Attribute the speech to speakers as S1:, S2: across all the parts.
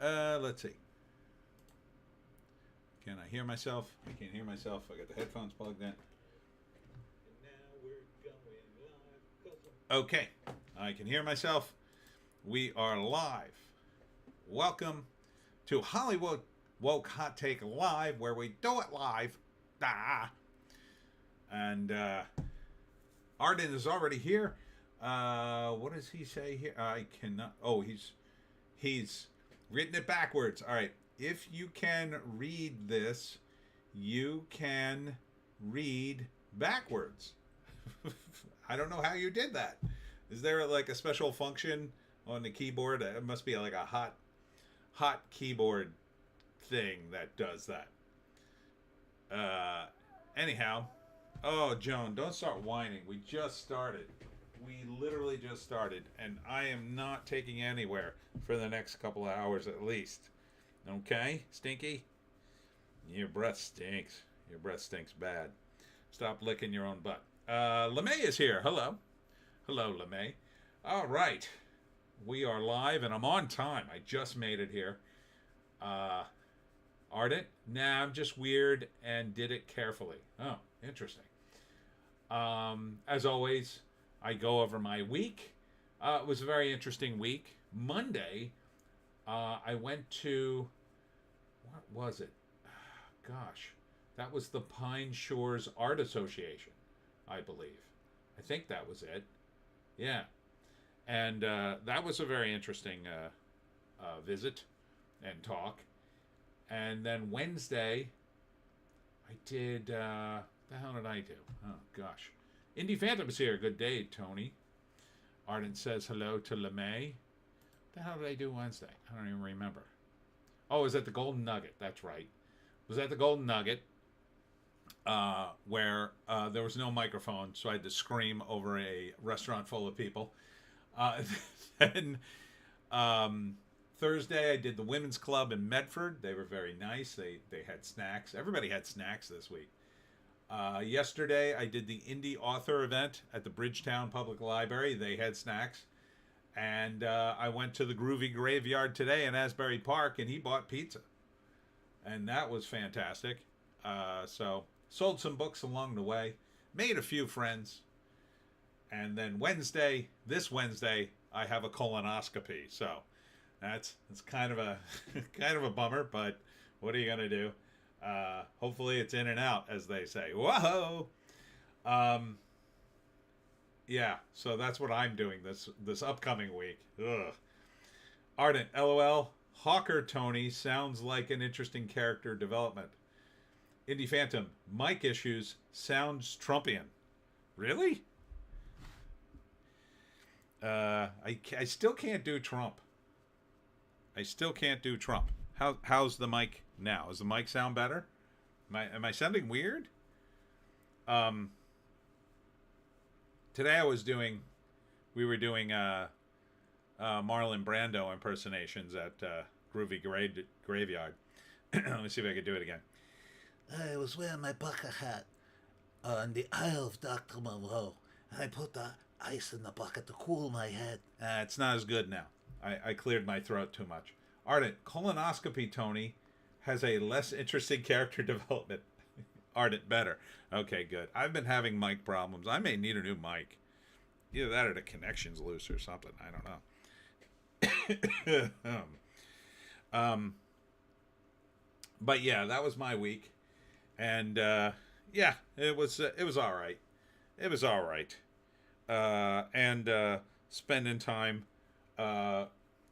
S1: Let's see. Can I hear myself? I can't hear myself. I got the headphones plugged in. Okay, I can hear myself. We are live. Welcome to Hollywoke Hot Take Live, where we do it live. And Arden is already here. What does he say here? I cannot. Oh, he's written it backwards. All right. If you can read this, you can read backwards. I don't know how you did that. Is there like a special function on the keyboard? It must be like a hot keyboard thing that does that. Anyhow, oh, Joan, don't start whining. We just started. We literally just started, and I am not taking anywhere for the next couple of hours at least. Okay, Stinky? Your breath stinks. Your breath stinks bad. Stop licking your own butt. LeMay is here. Hello. Hello, LeMay. All right. We are live, and I'm on time. I just made it here. Ardent? Nah, I'm just weird and did it carefully. Oh, interesting. As always, I go over my week. It was a very interesting week. Monday, I went to, what was it? Gosh, that was the Pine Shores Art Association, I believe. I think that was it. Yeah. And that was a very interesting visit and talk. And then Wednesday, I did, the hell did I do? Oh, gosh. Indie Phantom is here. Good day, Tony. Arden says hello to LeMay. The hell did I do Wednesday? I don't even remember. Oh, it was at the Golden Nugget. That's right. It was at the Golden Nugget where there was no microphone, so I had to scream over a restaurant full of people. Then Thursday, I did the Women's Club in Medford. They were very nice. They had snacks. Everybody had snacks this week. Yesterday, I did the indie author event at the Bridgetown Public Library. They had snacks. And I went to the Groovy Graveyard today in Asbury Park, and he bought pizza. And that was fantastic. So, sold some books along the way. Made a few friends. And then this Wednesday, I have a colonoscopy. So, that's kind of a kind of a bummer, but what are you going to do? Hopefully it's in and out, as they say. Whoa! Yeah, so that's what I'm doing this upcoming week. Ugh. Ardent, LOL. Hawker Tony sounds like an interesting character development. Indie Phantom, mic issues sounds Trumpian. Really? I still can't do Trump. I still can't do Trump. How's the mic now? Does the mic sound better? Am I sounding weird? Today we were doing Marlon Brando impersonations at Groovy Graveyard. Let me see if I can do it again.
S2: I was wearing my bucket hat on the Isle of Dr. Monroe, and I put the ice in the bucket to cool my head.
S1: It's not as good now. I cleared my throat too much. Ardent, colonoscopy, Tony, has a less interesting character development. Ardent, better. Okay, good. I've been having mic problems. I may need a new mic. Either that or the connection's loose or something. I don't know. But yeah, that was my week. And yeah, it was all right. It was all right. And spending time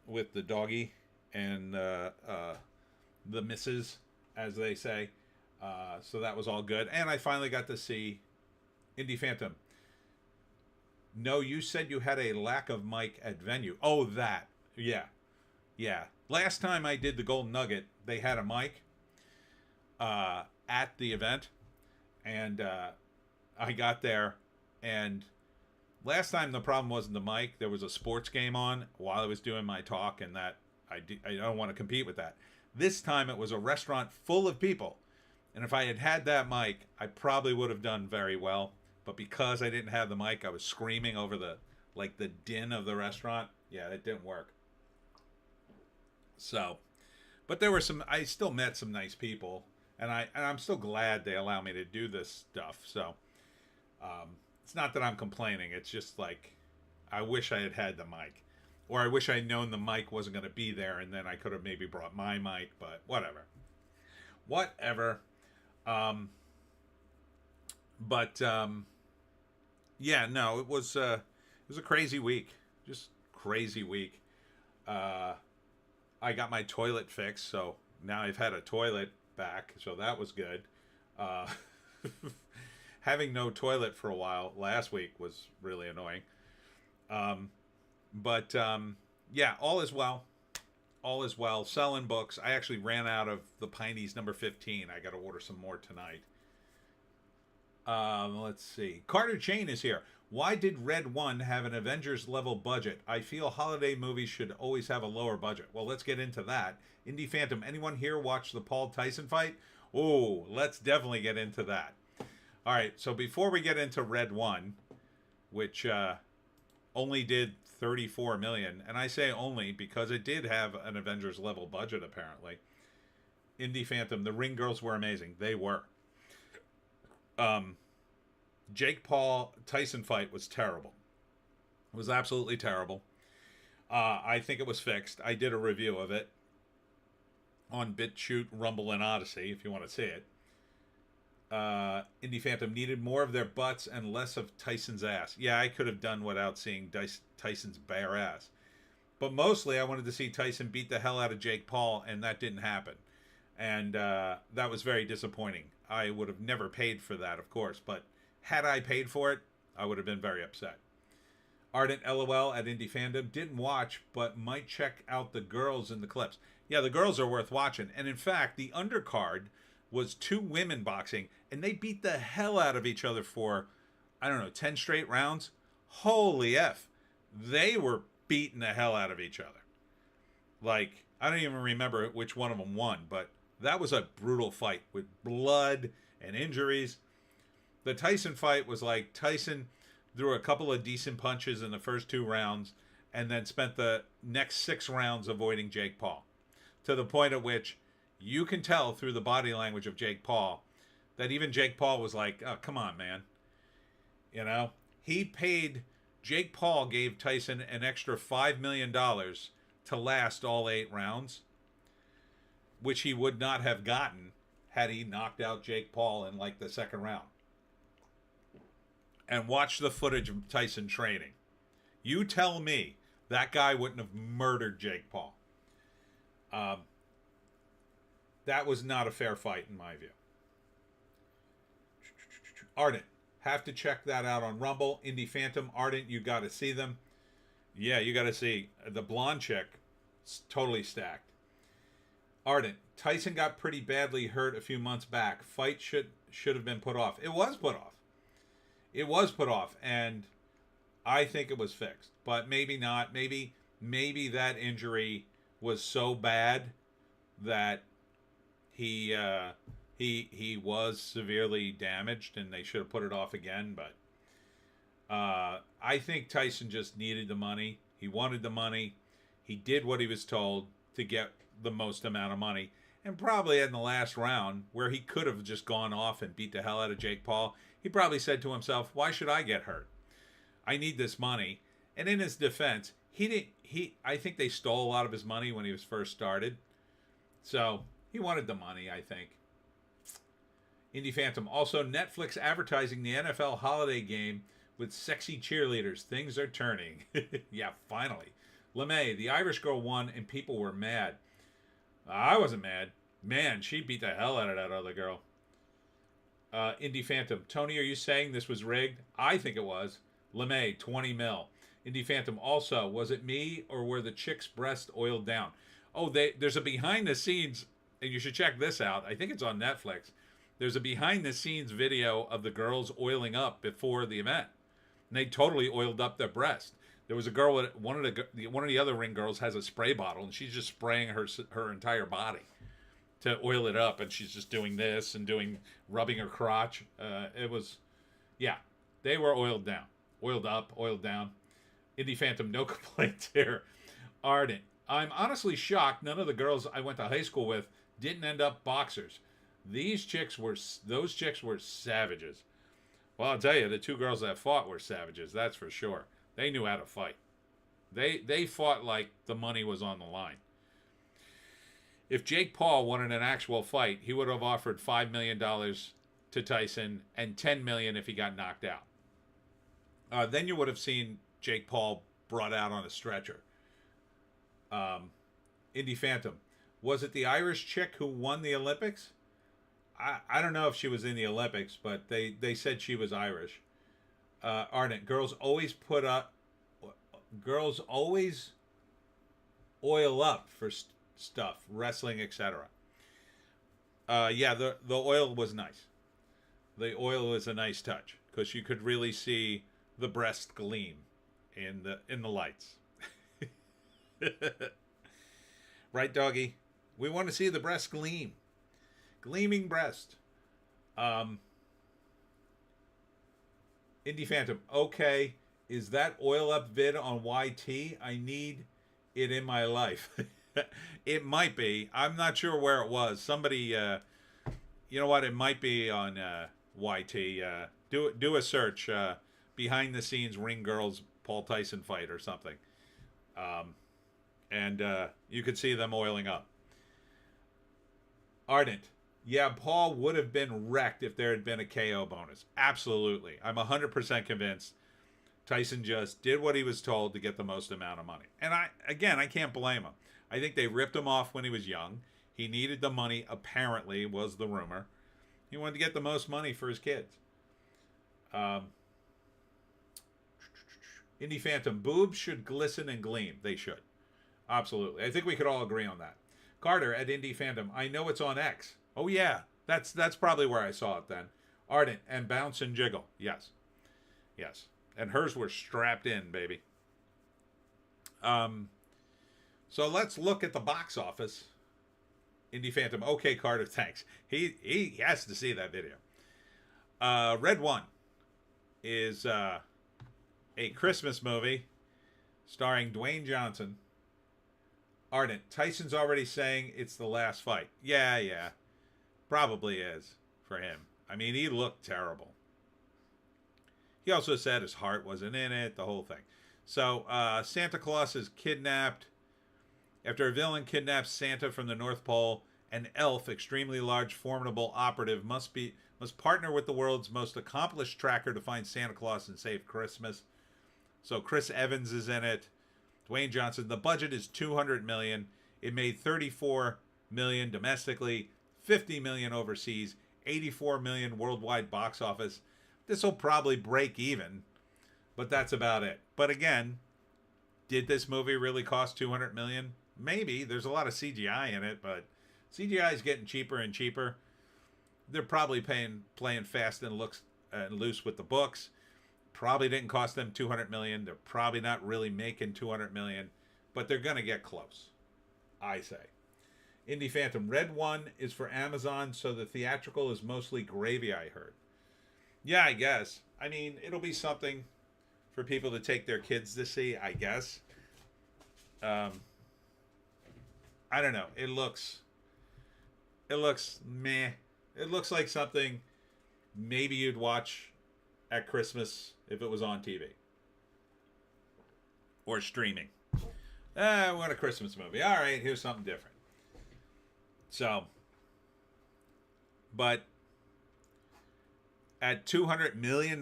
S1: with the doggy and the missus, as they say. So that was all good. And I finally got to see Indie Phantom. No, you said you had a lack of mic at venue. Oh, that. Yeah. Yeah. Last time I did the Golden Nugget, they had a mic at the event. And I got there. And last time the problem wasn't the mic. There was a sports game on while I was doing my talk. And that I don't want to compete with that. This time it was a restaurant full of people. And if I had had that mic, I probably would have done very well. But because I didn't have the mic, I was screaming over the din of the restaurant. Yeah, it didn't work. So, But there were some. I still met some nice people, and I'm still glad they allow me to do this stuff. So it's not that I'm complaining. It's just like I wish I had had the mic, or I wish I'd known the mic wasn't going to be there, and then I could have maybe brought my mic. But whatever. Yeah, no, it was a crazy week, just crazy week. I got my toilet fixed, so now I've had a toilet back, so that was good. Uh, having no toilet for a while last week was really annoying. Yeah, all is well. All is well. Selling books. I actually ran out of the Pineys number 15. I got to order some more tonight. Let's see. Carter Chain is here. Why did Red 1 have an Avengers level budget? I feel holiday movies should always have a lower budget. Well, let's get into that. Indie Phantom, anyone here watch the Paul Tyson fight? Oh, let's definitely get into that. All right, so before we get into Red 1, which only did 34 million, and I say only because it did have an Avengers level budget apparently. Indie Phantom, the Ring Girls were amazing. They were. Jake Paul Tyson fight was terrible. It was absolutely terrible. I think it was fixed. I did a review of it on Bitchute, Rumble, and Odysee if you want to see it. Indie Phantom needed more of their butts and less of Tyson's ass. Yeah, I could have done without seeing Tyson's bare ass. But mostly I wanted to see Tyson beat the hell out of Jake Paul, and that didn't happen. And that was very disappointing. I would have never paid for that, of course. But had I paid for it, I would have been very upset. Ardent LOL at Indie Fandom. Didn't watch, but might check out the girls in the clips. Yeah, the girls are worth watching. And in fact, the undercard was 2 women boxing, and they beat the hell out of each other for, 10 straight rounds. Holy F. They were beating the hell out of each other. Like, I don't even remember which one of them won, but that was a brutal fight with blood and injuries. The Tyson fight was like Tyson threw a couple of decent punches in the first 2 rounds and then spent the next 6 rounds avoiding Jake Paul. To the point at which you can tell through the body language of Jake Paul that even Jake Paul was like, oh, come on, man. Jake Paul gave Tyson an extra $5 million to last all 8 rounds, which he would not have gotten had he knocked out Jake Paul in like the 2nd round. And watch the footage of Tyson training. You tell me that guy wouldn't have murdered Jake Paul. That was not a fair fight in my view. Ardent, have to check that out on Rumble. Indie Phantom, Ardent, you got to see them. Yeah, you got to see the blonde chick. It's totally stacked. Ardent, Tyson got pretty badly hurt a few months back. Fight should have been put off. It was put off. It was put off, and I think it was fixed. But maybe not. Maybe that injury was so bad that he was severely damaged, and they should have put it off again. But I think Tyson just needed the money. He wanted the money. He did what he was told to get the most amount of money. And probably in the last round, where he could have just gone off and beat the hell out of Jake Paul, he probably said to himself, why should I get hurt? I need this money. And in his defense, I think they stole a lot of his money when he was first started. So he wanted the money, I think. Indie Phantom. Also, Netflix advertising the NFL holiday game with sexy cheerleaders. Things are turning. Yeah, finally. LeMay, the Irish girl won and people were mad. I wasn't mad. Man, she beat the hell out of that other girl. Indie Phantom. Tony, are you saying this was rigged? I think it was. LeMay, 20 mil. Indie Phantom. Also, was it me or were the chicks' breasts oiled down? Oh, there's a behind the scenes, and you should check this out. I think it's on Netflix. There's a behind the scenes video of the girls oiling up before the event. And they totally oiled up their breast. There was a girl, one of the other ring girls has a spray bottle, and she's just spraying her entire body to oil it up, and she's just doing this and rubbing her crotch. They were oiled down, oiled up, oiled down. Indie Phantom, no complaints here. Ardent, I'm honestly shocked none of the girls I went to high school with didn't end up boxers. Those chicks were savages. Well, I'll tell you, the two girls that fought were savages. That's for sure. They knew how to fight. They fought like the money was on the line. If Jake Paul wanted an actual fight, he would have offered $5 million to Tyson and $10 million if he got knocked out. Then you would have seen Jake Paul brought out on a stretcher. Indy Phantom. Was it the Irish chick who won the Olympics? I don't know if she was in the Olympics, but they said she was Irish. Ardent. Girls always oil up for stuff, wrestling, etc. Yeah, the oil was nice. The oil was a nice touch because you could really see the breast gleam in the lights. Right, doggy? We want to see the breast gleam. Gleaming breast. Indie Phantom. Okay, is that oil up vid on YT? I need it in my life. It might be. I'm not sure where it was. Somebody, you know what? It might be on YT. Do a search. Behind the scenes ring girls Paul Tyson fight or something. And you could see them oiling up. Ardent. Yeah, Paul would have been wrecked if there had been a KO bonus. Absolutely. I'm 100% convinced Tyson just did what he was told to get the most amount of money. And I can't blame him. I think they ripped him off when he was young. He needed the money, apparently, was the rumor. He wanted to get the most money for his kids. Indie Phantom. Boobs should glisten and gleam. They should. Absolutely. I think we could all agree on that. Carter at Indie Phantom. I know it's on X. Oh, yeah. That's probably where I saw it then. Ardent and Bounce and Jiggle. Yes. Yes. And hers were strapped in, baby. So let's look at the box office. Indie Phantom. Okay, Carter, thanks. He has to see that video. Red One is a Christmas movie starring Dwayne Johnson. Ardent. Tyson's already saying it's the last fight. Yeah. Probably is for him. I mean, he looked terrible. He also said his heart wasn't in it, the whole thing. So, Santa Claus is kidnapped. After a villain kidnaps Santa from the North Pole, an elf, extremely large, formidable operative, must partner with the world's most accomplished tracker to find Santa Claus and save Christmas. So Chris Evans is in it. Dwayne Johnson. The budget is $200 million. It made $34 million domestically, $50 million overseas, $84 million worldwide box office. This will probably break even, but that's about it. But again, did this movie really cost $200 million? Maybe. There's a lot of CGI in it, but CGI is getting cheaper and cheaper. They're probably playing fast and loose with the books. Probably didn't cost them $200 million. They're probably not really making $200 million, but they're going to get close, I say. Indie Phantom. Red One is for Amazon, so the theatrical is mostly gravy, I heard. Yeah, I guess. I mean, it'll be something for people to take their kids to see, I guess. I don't know. It looks meh. It looks like something maybe you'd watch at Christmas if it was on TV. Or streaming. I want a Christmas movie. All right, here's something different. So, but at $200 million,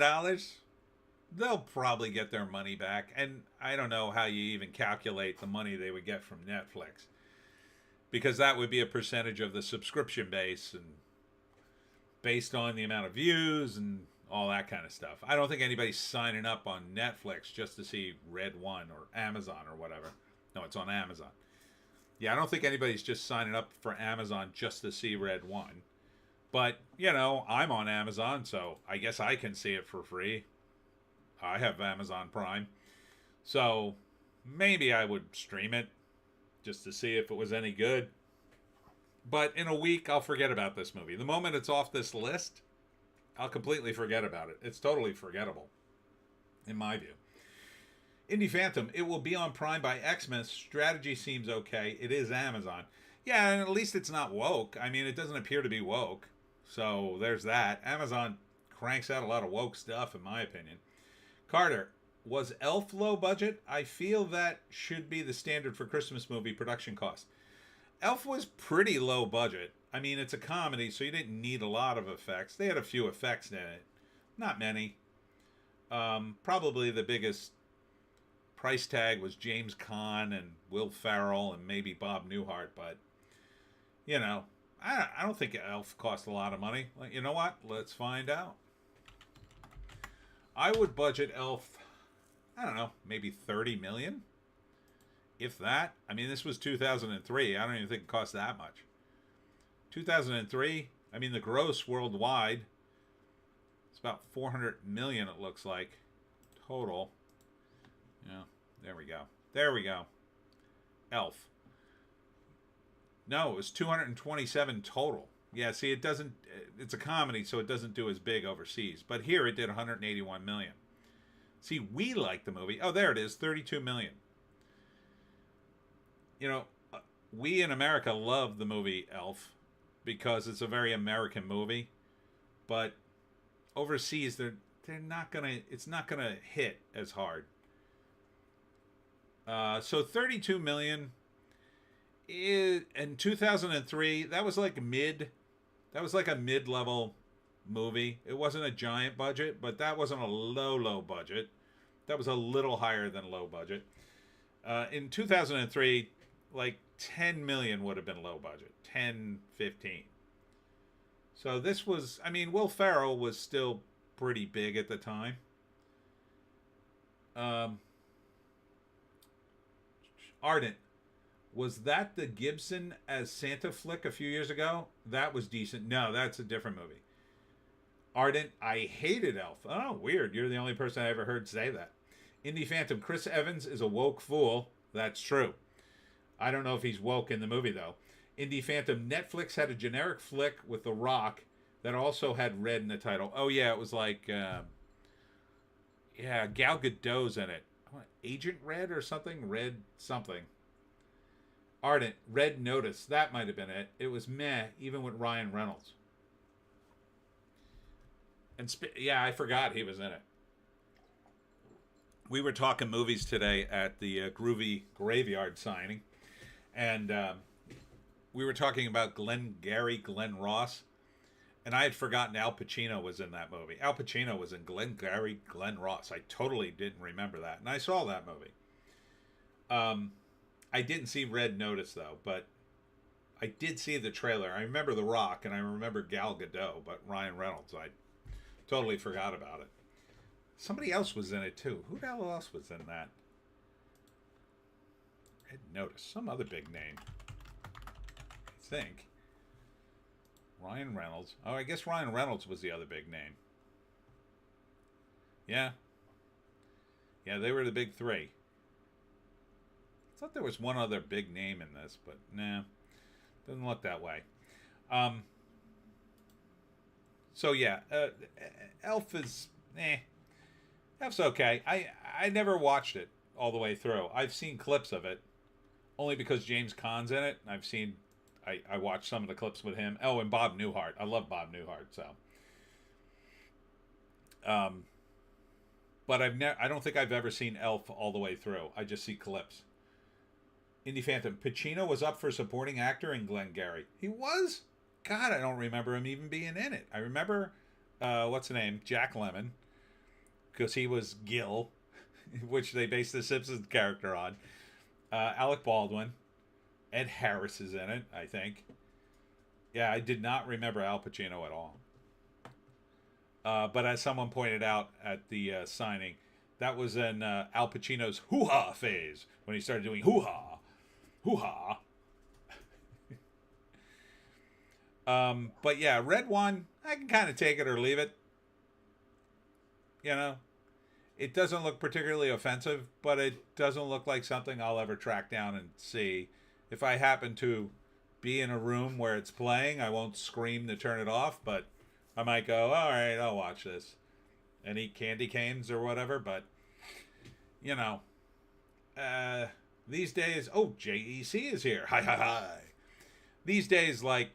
S1: they'll probably get their money back. And I don't know how you even calculate the money they would get from Netflix, because that would be a percentage of the subscription base and based on the amount of views and all that kind of stuff. I don't think anybody's signing up on Netflix just to see Red One or Amazon or whatever. No, it's on Amazon. Yeah, I don't think anybody's just signing up for Amazon just to see Red One. But, you know, I'm on Amazon, so I guess I can see it for free. I have Amazon Prime. So maybe I would stream it just to see if it was any good. But in a week, I'll forget about this movie. The moment it's off this list, I'll completely forget about it. It's totally forgettable, in my view. Indie Phantom, it will be on Prime by Xmas. Strategy seems okay. It is Amazon. Yeah, and at least it's not woke. I mean, it doesn't appear to be woke. So there's that. Amazon cranks out a lot of woke stuff, in my opinion. Carter, was Elf low budget? I feel that should be the standard for Christmas movie production cost. Elf was pretty low budget. I mean, it's a comedy, so you didn't need a lot of effects. They had a few effects in it. Not many. Probably the biggest price tag was James Caan and Will Ferrell and maybe Bob Newhart, but you know, I don't think Elf cost a lot of money. You know what? Let's find out. I would budget Elf, I don't know, maybe 30 million, if that. I mean, this was 2003. I don't even think it cost that much. 2003. I mean, the gross worldwide, it's about 400 million. It looks like total. Yeah, there we go. There we go. Elf. No, it was 227 total. Yeah, see, it doesn't, it's a comedy, so it doesn't do as big overseas. But here it did 181 million. See, we like the movie. Oh, there it is, 32 million. You know, we in America love the movie Elf because it's a very American movie. But overseas, they're not gonna, it's not gonna hit as hard. So 32 million in 2003, that was like a mid-level movie. It wasn't a giant budget, but that wasn't a low budget. That was a little higher than low budget. In 2003, like 10 million would have been low budget. 10, 15. So this was, I mean, Will Ferrell was still pretty big at the time. Ardent, was that the Gibson as Santa flick a few years ago? That was decent. No, that's a different movie. Ardent, I hated Elf. Oh, weird. You're the only person I ever heard say that. Indie Phantom, Chris Evans is a woke fool. That's true. I don't know if he's woke in the movie, though. Indie Phantom, Netflix had a generic flick with The Rock that also had red in the title. Oh, yeah, it was like, Gal Gadot's in it. Agent Red or something? Red something. Ardent, Red Notice. That might have been it. It was meh, even with Ryan Reynolds. And I forgot he was in it. We were talking movies today at the Groovy Graveyard signing. And we were talking about Glenn Ross. And I had forgotten Al Pacino was in that movie. Al Pacino was in Glenn Ross. I totally didn't remember that. And I saw that movie. I didn't see Red Notice, though. But I did see the trailer. I remember The Rock and I remember Gal Gadot. But Ryan Reynolds, I totally forgot about it. Somebody else was in it, too. Who the hell else was in that? Red Notice. Some other big name. I think. Ryan Reynolds. Oh, I guess Ryan Reynolds was the other big name. Yeah. Yeah, they were the big three. I thought there was one other big name in this, but nah. Doesn't look that way. So, yeah. Elf is... Elf's okay. I never watched it all the way through. I've seen clips of it. Only because James Caan's in it. I watched some of the clips with him. Oh, and Bob Newhart. I love Bob Newhart, so. But I don't think I've ever seen Elf all the way through. I just see clips. Indie Phantom. Pacino was up for supporting actor in Glengarry. He was? God, I don't remember him even being in it. I remember, what's the name? Jack Lemmon. Because he was Gil, which they based the Simpsons character on. Alec Baldwin. Ed Harris is in it, I think. Yeah, I did not remember Al Pacino at all. But as someone pointed out at the signing, that was in Al Pacino's hoo-ha phase, when he started doing hoo-ha. Hoo-ha. But yeah, Red One, I can kind of take it or leave it. You know? It doesn't look particularly offensive, but it doesn't look like something I'll ever track down and see. If I happen to be in a room where it's playing, I won't scream to turn it off, but I might go, all right, I'll watch this and eat candy canes or whatever. But, you know, these days, oh, JEC is here. Hi, hi, hi. These days, like,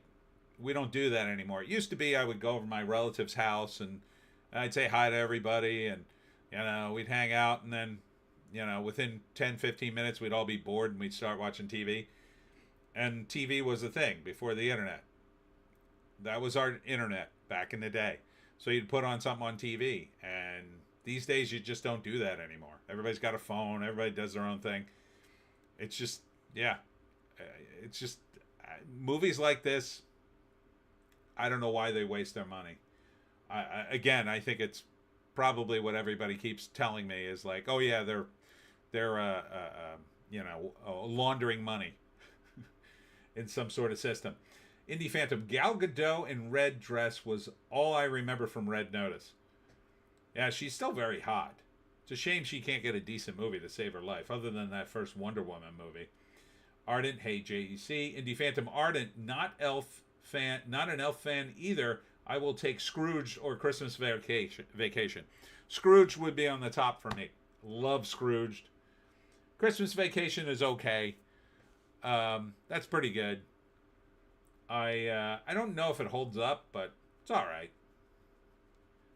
S1: we don't do that anymore. It used to be I would go over to my relative's house and I'd say hi to everybody and, we'd hang out and then, within 10, 15 minutes, we'd all be bored and we'd start watching TV. And TV was a thing before the internet. That was our internet back in the day. So you'd put on something on TV. And these days, you just don't do that anymore. Everybody's got a phone. Everybody does their own thing. It's just, yeah. It's just, movies like this, I don't know why they waste their money. I think it's probably what everybody keeps telling me is like, oh yeah, they're laundering money in some sort of system. Indie Phantom, Gal Gadot in red dress was all I remember from Red Notice. Yeah, she's still very hot. It's a shame she can't get a decent movie to save her life, other than that first Wonder Woman movie. Ardent, hey JEC. Indie Phantom, Ardent, not an Elf fan either. I will take Scrooge or Christmas Vacation. Scrooge would be on the top for me. Love Scrooged. Christmas Vacation is okay. That's pretty good. I don't know if it holds up, but it's all right.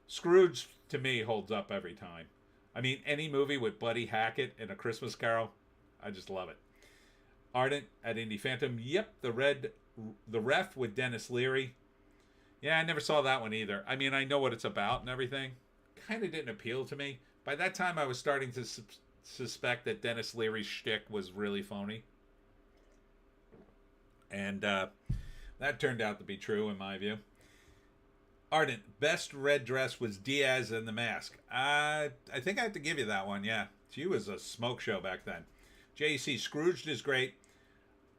S1: Scrooge to me holds up every time. I mean, any movie with Buddy Hackett in A Christmas Carol, I just love it. Ardent at Indie Phantom. Yep, the Ref with Dennis Leary. Yeah, I never saw that one either. I mean, I know what it's about and everything. Kind of didn't appeal to me. By that time, I was starting to suspect that Dennis Leary's shtick was really phony. And that turned out to be true in my view. Ardent, best red dress was Diaz in The Mask. I think I have to give you that one, yeah. She was a smoke show back then. JC, Scrooged is great.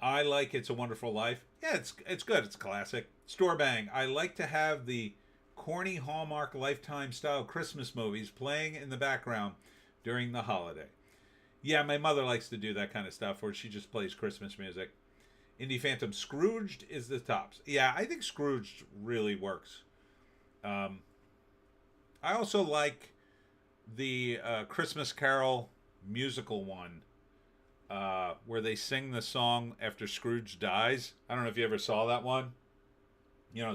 S1: I like It's a Wonderful Life. Yeah, it's good. It's classic. Store Bang, I like to have the corny Hallmark Lifetime-style Christmas movies playing in the background during the holiday. Yeah, my mother likes to do that kind of stuff where she just plays Christmas music. Indie Phantom, Scrooged is the tops. Yeah, I think Scrooged really works. I also like the Christmas Carol musical one where they sing the song after Scrooge dies. I don't know if you ever saw that one.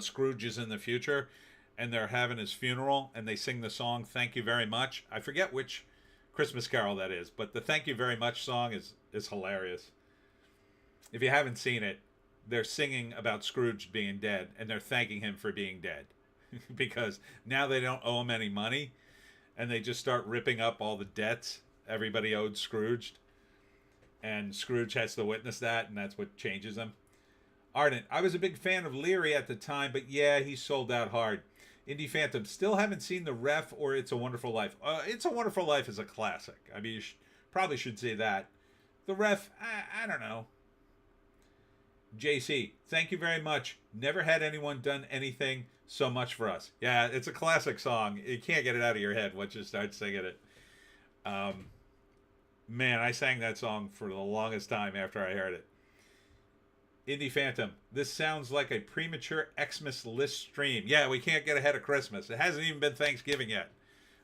S1: Scrooge is in the future and they're having his funeral and they sing the song Thank You Very Much. I forget which Christmas Carol that is, but the Thank You Very Much song is hilarious. If you haven't seen it, they're singing about Scrooge being dead and they're thanking him for being dead because now they don't owe him any money and they just start ripping up all the debts everybody owed Scrooge. And Scrooge has to witness that, and that's what changes him. Ardent, I was a big fan of Leary at the time, but yeah, he sold out hard. Indie Phantom, still haven't seen The Ref or It's a Wonderful Life. It's a Wonderful Life is a classic. I mean, you probably should say that. The Ref, I don't know. JC, thank you very much. Never had anyone done anything so much for us. Yeah, it's a classic song. You can't get it out of your head once you start singing it. Man, I sang that song for the longest time after I heard it. Indie Phantom, this sounds like a premature Xmas list stream. Yeah, we can't get ahead of Christmas. It hasn't even been Thanksgiving yet.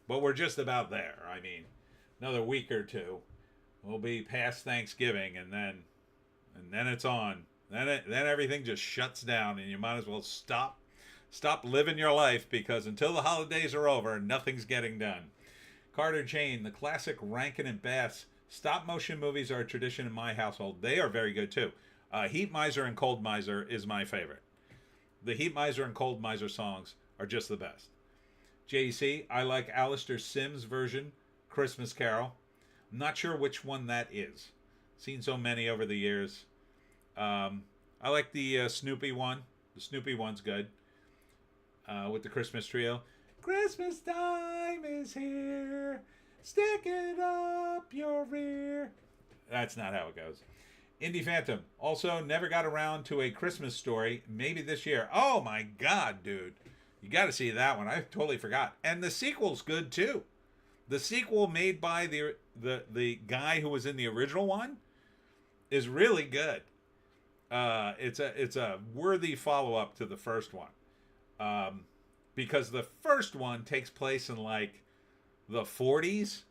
S1: But we're just about there. I mean, another week or two. We'll be past Thanksgiving and then it's on. Then everything just shuts down and you might as well stop living your life because until the holidays are over, nothing's getting done. Carter Jane, the classic Rankin and Bass stop motion movies are a tradition in my household. They are very good too. Heat Miser and Cold Miser is my favorite. The Heat Miser and Cold Miser songs are just the best. JC, I like Alistair Sims' version, Christmas Carol. I'm not sure which one that is. Seen so many over the years. I like the Snoopy one. The Snoopy one's good. With the Christmas trio. Christmas time is here. Stick it up your rear. That's not how it goes. Indie Phantom. Also, never got around to A Christmas Story. Maybe this year. Oh my God, dude. You got to see that one. I totally forgot. And the sequel's good too. The sequel made by the guy who was in the original one is really good. It's a worthy follow-up to the first one. Because the first one takes place in like the 40s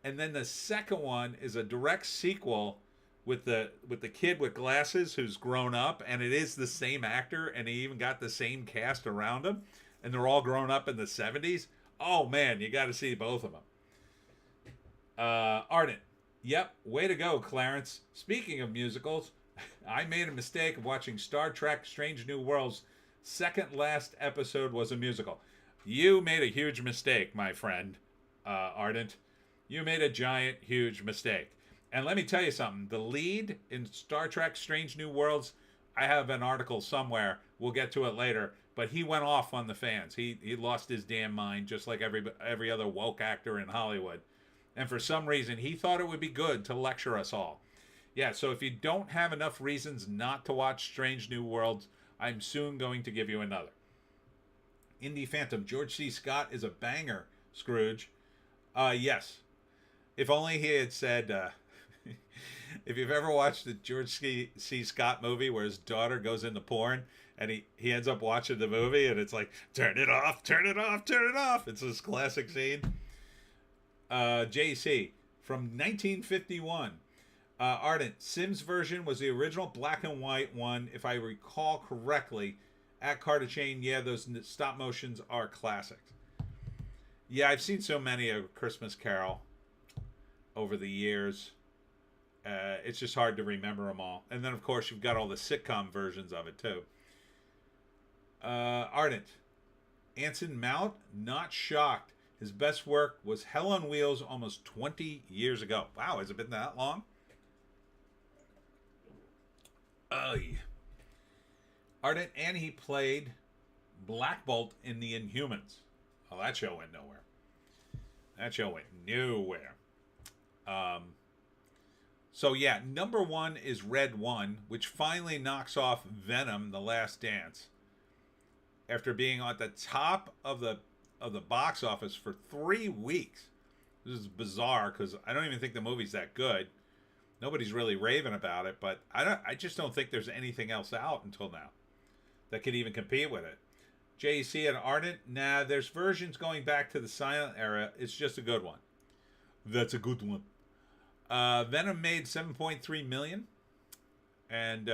S1: And then the second one is a direct sequel with the kid with glasses who's grown up, and it is the same actor, and he even got the same cast around him, and they're all grown up in the 70s. Oh man, you got to see both of them. Ardent. Yep, way to go, Clarence. Speaking of musicals, I made a mistake of watching Star Trek Strange New Worlds. Second last episode was a musical. You made a huge mistake, my friend, Ardent. You made a giant, huge mistake. And let me tell you something. The lead in Star Trek Strange New Worlds, I have an article somewhere. We'll get to it later. But he went off on the fans. He lost his damn mind, just like every other woke actor in Hollywood. And for some reason, he thought it would be good to lecture us all. Yeah, so if you don't have enough reasons not to watch Strange New Worlds, I'm soon going to give you another. Indie Phantom. George C. Scott is a banger, Scrooge. Yes. If only he had said... if you've ever watched the George C. Scott movie where his daughter goes into porn and he ends up watching the movie and it's like, turn it off, turn it off, turn it off. It's this classic scene. JC from 1951. Ardent. Sims version was the original black and white one, if I recall correctly. At Carter Chain, yeah, those stop motions are classics. Yeah, I've seen so many of Christmas Carol over the years. It's just hard to remember them all. And then, of course, you've got all the sitcom versions of it, too. Ardent. Anson Mount, not shocked. His best work was Hell on Wheels almost 20 years ago. Wow, has it been that long? Ardent, and he played Black Bolt in The Inhumans. Oh, that show went nowhere. That show went nowhere. So yeah, number one is Red One, which finally knocks off Venom: The Last Dance. After being at the top of the box office for 3 weeks. This is bizarre because I don't even think the movie's that good. Nobody's really raving about it, but I just don't think there's anything else out until now that could even compete with it. JC and Ardent, nah, there's versions going back to the silent era. It's just a good one. That's a good one. Venom made $7.3 million and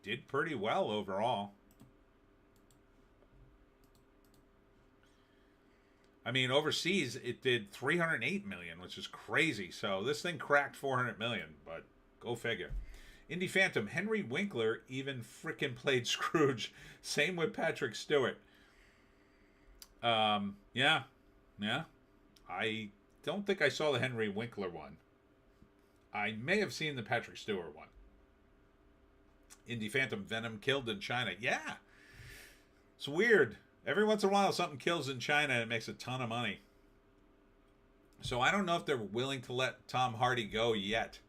S1: did pretty well overall. I mean, overseas it did $308 million, which is crazy. So this thing cracked $400 million, but go figure. Indie Phantom. Henry Winkler even frickin' played Scrooge. Same with Patrick Stewart. Yeah. I don't think I saw the Henry Winkler one. I may have seen the Patrick Stewart one. Indie Phantom. Venom killed in China. Yeah. It's weird. Every once in a while, something kills in China and it makes a ton of money. So I don't know if they're willing to let Tom Hardy go yet.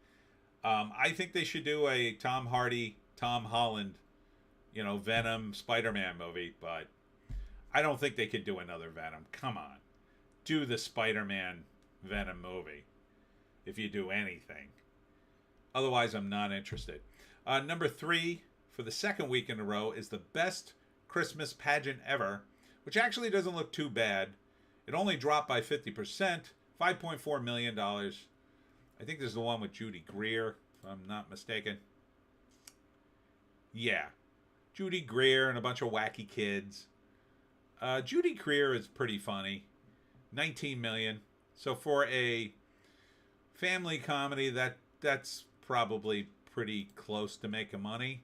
S1: I think they should do a Tom Hardy, Tom Holland, Venom, Spider-Man movie. But I don't think they could do another Venom. Come on. Do the Spider-Man Venom movie if you do anything. Otherwise, I'm not interested. Number 3, for the second week in a row, is the best Christmas pageant ever, which actually doesn't look too bad. It only dropped by 50%, $5.4 million. I think this is the one with Judy Greer, if I'm not mistaken. Yeah. Judy Greer and a bunch of wacky kids. Judy Greer is pretty funny. $19 million. So for a family comedy, that's probably pretty close to making money.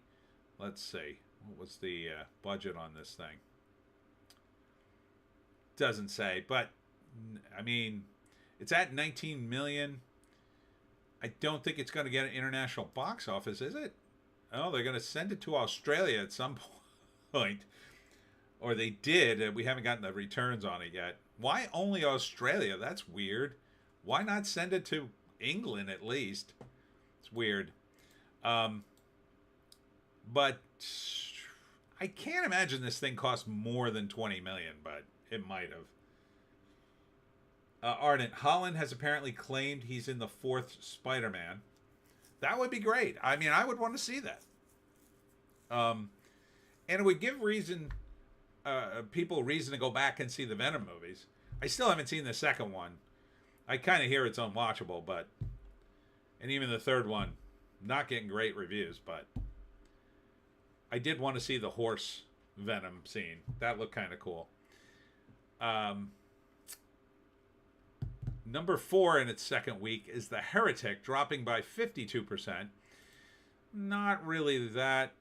S1: Let's see. What was the budget on this thing? Doesn't say, but I mean, it's at 19 million. I don't think it's going to get an international box office, is it? Oh, they're going to send it to Australia at some point. Or they did. We haven't gotten the returns on it yet. Why only Australia? That's weird. Why not send it to England at least? It's weird. But I can't imagine this thing cost more than $20 million, but it might have. Ardent. Holland has apparently claimed he's in the 4th Spider-Man. That would be great. I mean, I would want to see that. And it would give people reason to go back and see the Venom movies. I still haven't seen the second one. I kind of hear it's unwatchable, but and even the third one, not getting great reviews, but I did want to see the horse Venom scene. That looked kind of cool. Number 4 in its second week is The Heretic, dropping by 52%. Not really that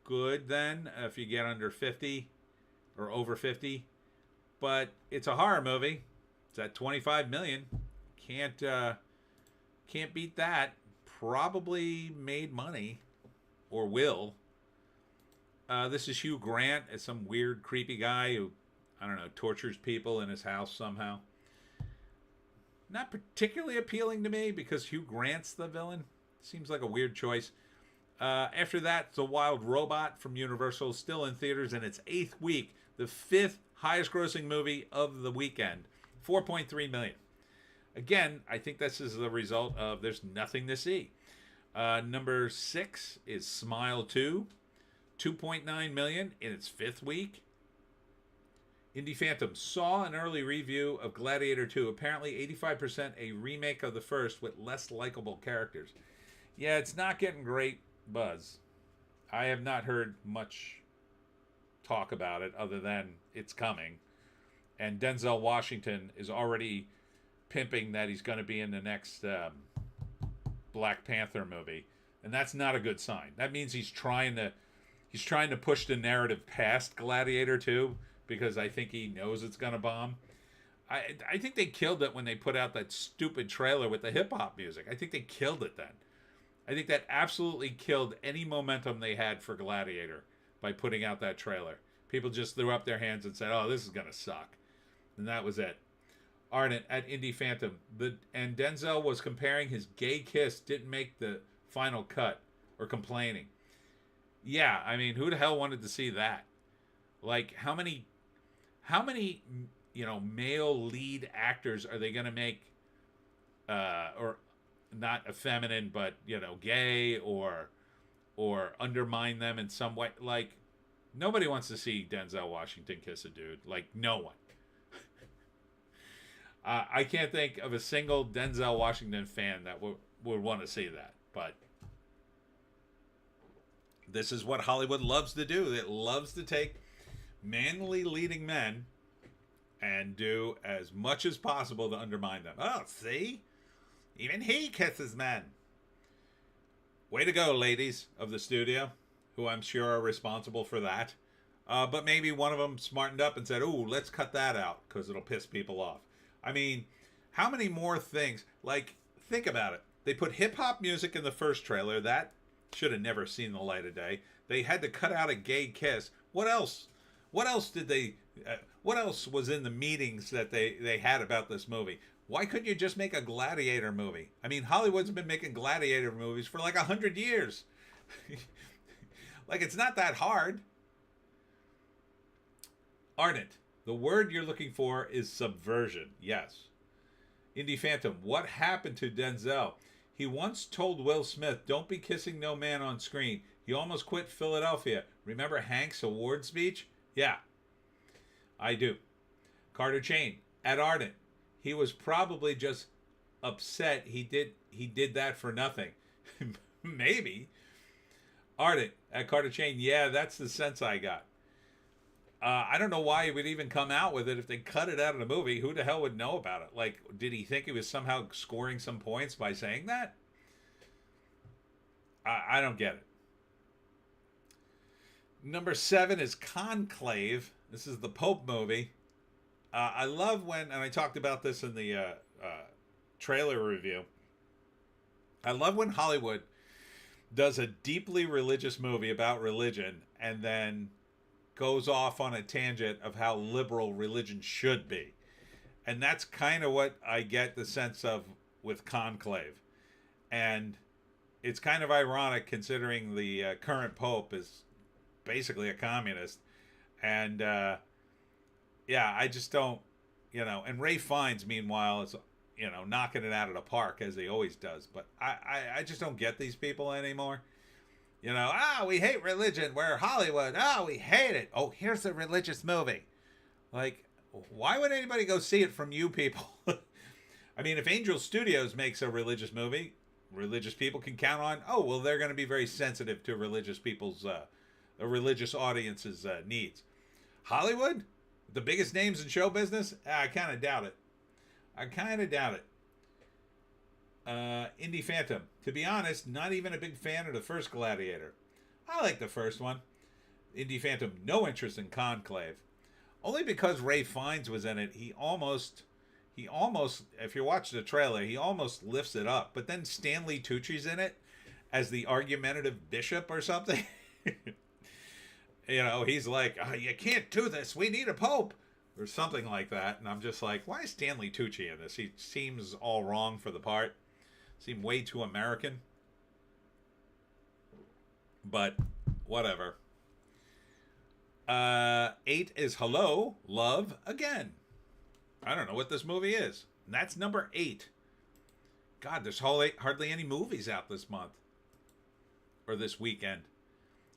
S1: good then if you get under 50 or over 50, but it's a horror movie. It's at 25 million. Can't beat that. Probably made money or will. This is Hugh Grant as some weird creepy guy who, I don't know, tortures people in his house somehow. Not particularly appealing to me because Hugh Grant's the villain. Seems like a weird choice. After that, The Wild Robot from Universal, still in theaters in its 8th week. The 5th highest grossing movie of the weekend. 4.3 million. Again, I think this is the result of there's nothing to see. Number 6 is Smile 2. 2.9 million in its 5th week. Indie Phantom saw an early review of Gladiator 2. Apparently 85% a remake of the first with less likable characters. Yeah, it's not getting great buzz. I have not heard much talk about it other than it's coming. And Denzel Washington is already pimping that he's going to be in the next Black Panther movie. And that's not a good sign. That means he's trying to push the narrative past Gladiator 2 because I think he knows it's going to bomb. I think they killed it when they put out that stupid trailer with the hip-hop music. I think they killed it then. I think that absolutely killed any momentum they had for Gladiator by putting out that trailer. People just threw up their hands and said, oh, this is going to suck. And that was it. Ardent at Indie Phantom. And Denzel was comparing his gay kiss didn't make the final cut or complaining. Yeah, I mean, who the hell wanted to see that? Like, how many male lead actors are they going to make or not effeminate, but, gay or undermine them in some way? Like, nobody wants to see Denzel Washington kiss a dude. Like, no one. I can't think of a single Denzel Washington fan that would want to see that, but this is what Hollywood loves to do. It loves to take manly leading men and do as much as possible to undermine them. Oh, see? Even he kisses men. Way to go, ladies of the studio, who I'm sure are responsible for that. But maybe one of them smartened up and said, ooh, let's cut that out because it'll piss people off. I mean, how many more things? Like, think about it. They put hip-hop music in the first trailer. That should have never seen the light of day. They had to cut out a gay kiss. What else? What else did they... what else was in the meetings that they had about this movie? Why couldn't you just make a Gladiator movie? I mean, Hollywood's been making Gladiator movies for like 100 years. Like, it's not that hard. Ardent. The word you're looking for is subversion. Yes. Indie Phantom. What happened to Denzel? He once told Will Smith, don't be kissing no man on screen. He almost quit Philadelphia. Remember Hank's award speech? Yeah. I do. Carter Chain. At Ardent. He was probably just upset he did that for nothing. Maybe. Ardent. At Carter Chain. Yeah, that's the sense I got. I don't know why he would even come out with it if they cut it out of the movie. Who the hell would know about it? Like, did he think he was somehow scoring some points by saying that? I don't get it. Number 7 is Conclave. This is the Pope movie. I love when, and I talked about this in the trailer review, I love when Hollywood does a deeply religious movie about religion and then goes off on a tangent of how liberal religion should be. And that's kind of what I get the sense of with Conclave. And it's kind of ironic considering the current pope is basically a communist. And yeah, I just don't, and Ray Fiennes, meanwhile, is, knocking it out of the park as he always does. But I just don't get these people anymore. We hate religion. We're Hollywood. We hate it. Oh, here's a religious movie. Like, why would anybody go see it from you people? I mean, if Angel Studios makes a religious movie, religious people can count on, oh, well, they're going to be very sensitive to religious people's, a religious audience's needs. Hollywood? The biggest names in show business? I kind of doubt it. I kind of doubt it. Indie Phantom. To be honest, not even a big fan of the first Gladiator. I like the first one. Indie Phantom, no interest in Conclave. Only because Ray Fiennes was in it, he almost, if you watch the trailer, he almost lifts it up. But then Stanley Tucci's in it as the argumentative bishop or something. You know, he's like, oh, you can't do this. We need a pope. Or something like that. And I'm just like, why is Stanley Tucci in this? He seems all wrong for the part. Seemed way too American. But whatever. 8 is Hello, Love Again. I don't know what this movie is. And that's number 8. God, there's hardly any movies out this month. Or this weekend.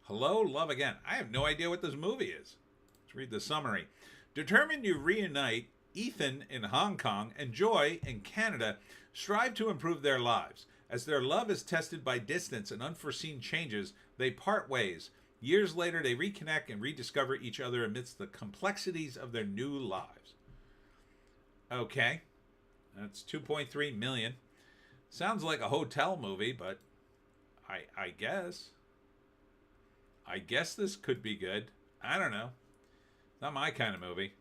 S1: Hello, Love Again. I have no idea what this movie is. Let's read the summary. Determined to reunite, Ethan in Hong Kong and Joy in Canada strive to improve their lives. As their love is tested by distance and unforeseen changes, they part ways. Years later, they reconnect and rediscover each other amidst the complexities of their new lives. Okay. That's 2.3 million. Sounds like a hotel movie, but I guess. I guess this could be good. I don't know. Not my kind of movie.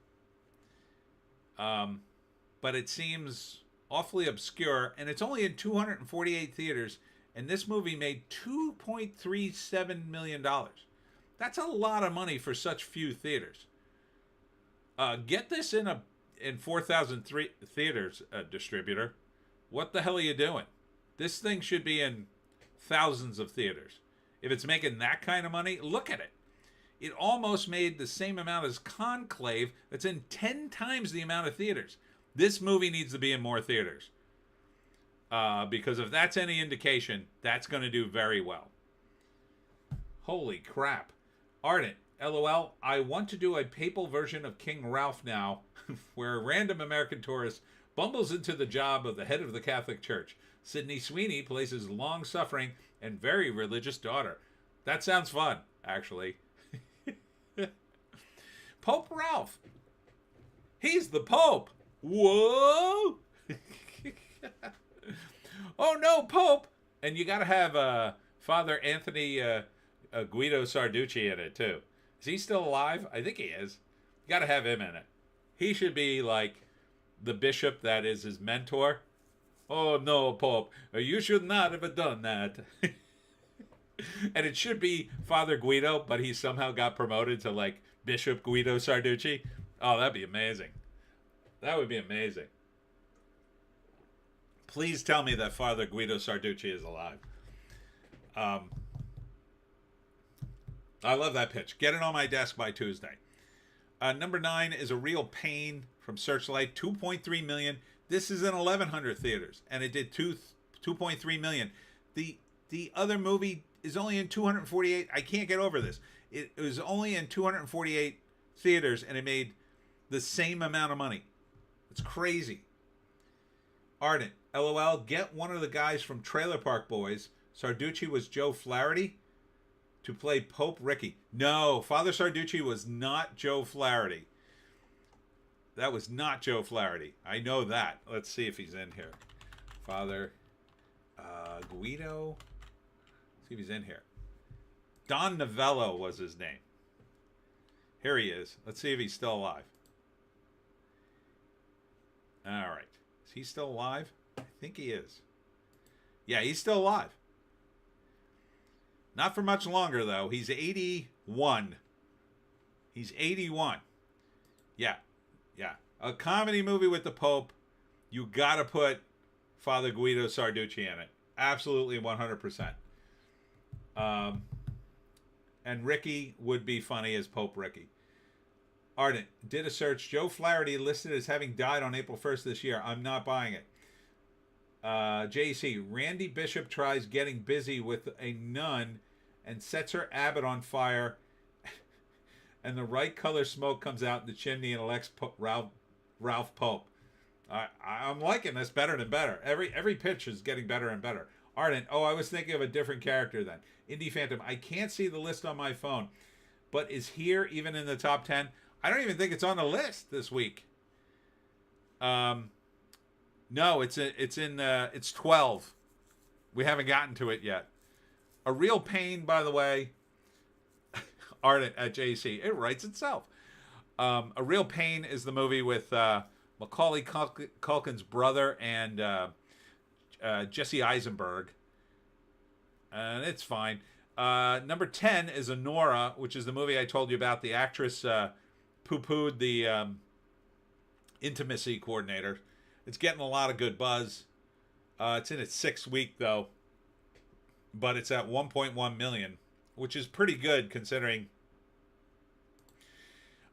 S1: But it seems awfully obscure, and it's only in 248 theaters, and this movie made $2.37 million. That's a lot of money for such few theaters. Get this in 4,000 theaters, distributor. What the hell are you doing? This thing should be in thousands of theaters. If it's making that kind of money, look at it. It almost made the same amount as Conclave that's in 10 times the amount of theaters. This movie needs to be in more theaters. Because if that's any indication, that's going to do very well. Holy crap. Ardent, LOL, I want to do a papal version of King Ralph now, where a random American tourist bumbles into the job of the head of the Catholic Church. Sydney Sweeney plays his long-suffering and very religious daughter. That sounds fun, actually. Pope Ralph. He's the Pope. Whoa. Oh no, Pope. And you got to have Father Anthony Guido Sarducci in it too. Is he still alive? I think he is. You got to have him in it. He should be like the bishop that is his mentor. Oh no, Pope. You should not have done that. And it should be Father Guido, but he somehow got promoted to like Bishop Guido Sarducci. Oh, that'd be amazing. That would be amazing. Please tell me that Father Guido Sarducci is alive. I love that pitch. Get it on my desk by Tuesday. Number 9 is A Real Pain from Searchlight. 2.3 million. This is in 1,100 theaters, and it did 2.3 million. The other movie is only in 248. I can't get over this. It was only in 248 theaters, and it made the same amount of money. It's crazy. Ardent, LOL, get one of the guys from Trailer Park Boys. Sarducci was Joe Flaherty to play Pope Ricky. No, Father Sarducci was not Joe Flaherty. That was not Joe Flaherty. I know that. Let's see if he's in here. Father Guido. Let's see if he's in here. Don Novello was his name. Here he is. Let's see if he's still alive. All right. Is he still alive? I think he is. Yeah, he's still alive. Not for much longer, though. He's 81. He's 81. Yeah. Yeah. A comedy movie with the Pope. You got to put Father Guido Sarducci in it. Absolutely 100%. And Ricky would be funny as Pope Ricky. Ardent, did a search. Joe Flaherty listed as having died on April 1st this year. I'm not buying it. JC, Randy Bishop tries getting busy with a nun and sets her abbot on fire, and the right color smoke comes out in the chimney and elects Ralph Pope. I'm liking this better and better. Every pitch is getting better and better. Ardent, oh, I was thinking of a different character then. Indie Phantom, I can't see the list on my phone, but is here even in the top 10? I don't even think it's on the list this week. No, it's 12. We haven't gotten to it yet. A Real Pain, by the way. Ardent at JC. It writes itself. A Real Pain is the movie with Macaulay Culkin's brother and Jesse Eisenberg. And it's fine. Number 10 is Honora, which is the movie I told you about. The actress poo-pooed the intimacy coordinator. It's getting a lot of good buzz. It's in its 6th week, though. But it's at 1.1 million, which is pretty good considering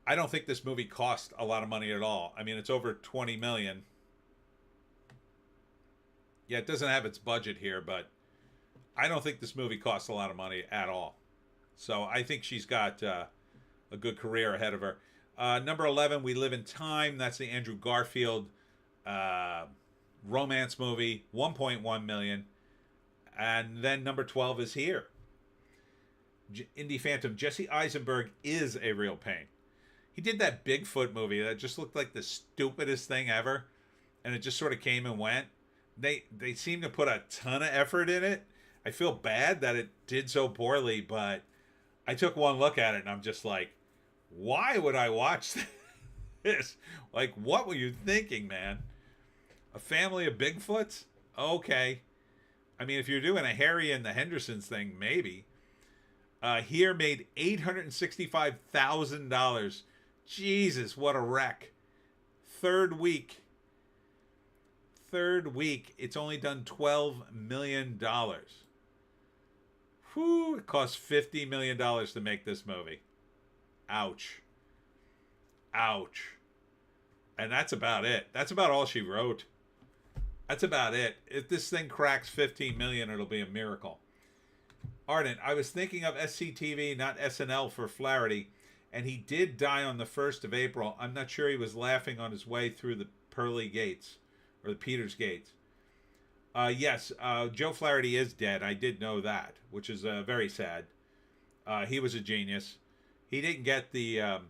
S1: I don't think this movie cost a lot of money at all. I mean, it's over 20 million. Yeah, it doesn't have its budget here, but I don't think this movie costs a lot of money at all. So I think she's got a good career ahead of her. Number 11, We Live in Time. That's the Andrew Garfield romance movie, 1.1 million. And then number 12 is here. Indie Phantom. Jesse Eisenberg is a real pain. He did that Bigfoot movie that just looked like the stupidest thing ever, and it just sort of came and went. They seem to put a ton of effort in it. I feel bad that it did so poorly, but I took one look at it and I'm just like, why would I watch this? Like, what were you thinking, man? A family of Bigfoots? Okay. I mean, if you're doing a Harry and the Hendersons thing, maybe. Here made $865,000. Jesus, what a wreck. Third week, it's only done $12 million. Whew, it cost $50 million to make this movie. Ouch. And that's about it. That's about all she wrote. That's about it. If this thing cracks 15 million, it'll be a miracle. Ardent, I was thinking of SCTV, not SNL for Flaherty, and he did die on the 1st of April. I'm not sure he was laughing on his way through the pearly gates, or the Peters gates. Yes, Joe Flaherty is dead. I did know that, which is very sad. He was a genius. He didn't get the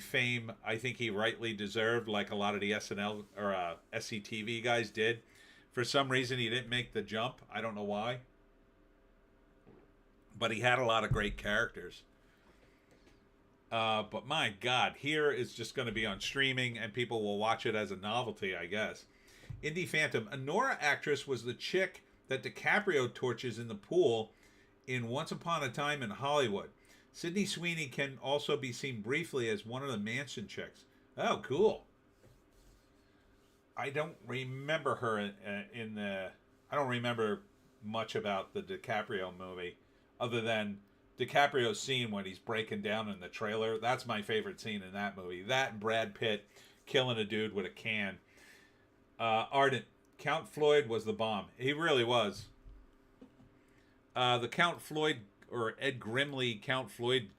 S1: fame I think he rightly deserved, like a lot of the SNL or SCTV guys did. For some reason, he didn't make the jump. I don't know why. But he had a lot of great characters. But my God, here is just going to be on streaming, and people will watch it as a novelty, I guess. Indie Phantom. A Nora actress was the chick that DiCaprio torches in the pool in Once Upon a Time in Hollywood. Sydney Sweeney can also be seen briefly as one of the Manson chicks. Oh, cool. I don't remember her in the... I don't remember much about the DiCaprio movie, other than DiCaprio's scene when he's breaking down in the trailer. That's my favorite scene in that movie. That and Brad Pitt killing a dude with a can. Ardent. Count Floyd was the bomb. He really was. The Count Floyd, or Ed Grimley Count Floyd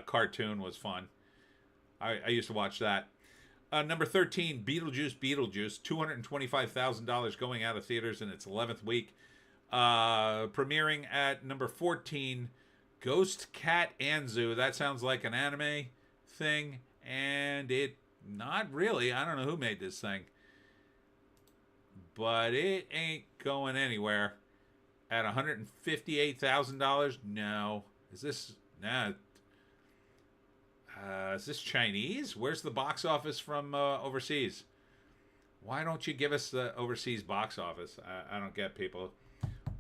S1: cartoon was fun. I used to watch that. Number 13, Beetlejuice, $225,000 going out of theaters in its 11th week. Premiering at number 14, Ghost Cat Anzu. That sounds like an anime thing, and it not really. I don't know who made this thing, but it ain't going anywhere. At $158,000, no. Is this is this Chinese? Where's the box office from overseas? Why don't you give us the overseas box office? I don't get people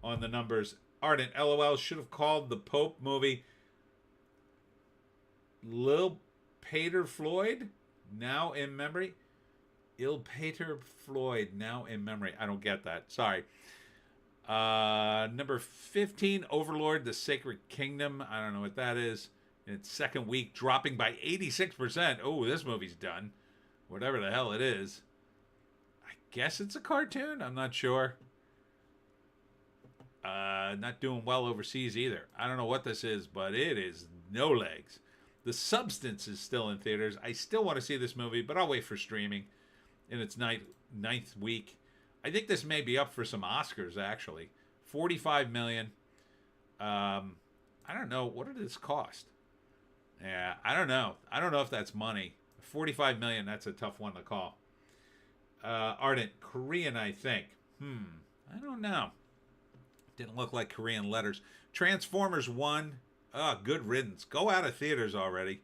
S1: on the numbers. Ardent, LOL, should have called the Pope movie Lil Pater Floyd, now in memory. Il Pater Floyd, now in memory. I don't get that. Sorry. Number 15, Overlord, The Sacred Kingdom. I don't know what that is. In its 2nd week, dropping by 86%. Oh, this movie's done. Whatever the hell it is. I guess it's a cartoon. I'm not sure. Not doing well overseas either. I don't know what this is, but it is no legs. The Substance is still in theaters. I still want to see this movie, but I'll wait for streaming. in its ninth week. I think this may be up for some Oscars, actually. 45 million. I don't know. What did this cost? Yeah, I don't know. I don't know if that's money. 45 million, that's a tough one to call. Ardent, Korean, I think. I don't know. Didn't look like Korean letters. Transformers 1. Oh, good riddance. Go out of theaters already.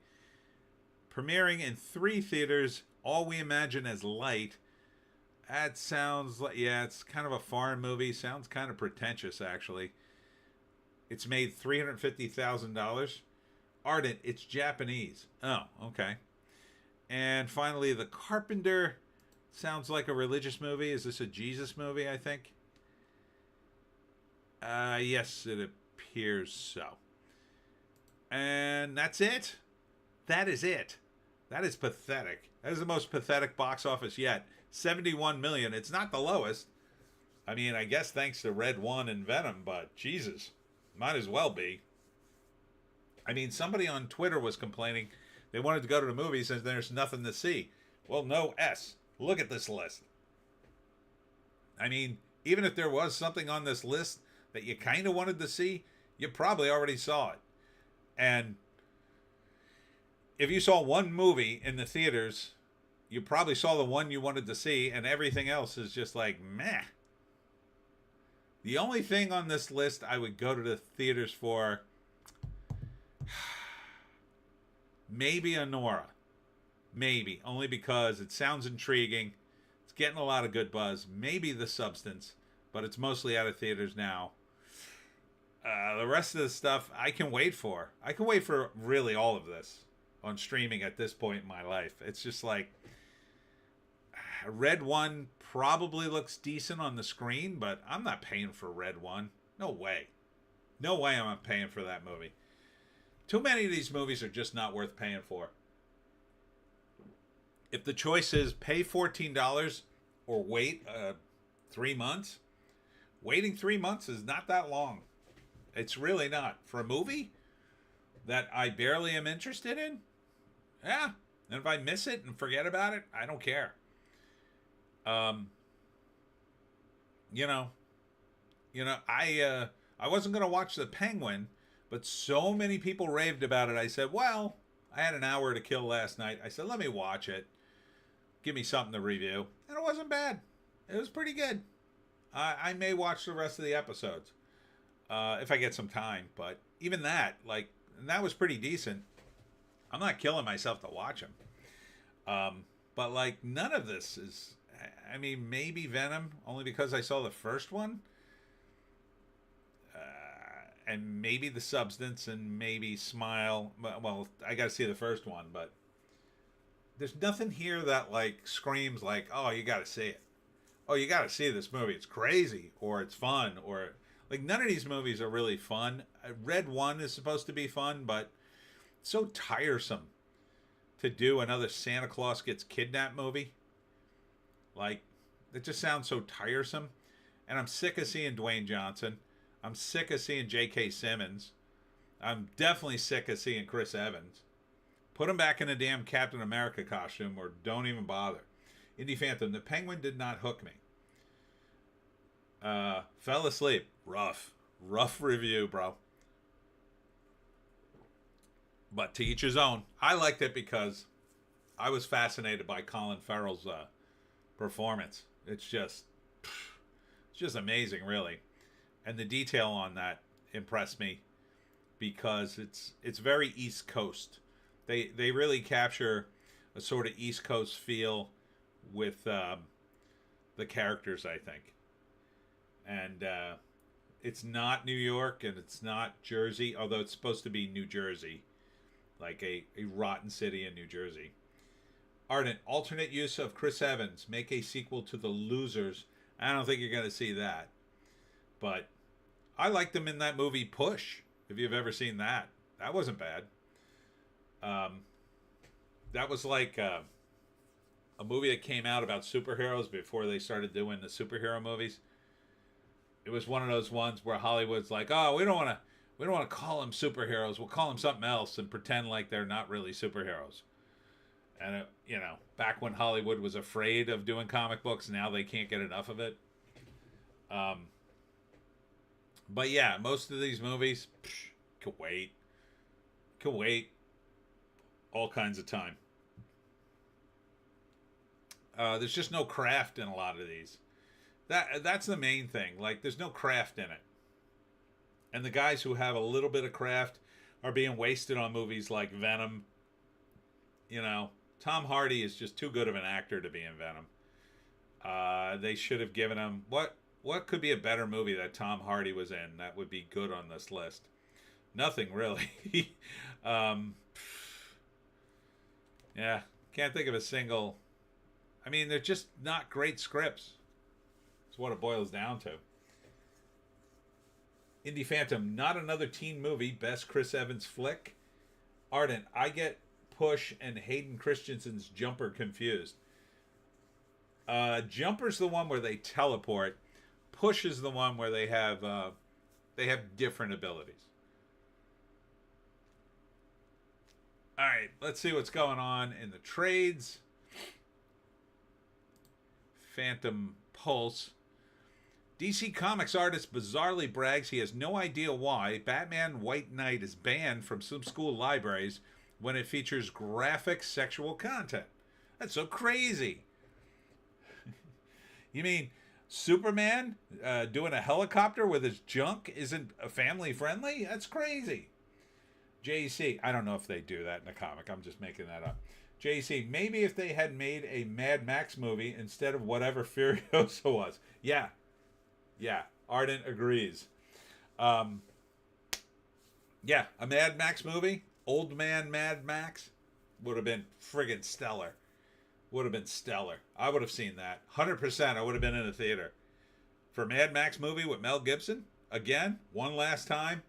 S1: Premiering in 3 theaters. All We Imagine as Light. That sounds like, yeah, it's kind of a foreign movie. Sounds kind of pretentious, actually. It's made $350,000. Ardent, it's Japanese. Oh, okay. And finally, The Carpenter. Sounds like a religious movie. Is this a Jesus movie, I think? Yes, it appears so. And that's it. That is it. That is pathetic. That is the most pathetic box office yet. 71 million. It's not the lowest. I mean, I guess thanks to Red One and Venom, but Jesus, might as well be. I mean, somebody on Twitter was complaining they wanted to go to the movies and there's nothing to see. Well, no S. Look at this list. I mean, even if there was something on this list that you kind of wanted to see, you probably already saw it. And if you saw one movie in the theaters, you probably saw the one you wanted to see, and everything else is just like, meh. The only thing on this list I would go to the theaters for, maybe Anora. Maybe. Only because it sounds intriguing. It's getting a lot of good buzz. Maybe The Substance, but it's mostly out of theaters now. The rest of the stuff I can wait for. I can wait for really all of this on streaming at this point in my life. It's just like, Red One probably looks decent on the screen, but I'm not paying for Red One. No way. No way I'm paying for that movie. Too many of these movies are just not worth paying for. If the choice is pay $14 or wait 3 months, waiting 3 months is not that long. It's really not. For a movie that I barely am interested in, yeah. And if I miss it and forget about it, I don't care. I wasn't going to watch The Penguin, but so many people raved about it. I said, well, I had an hour to kill last night. I said, let me watch it. Give me something to review. And it wasn't bad. It was pretty good. I may watch the rest of the episodes if I get some time. But even that, that was pretty decent. I'm not killing myself to watch them. But none of this is, I mean, maybe Venom, only because I saw the first one. And maybe The Substance, and maybe Smile. Well, I got to see the first one, but there's nothing here that screams oh, you got to see it. Oh, you got to see this movie. It's crazy, or it's fun, or none of these movies are really fun. Red One is supposed to be fun, but it's so tiresome to do another Santa Claus Gets Kidnapped movie. It just sounds so tiresome. And I'm sick of seeing Dwayne Johnson. I'm sick of seeing J.K. Simmons. I'm definitely sick of seeing Chris Evans. Put him back in a damn Captain America costume, or don't even bother. Indie Phantom, The Penguin did not hook me. Fell asleep. Rough review, bro. But to each his own. I liked it because I was fascinated by Colin Farrell's performance. It's just amazing, really. And the detail on that impressed me because it's very East Coast. They really capture a sort of East Coast feel with the characters, I think. And it's not New York and it's not Jersey, although it's supposed to be New Jersey, like a rotten city in New Jersey. Ardent, alternate use of Chris Evans. Make a sequel to The Losers. I don't think you're going to see that. But I liked him in that movie Push, if you've ever seen that. That wasn't bad. That was like a movie that came out about superheroes before they started doing the superhero movies. It was one of those ones where Hollywood's like, oh, we don't want to call them superheroes. We'll call them something else and pretend like they're not really superheroes. And, back when Hollywood was afraid of doing comic books, now they can't get enough of it. But yeah, most of these movies, could wait. Could wait all kinds of time. There's just no craft in a lot of these. That's the main thing. Like, there's no craft in it. And the guys who have a little bit of craft are being wasted on movies like Venom. Tom Hardy is just too good of an actor to be in Venom. They should have given him what could be a better movie that Tom Hardy was in that would be good on this list? Nothing really. Yeah, can't think of a single. I mean, they're just not great scripts. That's what it boils down to. Indie Phantom, not another teen movie. Best Chris Evans flick. Ardent, I get Push and Hayden Christensen's Jumper confused. Jumper's the one where they teleport. Push is the one where they have different abilities. All right, let's see what's going on in the trades. Phantom Pulse. DC Comics artist bizarrely brags he has no idea why Batman White Knight is banned from some school libraries when it features graphic sexual content. That's so crazy. You mean Superman doing a helicopter with his junk isn't family friendly? That's crazy. JC, I don't know if they do that in the comic. I'm just making that up. JC, maybe if they had made a Mad Max movie instead of whatever Furiosa was. Yeah, Ardent agrees. Yeah, a Mad Max movie, Old Man Mad Max, would have been friggin' stellar. Would have been stellar. I would have seen that. 100% I would have been in a theater. For a Mad Max movie with Mel Gibson, again, one last time,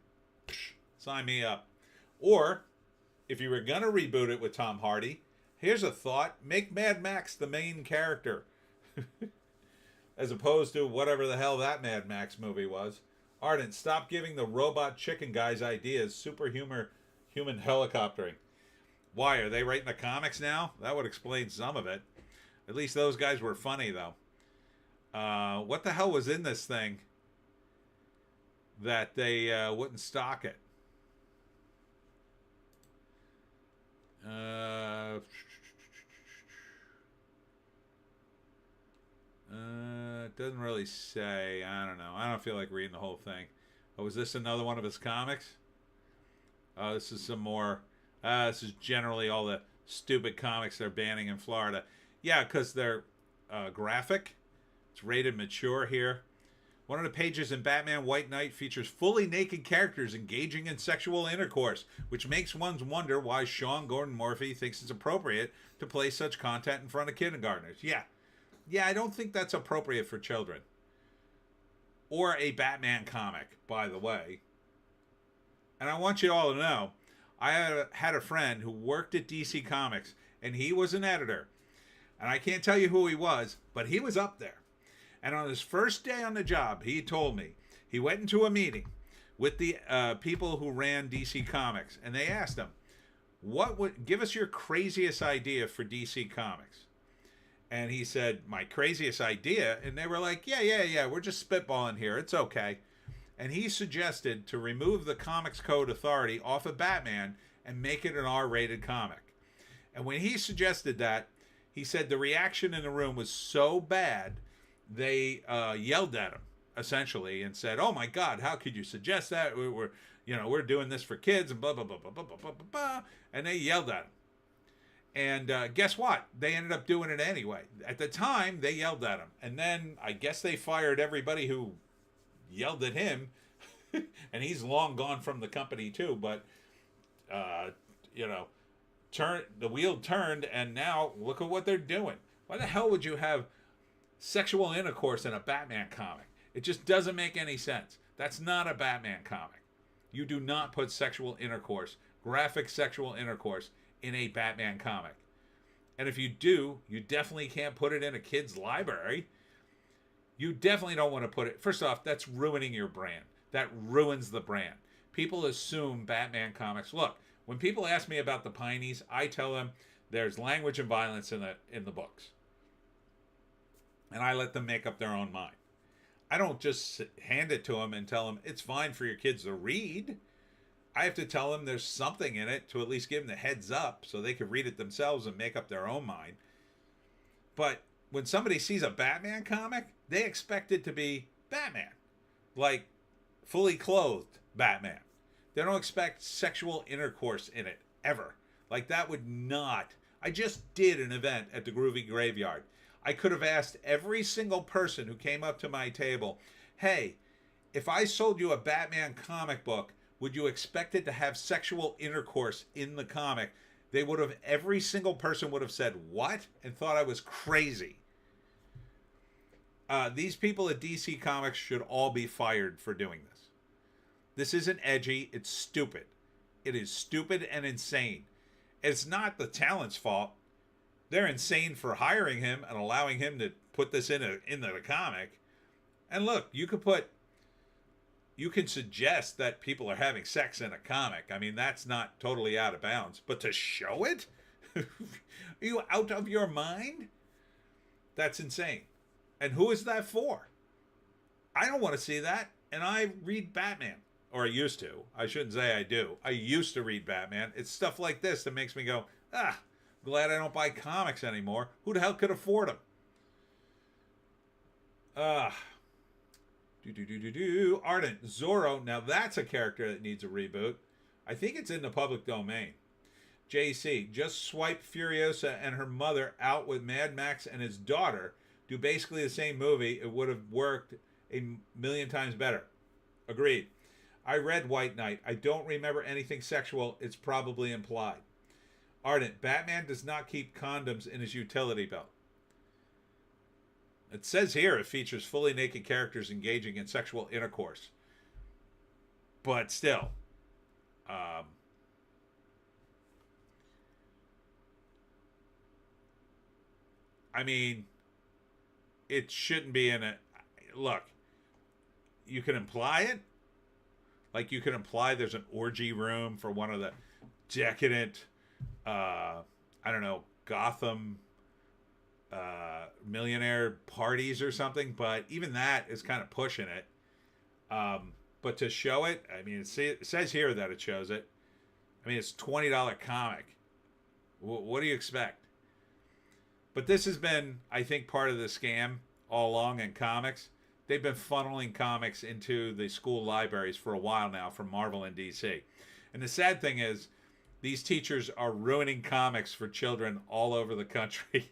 S1: sign me up. Or, if you were going to reboot it with Tom Hardy, here's a thought, make Mad Max the main character. As opposed to whatever the hell that Mad Max movie was. Ardent, stop giving the robot chicken guys ideas. Human helicoptering. Why, are they writing the comics now? That would explain some of it. At least those guys were funny, though. What the hell was in this thing that they wouldn't stock it? It doesn't really say. I don't know. I don't feel like reading the whole thing. Oh, was this another one of his comics? Oh, this is some more. This is generally all the stupid comics they're banning in Florida. Yeah, because they're graphic. It's rated mature here. One of the pages in Batman White Knight features fully naked characters engaging in sexual intercourse, which makes one wonder why Sean Gordon Murphy thinks it's appropriate to play such content in front of kindergartners. Yeah, I don't think that's appropriate for children. Or a Batman comic, by the way. And I want you all to know, I had a friend who worked at DC Comics, and he was an editor. And I can't tell you who he was, but he was up there. And on his first day on the job, he told me, he went into a meeting with the people who ran DC Comics, and they asked him, give us your craziest idea for DC Comics. And he said, my craziest idea? And they were like, yeah, we're just spitballing here. It's okay. And he suggested to remove the Comics Code Authority off of Batman and make it an R-rated comic. And when he suggested that, he said the reaction in the room was so bad, they yelled at him, essentially, and said, oh my God, how could you suggest that? We're doing this for kids, and blah, blah, blah, blah, blah, blah, blah, blah. And they yelled at him. And guess what? They ended up doing it anyway. At the time, they yelled at him. And then I guess they fired everybody who yelled at him. And he's long gone from the company too. But, the wheel turned, and now look at what they're doing. Why the hell would you have sexual intercourse in a Batman comic? It just doesn't make any sense. That's not a Batman comic. You do not put sexual intercourse, graphic sexual intercourse, in a Batman comic. And if you do, you definitely can't put it in a kid's library. You definitely don't want to put it... First off, that's ruining your brand. That ruins the brand. People assume Batman comics... Look, when people ask me about the Pineys, I tell them There's language and violence in the books, and I let them make up their own mind. I don't just hand it to them and tell them it's fine for your kids to read. I have to tell them there's something in it to at least give them the heads up so they can read it themselves and make up their own mind. But when somebody sees a Batman comic, they expect it to be Batman. Like, fully clothed Batman. They don't expect sexual intercourse in it, ever. Like, that would not... I just did an event at the Groovy Graveyard. I could have asked every single person who came up to my table, hey, if I sold you a Batman comic book, would you expect it to have sexual intercourse in the comic? They would have, every single person would have said, what? And thought I was crazy. These people at DC Comics should all be fired for doing this. This isn't edgy. It's stupid. It is stupid and insane. It's not the talent's fault. They're insane for hiring him and allowing him to put this into the comic. And look, you can suggest that people are having sex in a comic. I mean, that's not totally out of bounds. But to show it? Are you out of your mind? That's insane. And who is that for? I don't want to see that. And I read Batman. Or I used to. I shouldn't say I do. I used to read Batman. It's stuff like this that makes me go, glad I don't buy comics anymore. Who the hell could afford them? Ardent Zorro. Now that's a character that needs a reboot. I think it's in the public domain. JC. Just swipe Furiosa and her mother out with Mad Max and his daughter. Do basically the same movie. It would have worked a million times better. Agreed. I read White Knight. I don't remember anything sexual. It's probably implied. Ardent. Batman does not keep condoms in his utility belt. It says here it features fully naked characters engaging in sexual intercourse. But still. I mean, it shouldn't be in it. Look, you can imply it. Like, you can imply there's an orgy room for one of the decadent, I don't know, Gotham millionaire parties or something. But even that is kind of pushing it. But to show it, I mean, it says here that it shows it. I mean, it's a $20 comic. What do you expect? But this has been, I think, part of the scam all along in comics. They've been funneling comics into the school libraries for a while now from Marvel and DC. And the sad thing is, these teachers are ruining comics for children all over the country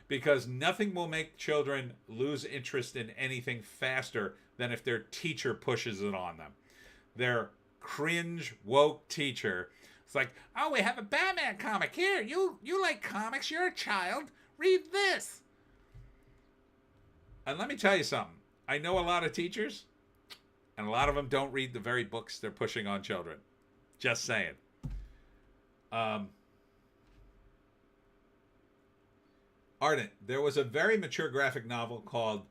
S1: because nothing will make children lose interest in anything faster than if their teacher pushes it on them. Their cringe, woke teacher. It's like, oh, we have a Batman comic. Here, you like comics. You're a child. Read this. And let me tell you something. I know a lot of teachers, and a lot of them don't read the very books they're pushing on children. Just saying. Ardent, there was a very mature graphic novel called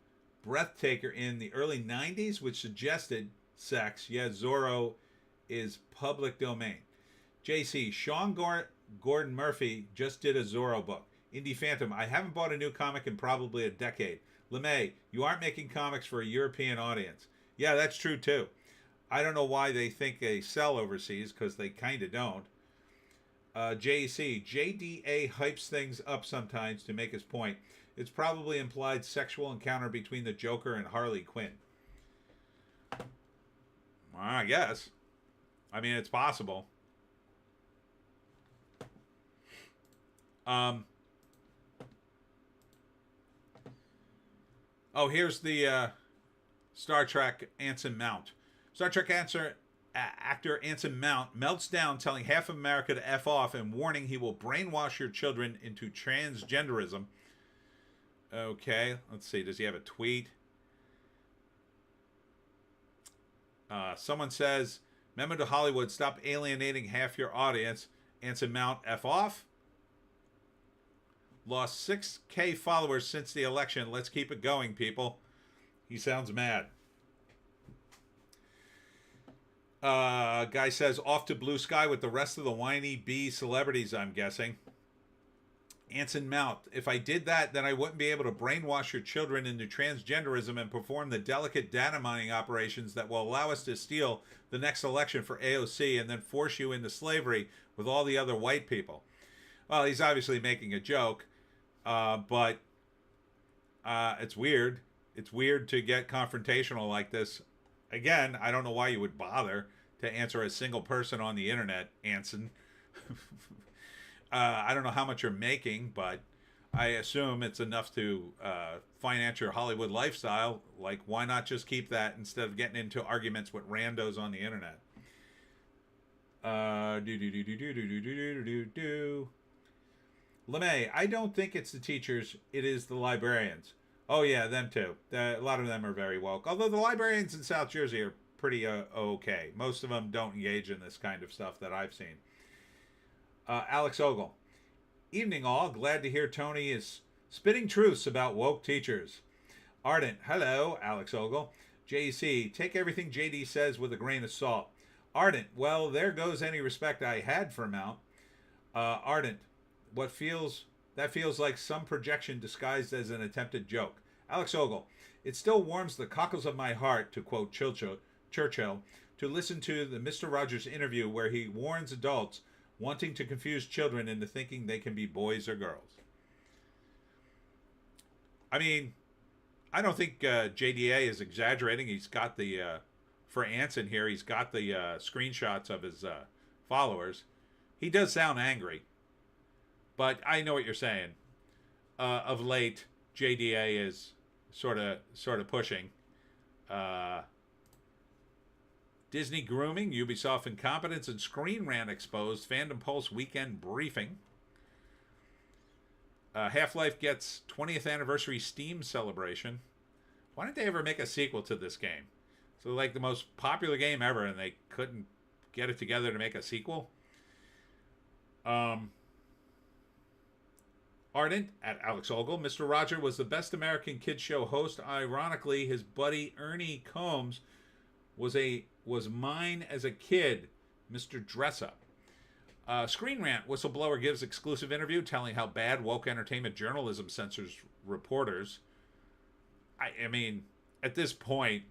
S1: Breathtaker in the early 90s, which suggested sex, yet Zorro is public domain. JC, Sean Gordon Murphy just did a Zorro book. Indie Phantom, I haven't bought a new comic in probably a decade. LeMay, you aren't making comics for a European audience. Yeah, that's true too. I don't know why they think they sell overseas, because they kind of don't. JC, JDA hypes things up sometimes to make his point. It's probably implied sexual encounter between the Joker and Harley Quinn. Well, I guess. I mean, it's possible. Oh, here's the Star Trek Anson Mount. Star Trek actor Anson Mount melts down telling half of America to F off and warning he will brainwash your children into transgenderism. Okay, let's see. Does he have a tweet? Someone says, "Memo to Hollywood, stop alienating half your audience." Anson Mount, F off. Lost 6K followers since the election. Let's keep it going, people. He sounds mad. Guy says, off to Blue Sky with the rest of the whiny bee celebrities, I'm guessing. Anson Mount, if I did that, then I wouldn't be able to brainwash your children into transgenderism and perform the delicate data mining operations that will allow us to steal the next election for AOC and then force you into slavery with all the other white people. Well, he's obviously making a joke, but it's weird. It's weird to get confrontational like this. Again, I don't know why you would bother to answer a single person on the internet, Anson. I don't know how much you're making, but I assume it's enough to finance your Hollywood lifestyle. Like, why not just keep that instead of getting into arguments with randos on the internet? LeMay, I don't think it's the teachers. It is the librarians. Oh, yeah, them too. A lot of them are very woke. Although the librarians in South Jersey are pretty okay. Most of them don't engage in this kind of stuff that I've seen. Alex Ogle. Evening all. Glad to hear Tony is spitting truths about woke teachers. Ardent. Hello, Alex Ogle. JC. Take everything JD says with a grain of salt. Ardent. Well, there goes any respect I had for Mount. Ardent. That feels like some projection disguised as an attempted joke. Alex Ogle. It still warms the cockles of my heart, to quote Churchill, to listen to the Mr. Rogers interview where he warns adults wanting to confuse children into thinking they can be boys or girls. I mean, I don't think JDA is exaggerating. He's got the, for Anson here, he's got the screenshots of his followers. He does sound angry. But I know what you're saying. Of late, JDA is sort of pushing. Disney grooming, Ubisoft incompetence, and Screen Rant exposed. Fandom Pulse weekend briefing. Half-Life gets 20th anniversary Steam celebration. Why didn't they ever make a sequel to this game? So like the most popular game ever, and they couldn't get it together to make a sequel. Ardent at Alex Ogle. Mr. Roger was the best American kids show host. Ironically, his buddy Ernie Combs was mine as a kid, Mr. Dressup. Screen Rant whistleblower gives exclusive interview telling how bad woke entertainment journalism censors reporters. I mean, at this point,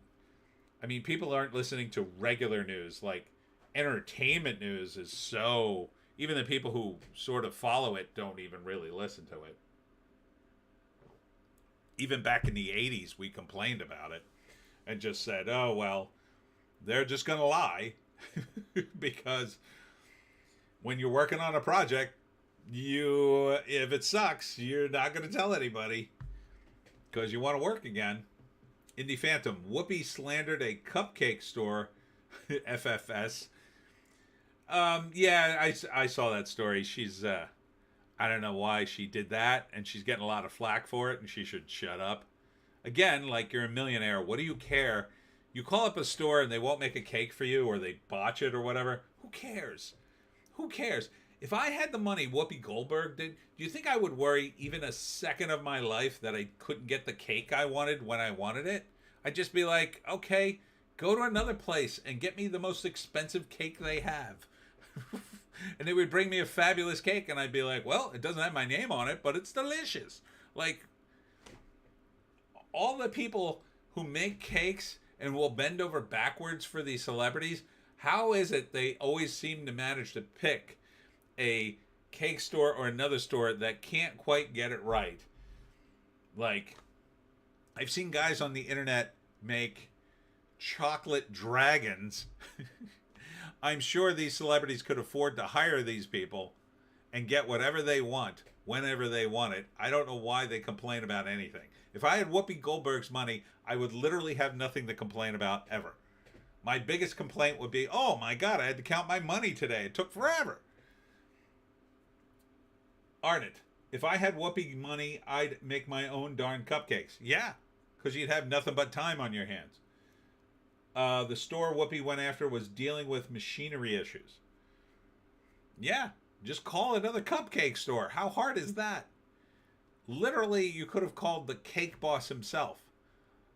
S1: I mean, people aren't listening to regular news. Like, entertainment news is so... Even the people who sort of follow it don't even really listen to it. Even back in the 80s, we complained about it and just said, oh, well, they're just going to lie. Because when you're working on a project, if it sucks, you're not going to tell anybody because you want to work again. Indie Phantom, Whoopi slandered a cupcake store, FFS. Yeah, I saw that story. She's, I don't know why she did that, and she's getting a lot of flack for it, and she should shut up. Again, like, you're a millionaire. What do you care? You call up a store and they won't make a cake for you, or they botch it or whatever. Who cares? Who cares? If I had the money Whoopi Goldberg did, do you think I would worry even a second of my life that I couldn't get the cake I wanted when I wanted it? I'd just be like, okay, go to another place and get me the most expensive cake they have. And they would bring me a fabulous cake, and I'd be like, well, it doesn't have my name on it, but it's delicious. Like, all the people who make cakes and will bend over backwards for these celebrities, how is it they always seem to manage to pick a cake store or another store that can't quite get it right? Like, I've seen guys on the internet make chocolate dragons. I'm sure these celebrities could afford to hire these people and get whatever they want whenever they want it. I don't know why they complain about anything. If I had Whoopi Goldberg's money, I would literally have nothing to complain about ever. My biggest complaint would be, oh my God, I had to count my money today. It took forever. Ardent, if I had Whoopi money, I'd make my own darn cupcakes. Yeah, because you'd have nothing but time on your hands. The store Whoopi went after was dealing with machinery issues. Yeah, just call another cupcake store. How hard is that? Literally, you could have called the cake boss himself.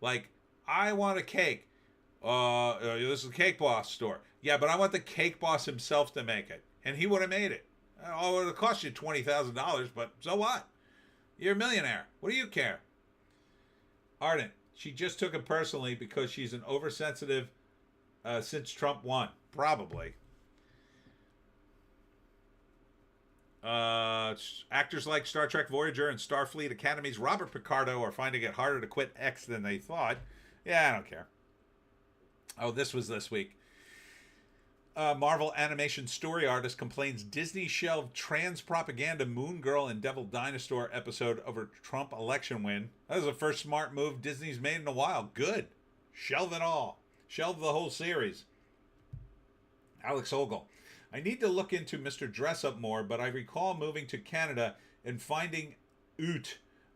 S1: Like, I want a cake. This is the cake boss store. Yeah, but I want the cake boss himself to make it. And he would have made it. Oh, it'll cost you $20,000, but so what? You're a millionaire. What do you care? Ardent, she just took it personally because she's an oversensitive since Trump won. Probably. Actors like Star Trek Voyager and Starfleet Academy's Robert Picardo are finding it harder to quit X than they thought. Yeah, I don't care. Oh, this was this week. Marvel animation story artist complains Disney shelved trans propaganda Moon Girl and Devil Dinosaur episode over Trump election win. That was the first smart move Disney's made in a while. Good. Shelve it all. Shelve the whole series. Alex Ogle. I need to look into Mr. Dress Up more, but I recall moving to Canada and finding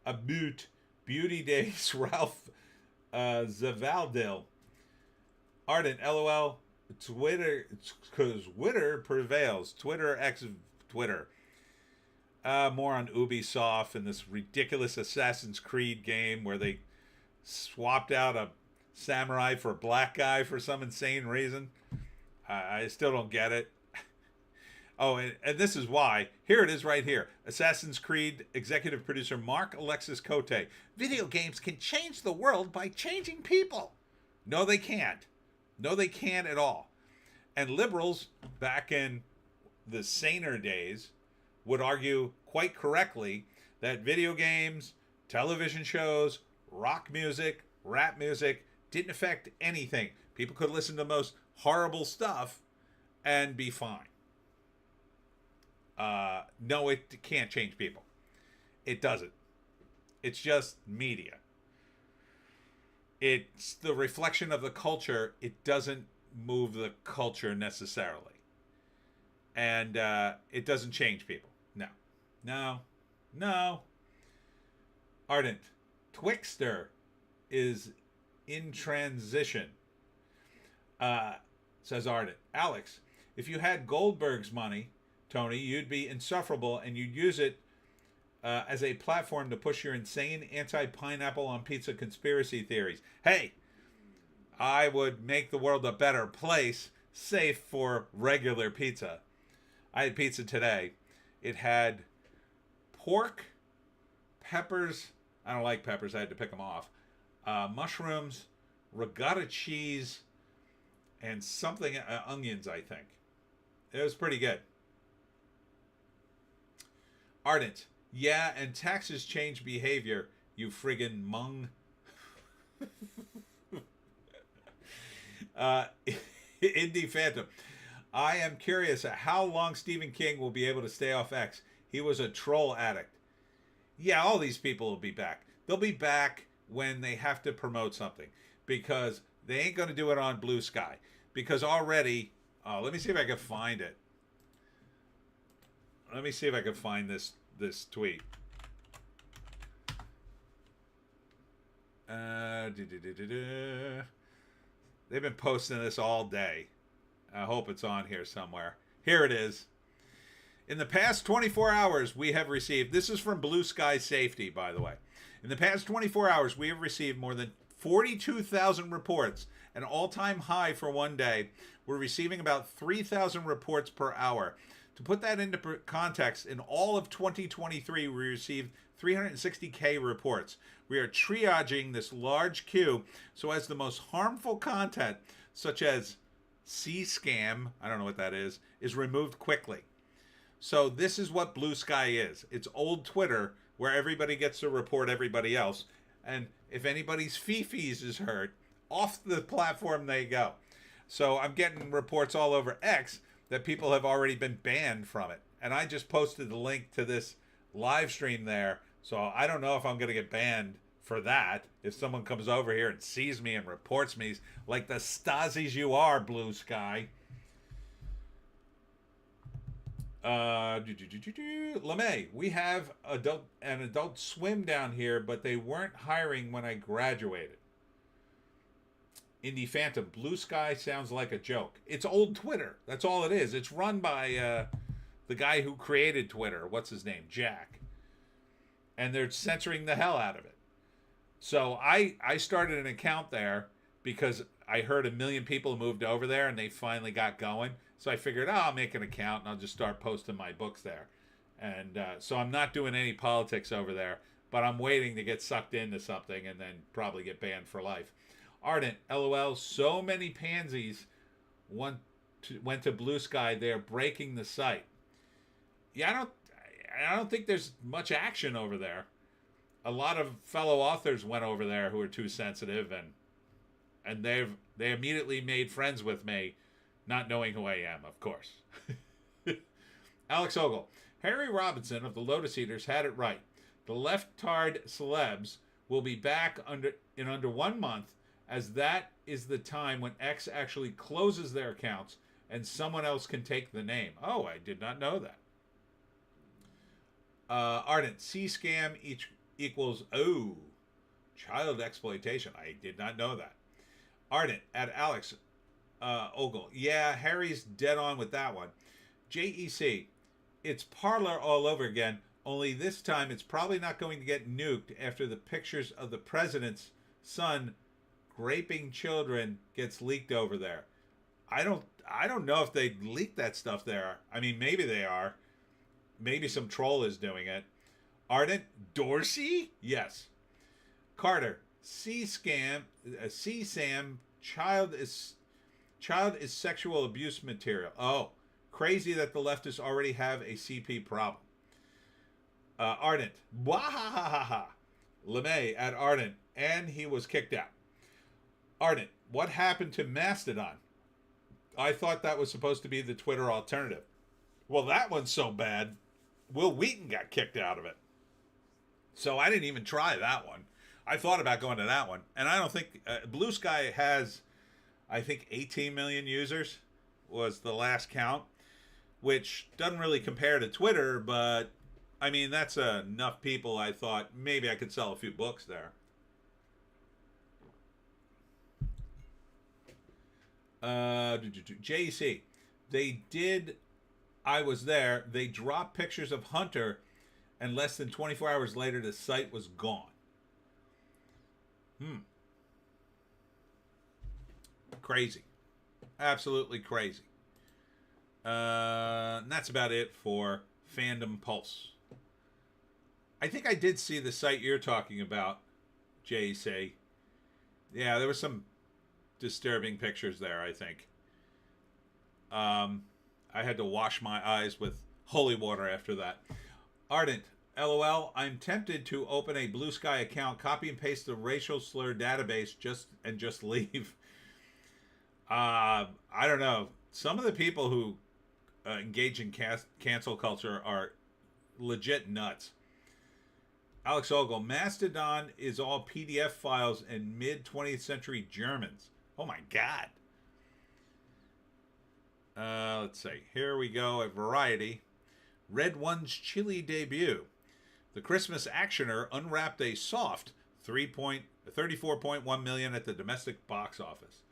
S1: about Beauty Days Ralph Zavaldil. Ardent, LOL. Twitter, because Twitter prevails. Twitter X Twitter. More on Ubisoft and this ridiculous Assassin's Creed game where they swapped out a samurai for a black guy for some insane reason. I still don't get it. Oh, and this is why. Here it is right here. Assassin's Creed executive producer Mark Alexis Cote. Video games can change the world by changing people. No, they can't. No, they can't at all. And liberals, back in the saner days, would argue quite correctly that video games, television shows, rock music, rap music didn't affect anything. People could listen to the most horrible stuff and be fine. No, it can't change people. It doesn't. It's just media. It's the reflection of the culture. It doesn't move the culture necessarily. And it doesn't change people. No. Ardent. Twixter is in transition. Says Ardent. Alex, if you had Goldberg's money, Tony, you'd be insufferable and you'd use it as a platform to push your insane anti-pineapple on pizza conspiracy theories. Hey, I would make the world a better place, safe for regular pizza. I had pizza today. It had pork, peppers. I don't like peppers. I had to pick them off. Mushrooms, ricotta cheese, and something, onions, I think. It was pretty good. Ardent. Yeah, and taxes change behavior, you friggin' mung. Indie Phantom. I am curious at how long Stephen King will be able to stay off X. He was a troll addict. Yeah, all these people will be back. They'll be back when they have to promote something. Because they ain't going to do it on Blue Sky. Because already... Oh, let me see if I can find it. Let me see if I can find this tweet. They've been posting this all day. I hope it's on here somewhere. Here it is. In the past 24 hours, we have received... This is from Blue Sky Safety, by the way. In the past 24 hours, we have received more than 42,000 reports, an all-time high for one day. We're receiving about 3,000 reports per hour. To put that into context, in all of 2023, we received 360K reports. We are triaging this large queue so as the most harmful content, such as C-scam, I don't know what that is removed quickly. So this is what Blue Sky is. It's old Twitter where everybody gets to report everybody else. And if anybody's fifis is hurt, off the platform they go. So I'm getting reports all over X that people have already been banned from it. And I just posted the link to this live stream there. So I don't know if I'm going to get banned for that. If someone comes over here and sees me and reports me like the Stasis you are, Blue Sky. LeMay, we have an adult swim down here, but they weren't hiring when I graduated. Indie Phantom, Blue Sky sounds like a joke. It's old Twitter. That's all it is. It's run by the guy who created Twitter. What's his name? Jack. And they're censoring the hell out of it. So I started an account there because I heard 1 million people moved over there and they finally got going. So I figured, I'll make an account and I'll just start posting my books there. And so I'm not doing any politics over there, but I'm waiting to get sucked into something and then probably get banned for life. Ardent, LOL, so many pansies went to Blue Sky, they're breaking the site. Yeah, I don't think there's much action over there. A lot of fellow authors went over there who are too sensitive, and they immediately made friends with me, not knowing who I am, of course. Alex Ogle, Harry Robinson of the Lotus Eaters had it right. The left-tard celebs will be back in under 1 month, as that is the time when X actually closes their accounts and someone else can take the name. Oh, I did not know that. Ardent, C-scam equals, child exploitation. I did not know that. Ardent, at Alex Ogle. Yeah, Harry's dead on with that one. JEC, it's Parler all over again, only this time it's probably not going to get nuked after the pictures of the president's son raping children gets leaked over there. I don't know if they leaked that stuff there. I mean, maybe they are. Maybe some troll is doing it. Ardent, Dorsey? Yes. Carter, C-Sam, child is sexual abuse material. Oh, crazy that the leftists already have a CP problem. Ardent, wahahaha. LeMay at Ardent, and he was kicked out. Ardent, what happened to Mastodon? I thought that was supposed to be the Twitter alternative. Well, that one's so bad, Will Wheaton got kicked out of it. So I didn't even try that one. I thought about going to that one. And I don't think... Blue Sky has, I think, 18 million users was the last count, which doesn't really compare to Twitter, but, I mean, that's enough people. I thought maybe I could sell a few books there. JC, they did... I was there. They dropped pictures of Hunter, and less than 24 hours later, the site was gone. Crazy. Absolutely crazy. And that's about it for Fandom Pulse. I think I did see the site you're talking about, JC. Yeah, there were some disturbing pictures there, I think. I had to wash my eyes with holy water after that. Ardent, LOL, I'm tempted to open a Blue Sky account, copy and paste the racial slur database just leave. I don't know. Some of the people who engage in cancel culture are legit nuts. Alex Ogle, Mastodon is all PDF files and mid-20th century Germans. Oh my God. Let's see. Here we go at Variety. Red One's chilly debut. The Christmas actioner unwrapped a soft 34.1 million at the domestic box office.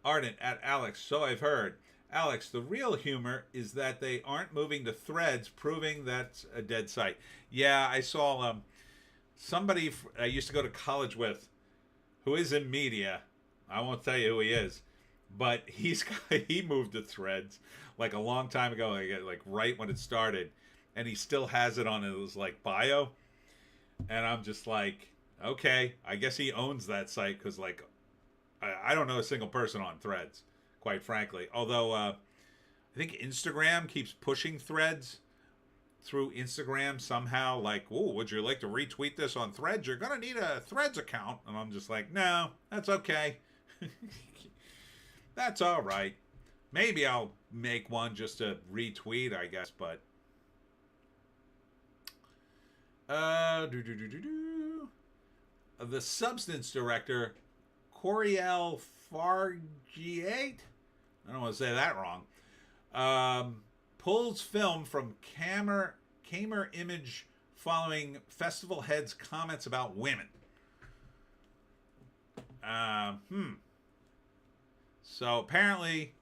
S1: Ardent at Alex, so I've heard. Alex, the real humor is that they aren't moving to Threads, proving that's a dead site. Yeah, I saw somebody I used to go to college with who is in media. I won't tell you who he is. But he moved to Threads like a long time ago, like right when it started, and he still has it on his like bio. And I'm just like, okay, I guess he owns that site because like I don't know a single person on Threads, quite frankly. Although I think Instagram keeps pushing Threads through Instagram somehow. Like, oh, would you like to retweet this on Threads? You're gonna need a Threads account, and I'm just like, no, that's okay. That's all right. Maybe I'll make one just to retweet, I guess, but... The Substance director, Coriel Fargiate, I don't want to say that wrong, pulls film from Camera Image following festival head's comments about women. So apparently,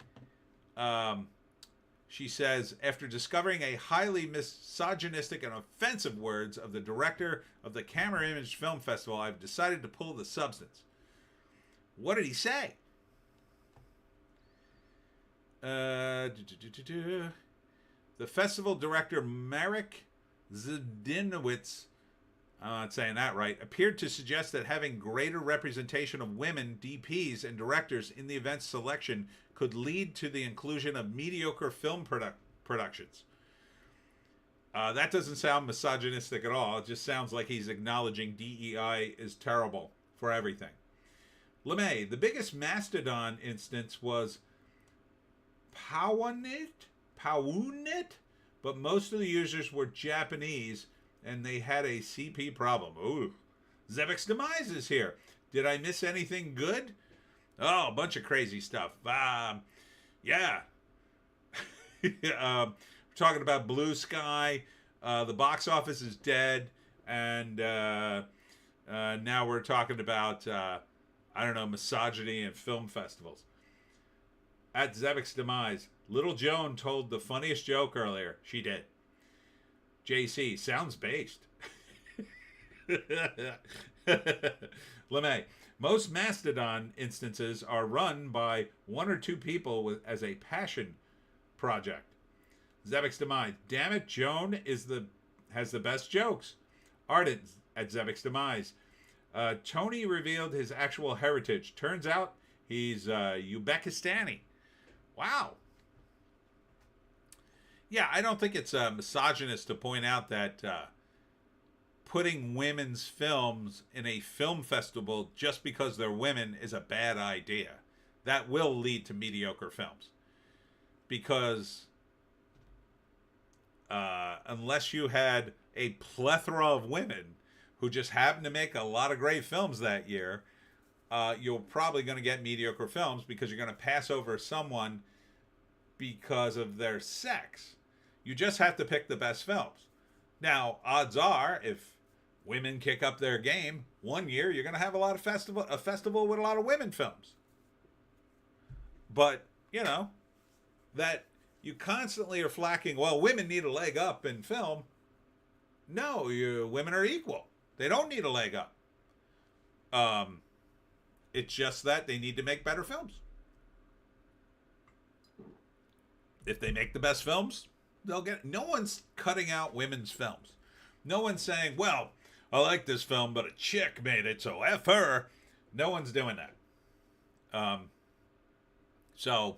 S1: she says, after discovering a highly misogynistic and offensive words of the director of the Camera Image Film Festival, I've decided to pull the Substance. What did he say? The festival director Marek Zdinowitz, I'm not saying that right, appeared to suggest that having greater representation of women DPs and directors in the event's selection could lead to the inclusion of mediocre film productions. That doesn't sound misogynistic at all. It just sounds like he's acknowledging DEI is terrible for everything. LeMay, the biggest Mastodon instance was Powunet, but most of the users were Japanese, and they had a CP problem. Ooh. Zevek's Demise is here. Did I miss anything good? Oh, a bunch of crazy stuff. Yeah. We're talking about Blue Sky. The box office is dead, and now we're talking about, misogyny and film festivals. At Zevek's Demise, Little Joan told the funniest joke earlier. She did. JC, sounds based. LeMay, most Mastodon instances are run by one or two people as a passion project. Zevek's Demise, damn it, Joan has the best jokes. Ardent at Zevek's Demise. Tony revealed his actual heritage. Turns out he's Uzbekistani. Wow. Yeah, I don't think it's misogynist to point out that putting women's films in a film festival just because they're women is a bad idea. That will lead to mediocre films. Because unless you had a plethora of women who just happened to make a lot of great films that year, you're probably going to get mediocre films because you're going to pass over someone because of their sex. You just have to pick the best films. Now, odds are, if women kick up their game, one year you're going to have a festival with a lot of women films. But, that you constantly are flacking, well, women need a leg up in film. No, women are equal. They don't need a leg up. It's just that they need to make better films. If they make the best films, they'll get. No one's cutting out women's films. No one's saying, well, I like this film, but a chick made it, so F her. No one's doing that. So,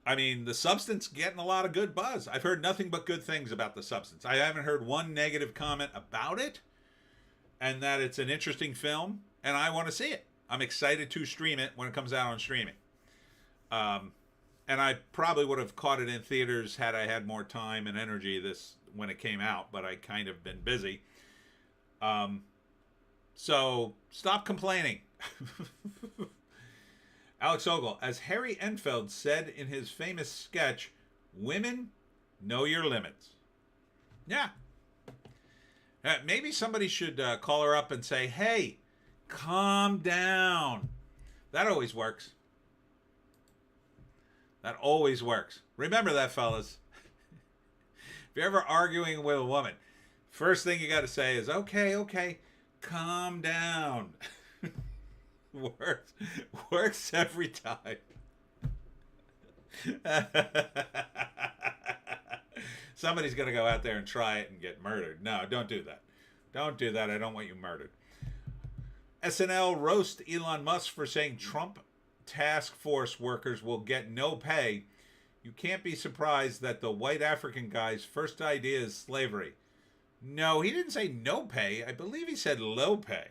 S1: I mean, The Substance getting a lot of good buzz. I've heard nothing but good things about The Substance. I haven't heard one negative comment about it, and that it's an interesting film, and I want to see it. I'm excited to stream it when it comes out on streaming. And I probably would have caught it in theaters had I had more time and energy when it came out, but I kind of been busy. So stop complaining. Alex Ogle, as Harry Enfield said in his famous sketch, women, know your limits. Yeah. Maybe somebody should call her up and say, hey, calm down. That always works. That always works. Remember that, fellas. If you're ever arguing with a woman, first thing you got to say is, okay, calm down. Works every time. Somebody's going to go out there and try it and get murdered. No, don't do that. Don't do that. I don't want you murdered. SNL roast Elon Musk for saying Trump task force workers will get no pay. You can't be surprised that the white African guy's first idea is slavery. No, he didn't say no pay. I believe he said low pay.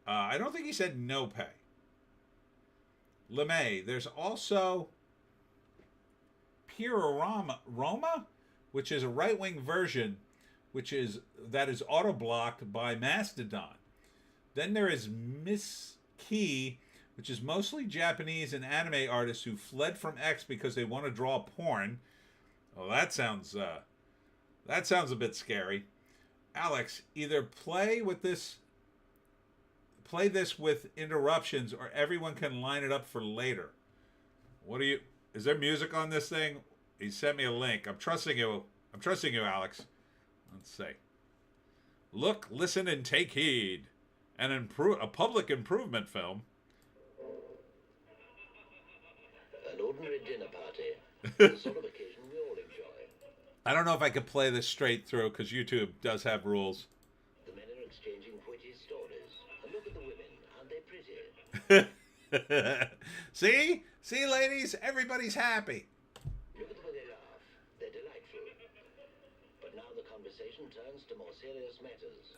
S1: I don't think he said no pay. LeMay, there's also Roma, which is a right-wing version, that is auto-blocked by Mastodon. Then there is Miss Key, which is mostly Japanese and anime artists who fled from X because they want to draw porn. Well, that sounds a bit scary. Alex, either play this with interruptions, or everyone can line it up for later. Is there music on this thing? He sent me a link. I'm trusting you, Alex. Let's see. Look, listen, and take heed. A public improvement film.
S3: dinner party. The sort of occasion we all enjoy.
S1: I don't know if I could play this straight through because YouTube does have rules.
S3: The men are exchanging witty stories. And look at the women. Aren't they pretty?
S1: See? See, ladies? Everybody's happy.
S3: Look at the way they laugh. They're delightful. But now the conversation turns to more serious matters.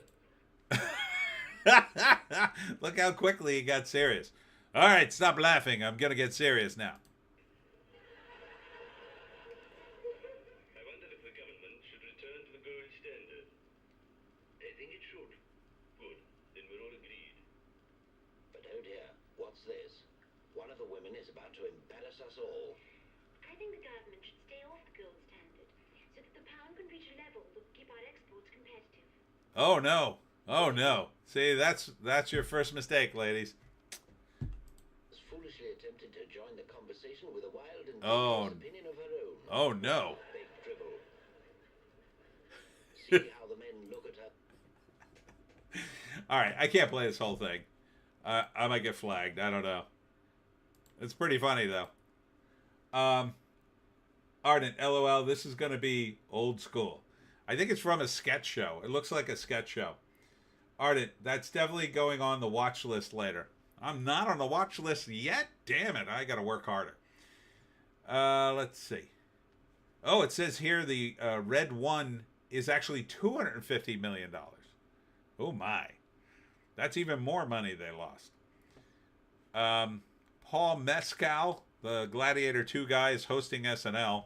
S1: Look how quickly he got serious. All right, stop laughing. I'm going to get serious now.
S4: I wonder if the government should return to the gold standard. I think it should. Good. Then we're all agreed.
S3: But oh dear, what's this? One of the women is about to embarrass us all.
S5: I think the government should stay off the gold standard so that the pound can reach a level that will keep our exports competitive.
S1: Oh, no. Oh, no. See, that's your first mistake, ladies.
S3: Foolishly attempted to join the conversation with a wild and
S1: Oh.
S3: dangerous opinion of her own.
S1: Oh, no.
S3: Big dribble. See how the men look at her.
S1: All right, I can't play this whole thing. I might get flagged. I don't know. It's pretty funny, though. Ardent, LOL, this is going to be old school. I think it's from a sketch show. It looks like a sketch show. Ardent, that's definitely going on the watch list later. I'm not on the watch list yet. Damn it, I got to work harder. Let's see. Oh, it says here the Red One is actually $250 million. Oh, my. That's even more money they lost. Paul Mescal, the Gladiator 2 guy, is hosting SNL.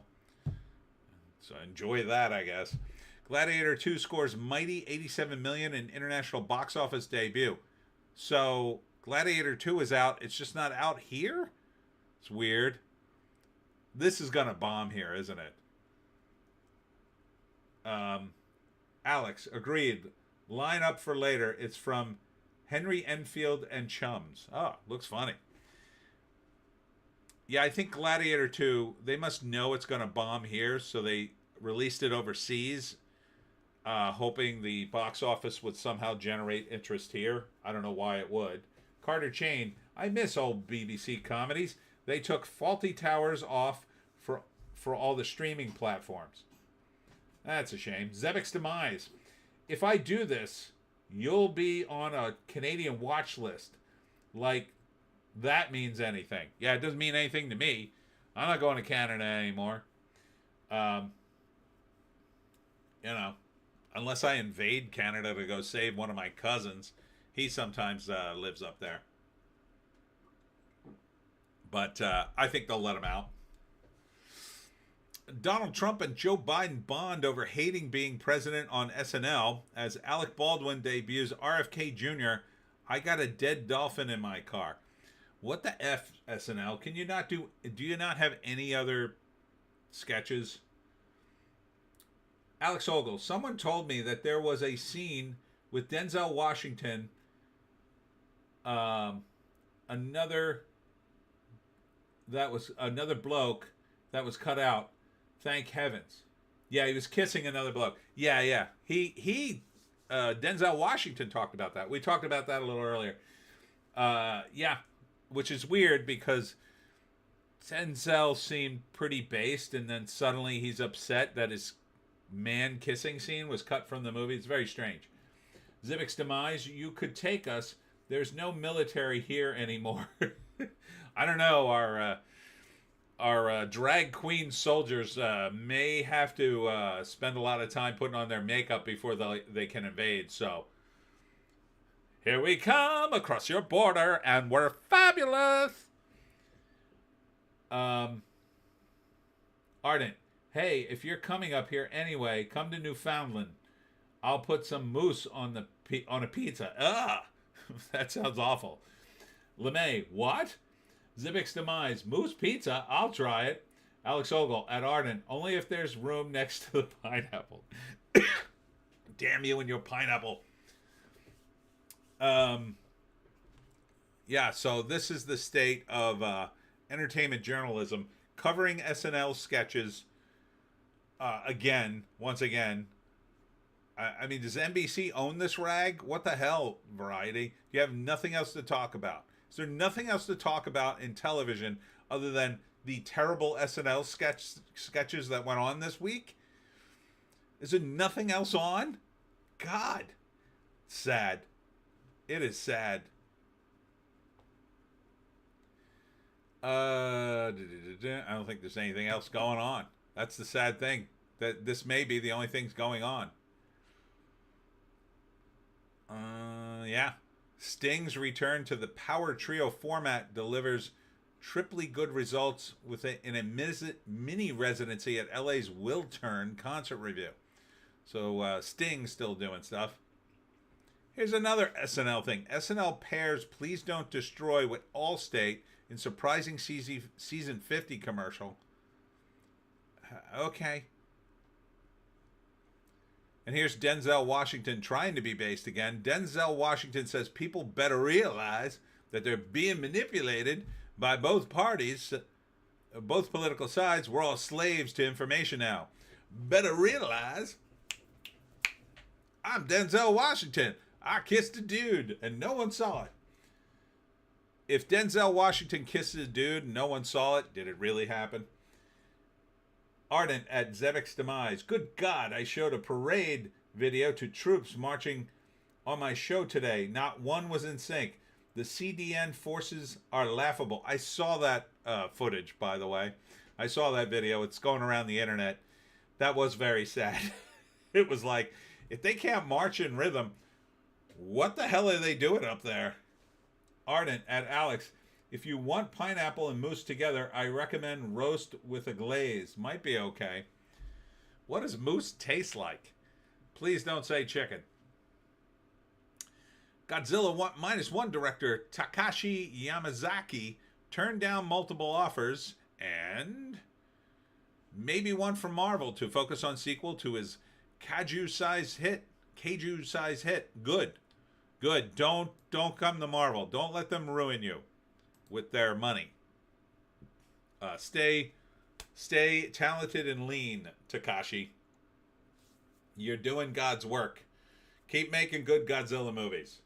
S1: So enjoy that, I guess. Gladiator 2 scores mighty $87 million in international box office debut. So Gladiator 2 is out. It's just not out here? It's weird. This is going to bomb here, isn't it? Alex, agreed. Line up for later. It's from Henry Enfield and Chums. Oh, looks funny. Yeah, I think Gladiator 2, they must know it's going to bomb here, so they released it overseas, hoping the box office would somehow generate interest here. I don't know why it would. Carter Chain, I miss old BBC comedies. They took Faulty Towers off for all the streaming platforms. That's a shame. Zebek's Demise. If I do this, you'll be on a Canadian watch list. Like, that means anything. Yeah, it doesn't mean anything to me. I'm not going to Canada anymore. Unless I invade Canada to go save one of my cousins. He sometimes lives up there. But I think they'll let him out. Donald Trump and Joe Biden bond over hating being president on SNL as Alec Baldwin debuts RFK Jr. I got a dead dolphin in my car. What the F, SNL? Do you not have any other sketches? Alex Ogle, someone told me that there was a scene with Denzel Washington, another bloke that was cut out. Thank heavens. Yeah, he was kissing another bloke. Yeah. Denzel Washington talked about that. We talked about that a little earlier. Yeah, which is weird because Denzel seemed pretty based, and then suddenly he's upset that his man kissing scene was cut from the movie. It's very strange. Zivic's Demise, you could take us. There's no military here anymore. I don't know. Our drag queen soldiers may have to spend a lot of time putting on their makeup before they can invade. So here we come across your border, and we're fabulous. Ardent, hey, if you're coming up here anyway, come to Newfoundland. I'll put some moose on a pizza. Ugh, that sounds awful. LeMay, what? Zibik's Demise, moose pizza. I'll try it. Alex Ogle at Ardent, only if there's room next to the pineapple. Damn you and your pineapple. Yeah, so this is the state of entertainment journalism covering SNL sketches once again. I mean, does NBC own this rag? What the hell, Variety? You have nothing else to talk about. Is there nothing else to talk about in television other than the terrible SNL sketches that went on this week? Is there nothing else on? God. Sad. It is sad. I don't think there's anything else going on. That's the sad thing. That this may be the only things going on. Yeah. Sting's return to the Power Trio format delivers triply good results in a mini residency at LA's Will Turn concert review. So Sting's still doing stuff. Here's another SNL thing. SNL pairs Please Don't Destroy with Allstate in surprising season 50 commercial. Okay. And here's Denzel Washington trying to be based again. Denzel Washington says people better realize that they're being manipulated by both parties, both political sides. We're all slaves to information now. Better realize I'm Denzel Washington. I kissed a dude and no one saw it. If Denzel Washington kisses a dude and no one saw it, did it really happen? Ardent at Zevek's demise. Good God, I showed a parade video to troops marching on my show today. Not one was in sync. The CDN forces are laughable. I saw that footage, by the way. I saw that video. It's going around the internet. That was very sad. It was like, if they can't march in rhythm, what the hell are they doing up there? Ardent at Alex. If you want pineapple and mousse together, I recommend roast with a glaze. Might be okay. What does mousse taste like? Please don't say chicken. Godzilla -1 director Takashi Yamazaki turned down multiple offers and maybe one from Marvel to focus on sequel to his Kaiju-sized hit. Good. Don't come to Marvel. Don't let them ruin you with their money. Stay talented and lean, Takashi. You're doing God's work. Keep making good Godzilla movies.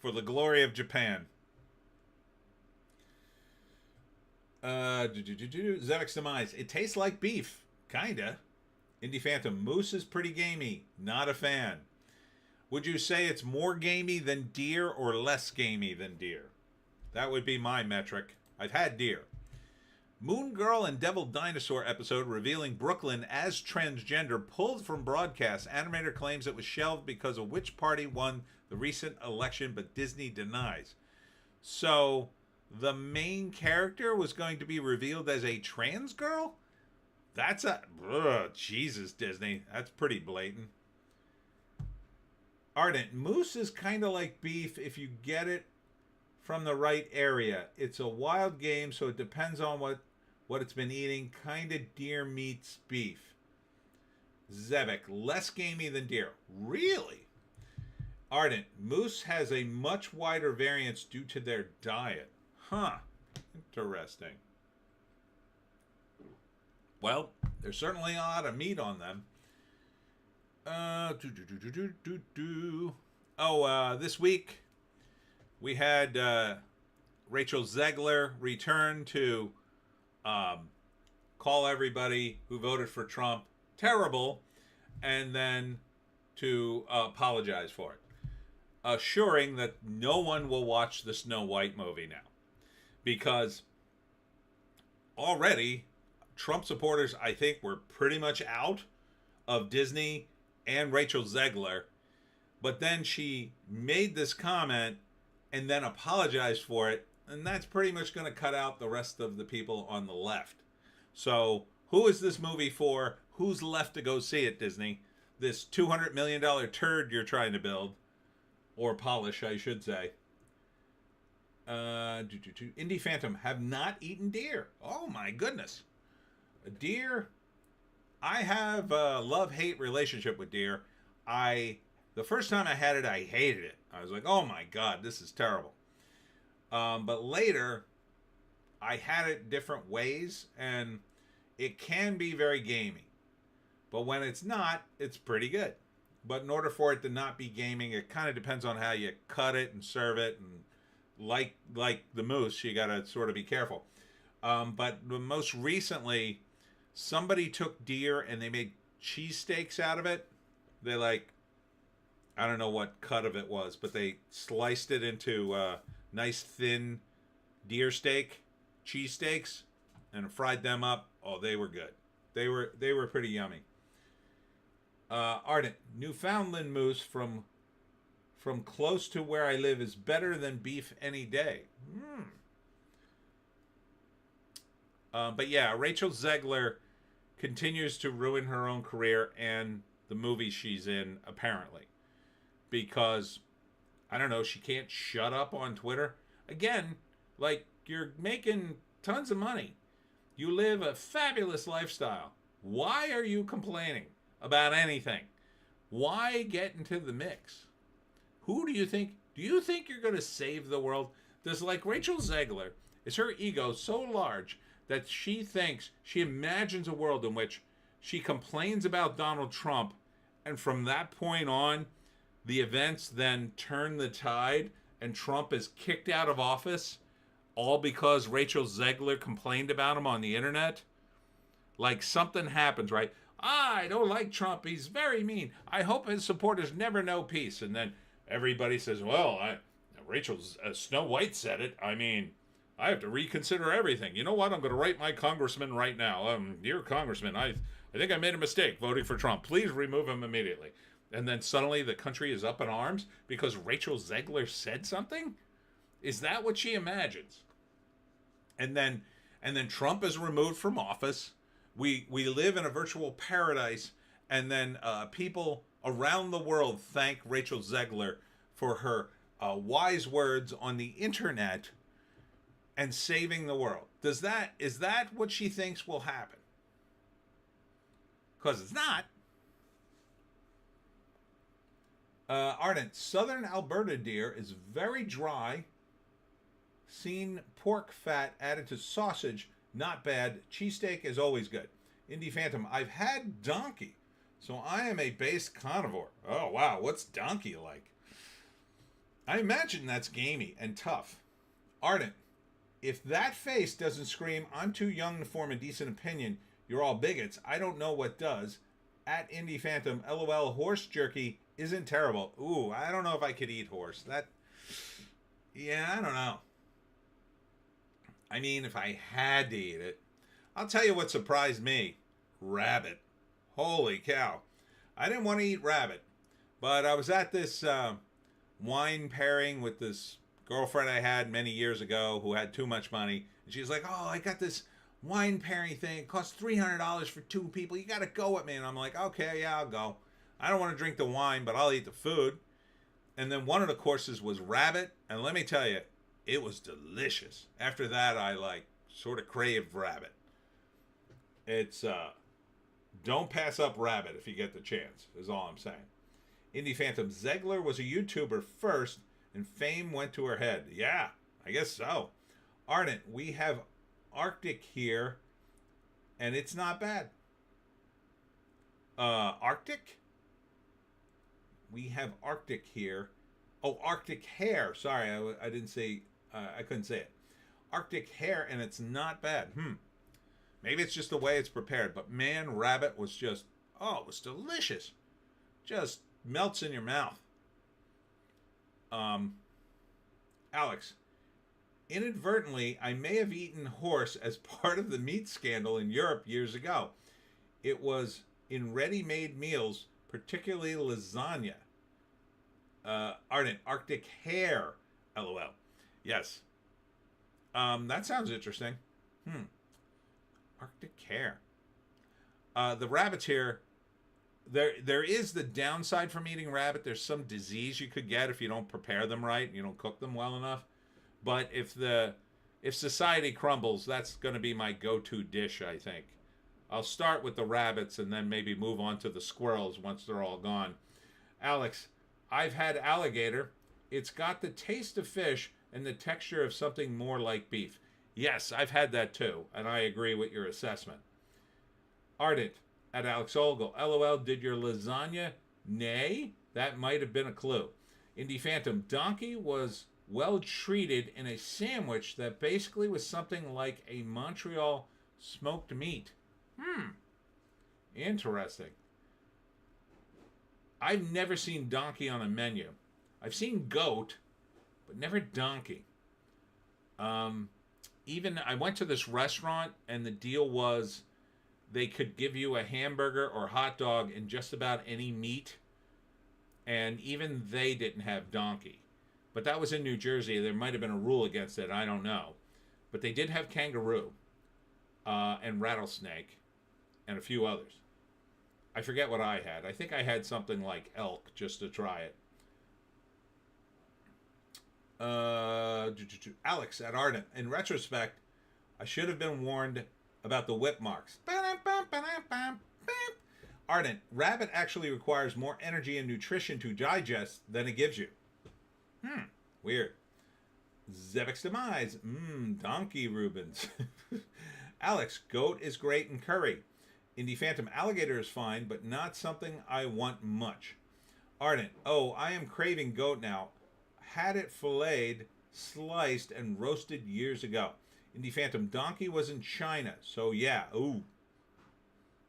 S1: For the glory of Japan. Zevek's demise. It tastes like beef. Kinda. Indie Phantom. Moose is pretty gamey. Not a fan. Would you say it's more gamey than deer or less gamey than deer? That would be my metric. I've had deer. Moon Girl and Devil Dinosaur episode revealing Brooklyn as transgender pulled from broadcast. Animator claims it was shelved because of which party won the recent election, but Disney denies. So the main character was going to be revealed as a trans girl? That's Jesus, Disney. That's pretty blatant. Ardent. Moose is kind of like beef if you get it from the right area. It's a wild game, so it depends on what it's been eating. Kind of deer meets beef. Zevek. Less gamey than deer. Really? Ardent. Moose has a much wider variance due to their diet. Huh. Interesting. Well, there's certainly a lot of meat on them. This week we had Rachel Zegler return to call everybody who voted for Trump terrible and then to apologize for it, assuring that no one will watch the Snow White movie now because already Trump supporters, I think, were pretty much out of Disney and Rachel Zegler. But then she made this comment and then apologized for it. And that's pretty much going to cut out the rest of the people on the left. So who is this movie for? Who's left to go see it, Disney? This $200 million turd you're trying to build. Or polish, I should say. Indie Phantom. Have not eaten deer. Oh my goodness. Deer, I have a love-hate relationship with deer. The first time I had it, I hated it. I was like, oh my God, this is terrible. But later, I had it different ways, and it can be very gamey. But when it's not, it's pretty good. But in order for it to not be gaming, it kind of depends on how you cut it and serve it. And like the moose, you got to sort of be careful. But most recently, somebody took deer and they made cheesesteaks out of it. They like, I don't know what cut of it was, but they sliced it into nice thin deer steak, cheesesteaks, and fried them up. Oh, they were good. They were pretty yummy. Ardent, Newfoundland moose from close to where I live is better than beef any day. But yeah, Rachel Zegler continues to ruin her own career and the movie she's in, apparently. Because, I don't know, she can't shut up on Twitter. Again, like, you're making tons of money. You live a fabulous lifestyle. Why are you complaining about anything? Why get into the mix? Who do you think? Do you think you're going to save the world? Does, like, Rachel Zegler, is her ego so large that she imagines a world in which she complains about Donald Trump, and from that point on, the events then turn the tide and Trump is kicked out of office, all because Rachel Zegler complained about him on the internet? Like, something happens, right? I don't like Trump. He's very mean. I hope his supporters never know peace. And then everybody says, well, Rachel Snow White said it. I mean, I have to reconsider everything. You know what? I'm going to write my congressman right now. Dear Congressman, I think I made a mistake voting for Trump. Please remove him immediately. And then suddenly the country is up in arms because Rachel Zegler said something? Is that what she imagines? And then Trump is removed from office. We live in a virtual paradise, and then people around the world thank Rachel Zegler for her wise words on the internet and saving the world. Is that what she thinks will happen? Because it's not. Ardent, southern Alberta deer is very dry. Seen pork fat added to sausage, not bad. Cheesesteak is always good. Indie Phantom, I've had donkey, so I am a base carnivore. Oh, wow, what's donkey like? I imagine that's gamey and tough. Ardent, if that face doesn't scream, I'm too young to form a decent opinion, you're all bigots, I don't know what does. At Indie Phantom, LOL, horse jerky isn't terrible. Ooh, I don't know if I could eat horse. Yeah, I don't know. I mean, if I had to eat it. I'll tell you what surprised me. Rabbit. Holy cow. I didn't want to eat rabbit. But I was at this wine pairing with this girlfriend I had many years ago who had too much money. And she was like, oh, I got this wine pairing thing. It costs $300 for 2 people. You got to go with me. And I'm like, okay, yeah, I'll go. I don't want to drink the wine, but I'll eat the food. And then one of the courses was rabbit. And let me tell you, it was delicious. After that, I sort of craved rabbit. It's, don't pass up rabbit if you get the chance, is all I'm saying. Indie Phantom, Zegler was a YouTuber first, and fame went to her head. Yeah, I guess so. Ardent, we have Arctic here, and it's not bad. Arctic? We have Arctic here. Oh, Arctic hare. Sorry, I didn't say, I couldn't say it. Arctic hare, and it's not bad. Maybe it's just the way it's prepared, but man, rabbit was just, oh, it was delicious. Just melts in your mouth. Alex, inadvertently, I may have eaten horse as part of the meat scandal in Europe years ago. It was in ready-made meals, particularly lasagna. Ardent, Arctic hare, LOL. Yes. That sounds interesting. Arctic hare. The rabbits here, there is the downside from eating rabbit. There's some disease you could get if you don't prepare them right and you don't cook them well enough. But if society crumbles, that's going to be my go-to dish, I think. I'll start with the rabbits and then maybe move on to the squirrels once they're all gone. Alex, I've had alligator. It's got the taste of fish and the texture of something more like beef. Yes, I've had that too, and I agree with your assessment. Ardent, at Alex Olgo, LOL, did your lasagna? Nay, that might have been a clue. Indie Phantom, donkey was well treated in a sandwich that basically was something like a Montreal smoked meat. Interesting. I've never seen donkey on a menu. I've seen goat, but never donkey. Even I went to this restaurant and the deal was they could give you a hamburger or hot dog in just about any meat, and even they didn't have donkey. But that was in New Jersey. There might have been a rule against it. I don't know. But they did have kangaroo and rattlesnake and a few others. I forget what I had. I think I had something like elk just to try it. Alex at Ardent. In retrospect, I should have been warned about the whip marks. Ardent. Rabbit actually requires more energy and nutrition to digest than it gives you. Weird. Zebek's Demise. Donkey Rubens. Alex. Goat is great in curry. Indie Phantom. Alligator is fine, but not something I want much. Ardent. Oh, I am craving goat now. Had it filleted, sliced, and roasted years ago. Indie Phantom. Donkey was in China, so yeah. Ooh.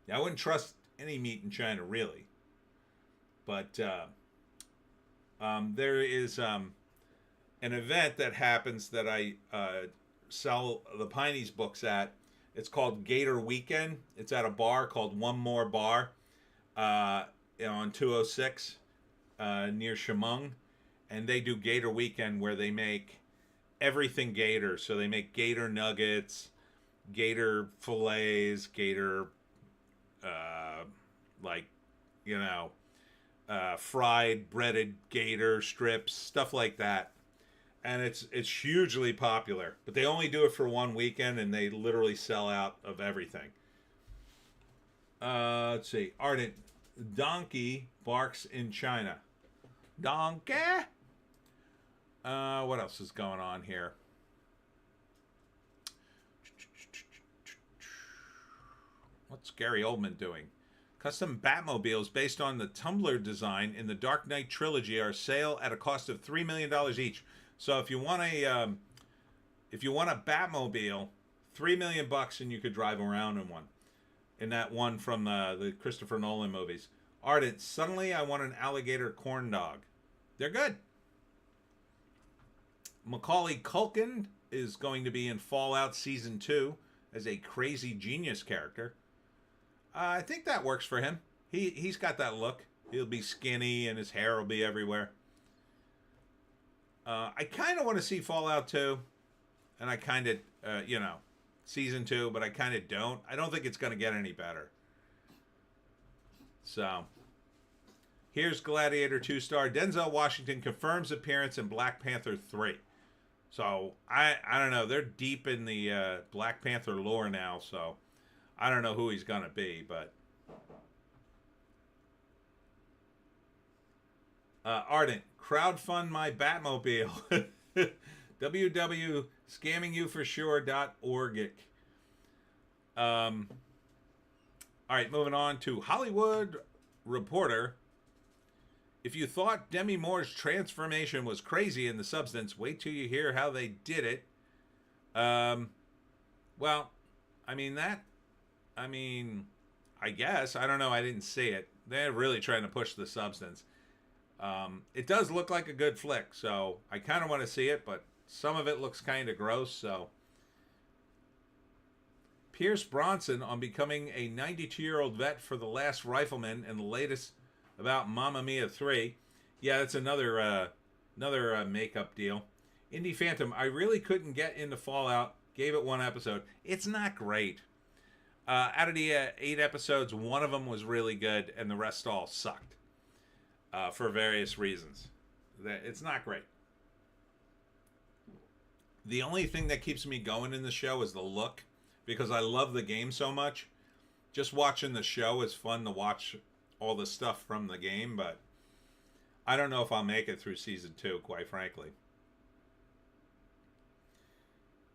S1: Yeah, I wouldn't trust any meat in China, really. But there is an event that happens that I sell the Pineys books at. It's called Gator Weekend. It's at a bar called One More Bar on 206 near Chemung. And they do Gator Weekend where they make everything gator. So they make gator nuggets, gator fillets, gator, fried breaded gator strips, stuff like that. And it's hugely popular. But they only do it for one weekend, and they literally sell out of everything. Let's see. Ardent. Donkey barks in China. Donkey? What else is going on here? What's Gary Oldman doing? Custom Batmobiles based on the Tumblr design in the Dark Knight trilogy are sale at a cost of $3 million each. So if you want a Batmobile, $3 million and you could drive around in one. In that one from the Christopher Nolan movies. Ardent. Suddenly I want an alligator corn dog. They're good. Macaulay Culkin is going to be in Fallout Season 2 as a crazy genius character. I think that works for him. He's got that look. He'll be skinny and his hair will be everywhere. I kind of want to see Fallout 2. And I kind of, Season 2, but I kind of don't. I don't think it's going to get any better. So, here's Gladiator 2-star. Denzel Washington confirms appearance in Black Panther 3. So, I don't know. They're deep in the Black Panther lore now, so I don't know who he's going to be, but... Ardent. Crowdfund my Batmobile. www.scammingyoufforsure.org. All right, moving on to Hollywood Reporter. If you thought Demi Moore's transformation was crazy in the substance, wait till you hear how they did it. I guess. I don't know. I didn't see it. They're really trying to push the substance. It does look like a good flick, so I kind of want to see it, but some of it looks kind of gross, so. Pierce Bronson on becoming a 92-year-old vet for The Last Rifleman and the latest about Mamma Mia 3. Yeah, that's another makeup deal. Indie Phantom, I really couldn't get into Fallout. Gave it one episode. It's not great. Out of the 8 episodes, one of them was really good, and the rest all sucked. For various reasons. It's not great. The only thing that keeps me going in the show is the look, because I love the game so much. Just watching the show is fun to watch all the stuff from the game, but I don't know if I'll make it through Season 2, quite frankly.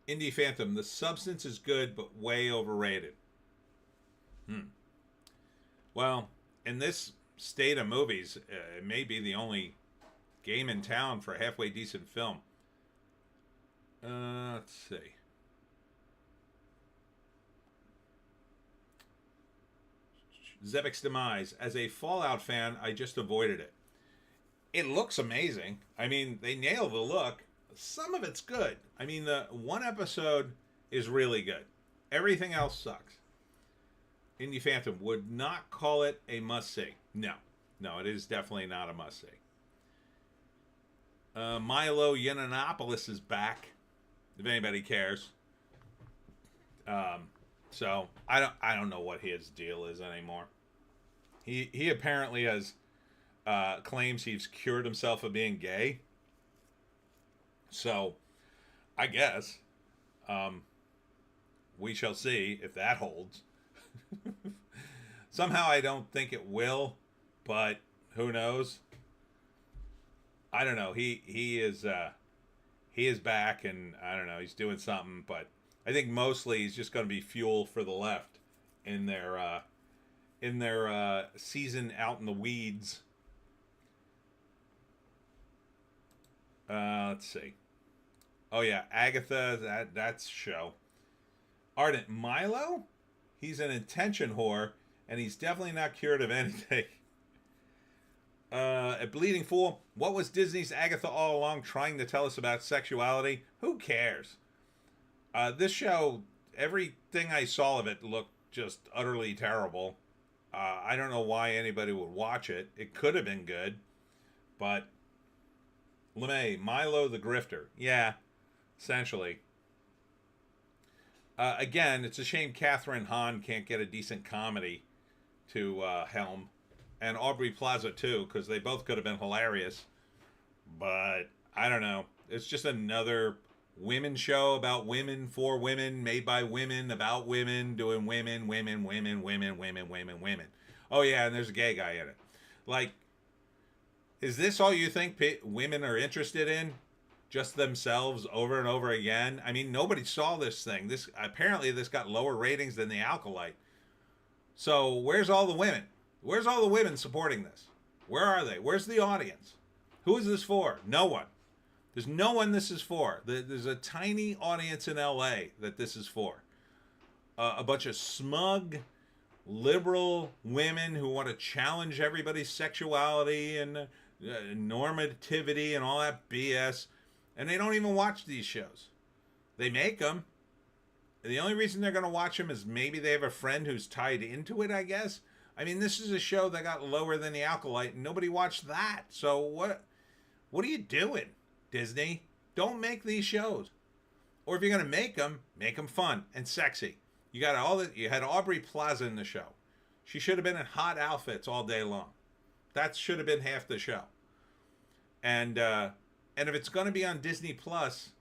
S1: Indie Phantom, the substance is good, but way overrated. Well, in this state of movies, it may be the only game in town for a halfway decent film. Let's see. Zebek's Demise. As a Fallout fan, I just avoided it. It looks amazing. I mean, they nail the look. Some of it's good. I mean, the one episode is really good. Everything else sucks. Indie Phantom would not call it a must-see. No. No, it is definitely not a must-see. Milo Yiannopoulos is back, if anybody cares. So I don't know what his deal is anymore. He apparently has claims he's cured himself of being gay. So I guess we shall see if that holds. Somehow I don't think it will, but who knows? I don't know. He is back, and I don't know. He's doing something, but I think mostly he's just going to be fuel for the left in their season out in the weeds. Let's see. Oh yeah, Agatha. That's show. Ardent Milo. He's an intention whore, and he's definitely not cured of anything. A Bleeding Fool. What was Disney's Agatha all along trying to tell us about sexuality? Who cares? This show, everything I saw of it looked just utterly terrible. I don't know why anybody would watch it. It could have been good, but LeMay, Milo the Grifter. Yeah, essentially. Again, it's a shame Catherine Hahn can't get a decent comedy to helm. And Aubrey Plaza, too, because they both could have been hilarious. But, I don't know. It's just another women show about women, for women, made by women, about women, doing women. Oh, yeah, and there's a gay guy in it. Like, is this all you think women are interested in? Just themselves over and over again? I mean, nobody saw this thing. Apparently, this got lower ratings than The Alkalite. So, where's all the women? Where's all the women supporting this? Where are they? Where's the audience? Who is this for? No one. There's no one this is for. There's a tiny audience in LA that this is for. A bunch of smug, liberal women who want to challenge everybody's sexuality and normativity and all that BS. And they don't even watch these shows. They make them. The only reason they're going to watch them is maybe they have a friend who's tied into it, I guess. I mean, this is a show that got lower than The Alkalite, and nobody watched that. So what are you doing, Disney? Don't make these shows. Or if you're going to make them fun and sexy. You had Aubrey Plaza in the show. She should have been in hot outfits all day long. That should have been half the show. And if it's going to be on Disney Plus,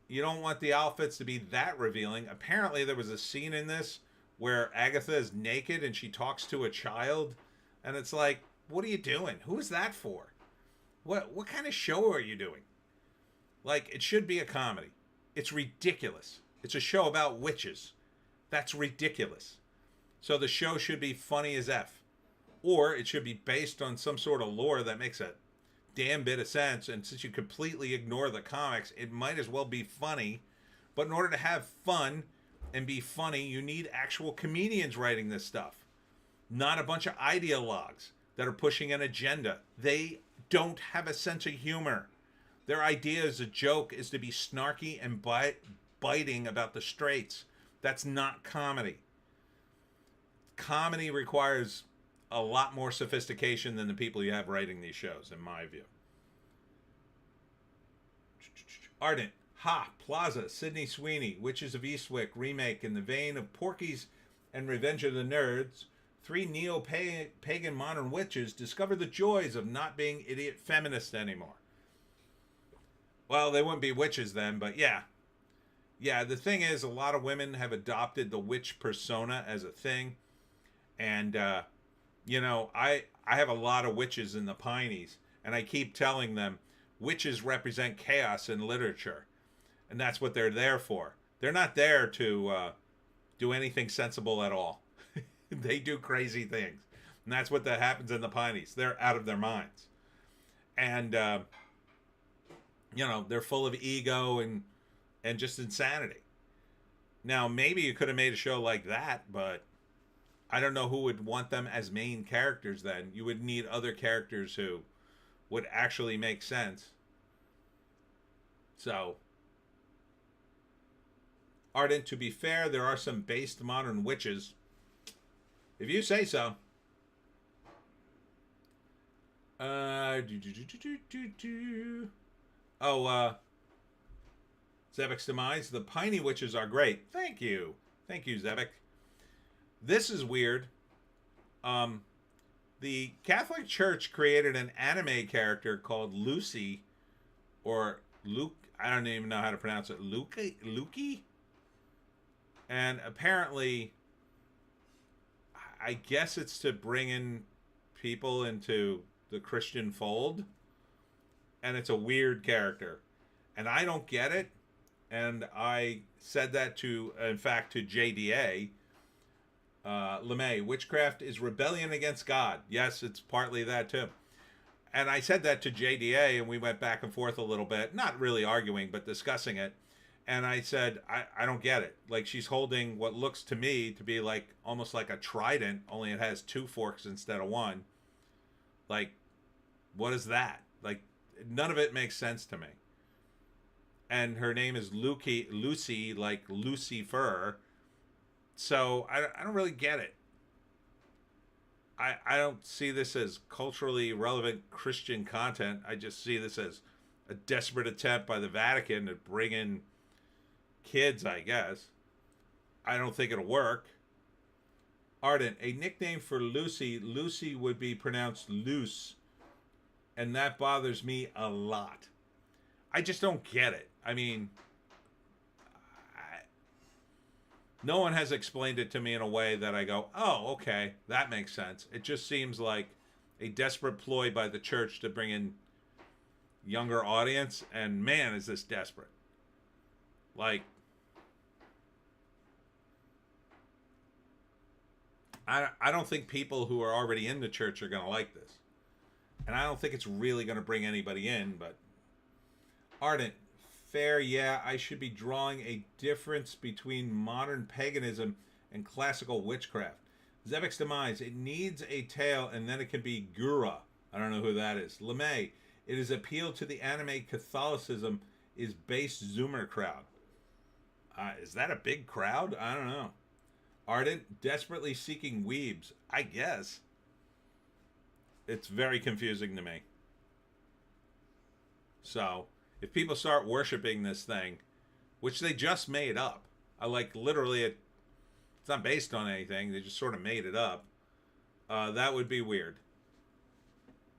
S1: you don't want the outfits to be that revealing. Apparently, there was a scene in this where Agatha is naked and she talks to a child, and it's like, what are you doing? Who is that for? What kind of show are you doing? Like, it should be a comedy. It's ridiculous. It's a show about witches. That's ridiculous. So the show should be funny as F. Or it should be based on some sort of lore that makes a damn bit of sense, and since you completely ignore the comics, it might as well be funny. But in order to have fun and be funny, you need actual comedians writing this stuff, not a bunch of ideologues that are pushing an agenda. They don't have a sense of humor. Their idea as a joke is to be snarky and biting about the straights. That's not comedy. Comedy requires a lot more sophistication than the people you have writing these shows, in my view. Ardent. Ha! Plaza, Sydney Sweeney, Witches of Eastwick remake in the vein of Porky's and Revenge of the Nerds. 3 neo-pagan modern witches discover the joys of not being idiot feminists anymore. Well, they wouldn't be witches then, but yeah. Yeah, the thing is, a lot of women have adopted the witch persona as a thing. And, I have a lot of witches in the Pineys, and I keep telling them witches represent chaos in literature. And that's what they're there for. They're not there to do anything sensible at all. They do crazy things. And that's what that happens in the Pineys. They're out of their minds. And, they're full of ego and and just insanity. Now, maybe you could have made a show like that, but I don't know who would want them as main characters then. You would need other characters who would actually make sense. So, Ardent, to be fair, there are some based modern witches. If you say so. Zebek's Demise. The Piney witches are great. Thank you. Thank you, Zebek. This is weird. The Catholic Church created an anime character called Lucy, or Luke. I don't even know how to pronounce it. Lukey? And apparently, I guess it's to bring in people into the Christian fold. And it's a weird character. And I don't get it. And I said that in fact, to JDA. LeMay, witchcraft is rebellion against God. Yes, it's partly that too. And I said that to JDA, and we went back and forth a little bit, not really arguing, but discussing it. And I said, I don't get it. Like, she's holding what looks to me to be like almost like a trident, only it has 2 forks instead of 1. Like, what is that? Like, none of it makes sense to me. And her name is Lucy, like Lucifer. So I don't really get it. I don't see this as culturally relevant Christian content. I just see this as a desperate attempt by the Vatican to bring in kids, I guess. I don't think it'll work. Ardent, a nickname for Lucy. Lucy would be pronounced loose. And that bothers me a lot. I just don't get it. I mean, no one has explained it to me in a way that I go, oh, okay, that makes sense. It just seems like a desperate ploy by the church to bring in younger audience, and man, is this desperate. Like, I don't think people who are already in the church are going to like this. And I don't think it's really going to bring anybody in, but Ardent, fair, yeah, I should be drawing a difference between modern paganism and classical witchcraft. Zebek's Demise, it needs a tail and then it can be Gura. I don't know who that is. LeMay, it is appeal to the anime Catholicism is base Zoomer crowd. Is that a big crowd? I don't know. Ardent, desperately seeking weebs. I guess. It's very confusing to me. So, if people start worshiping this thing, which they just made up, I like literally, it's not based on anything, they just sort of made it up, that would be weird.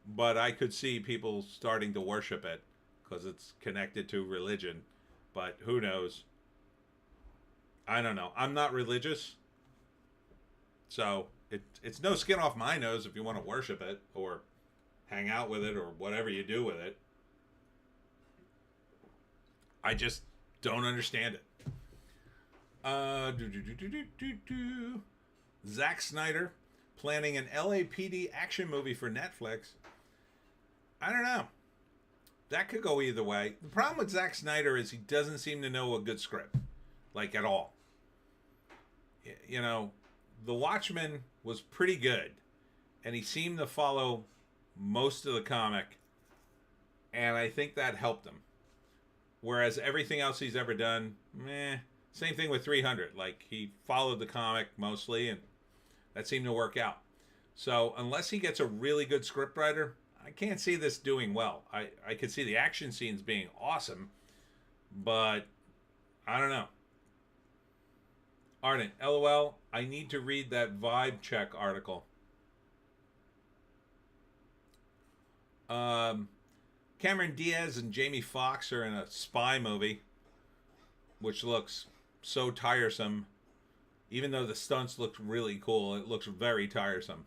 S1: But I could see people starting to worship it because it's connected to religion. But who knows? I don't know. I'm not religious. So it's no skin off my nose if you want to worship it or hang out with it or whatever you do with it. I just don't understand it. Zack Snyder planning an LAPD action movie for Netflix. I don't know. That could go either way. The problem with Zack Snyder is he doesn't seem to know a good script. Like, at all. You know, The Watchmen was pretty good. And he seemed to follow most of the comic. And I think that helped him. Whereas everything else he's ever done, meh. Same thing with 300. Like, he followed the comic mostly, and that seemed to work out. So, unless he gets a really good scriptwriter, I can't see this doing well. I could see the action scenes being awesome, but I don't know. Ardent, LOL, I need to read that vibe check article. Cameron Diaz and Jamie Foxx are in a spy movie, which looks so tiresome. Even though the stunts look really cool, it looks very tiresome.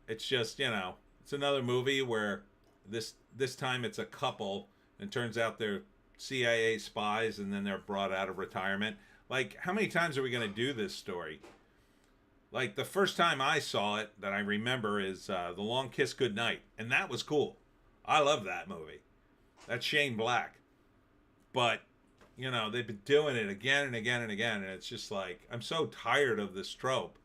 S1: It's just, you know, it's another movie where this time it's a couple, and it turns out they're CIA spies, and then they're brought out of retirement. Like, how many times are we going to do this story? Like, the first time I saw it that I remember is The Long Kiss Goodnight, and that was cool. I love that movie. That's Shane Black. But You know, they've been doing it again and again and again, and it's just like, I'm so tired of this trope.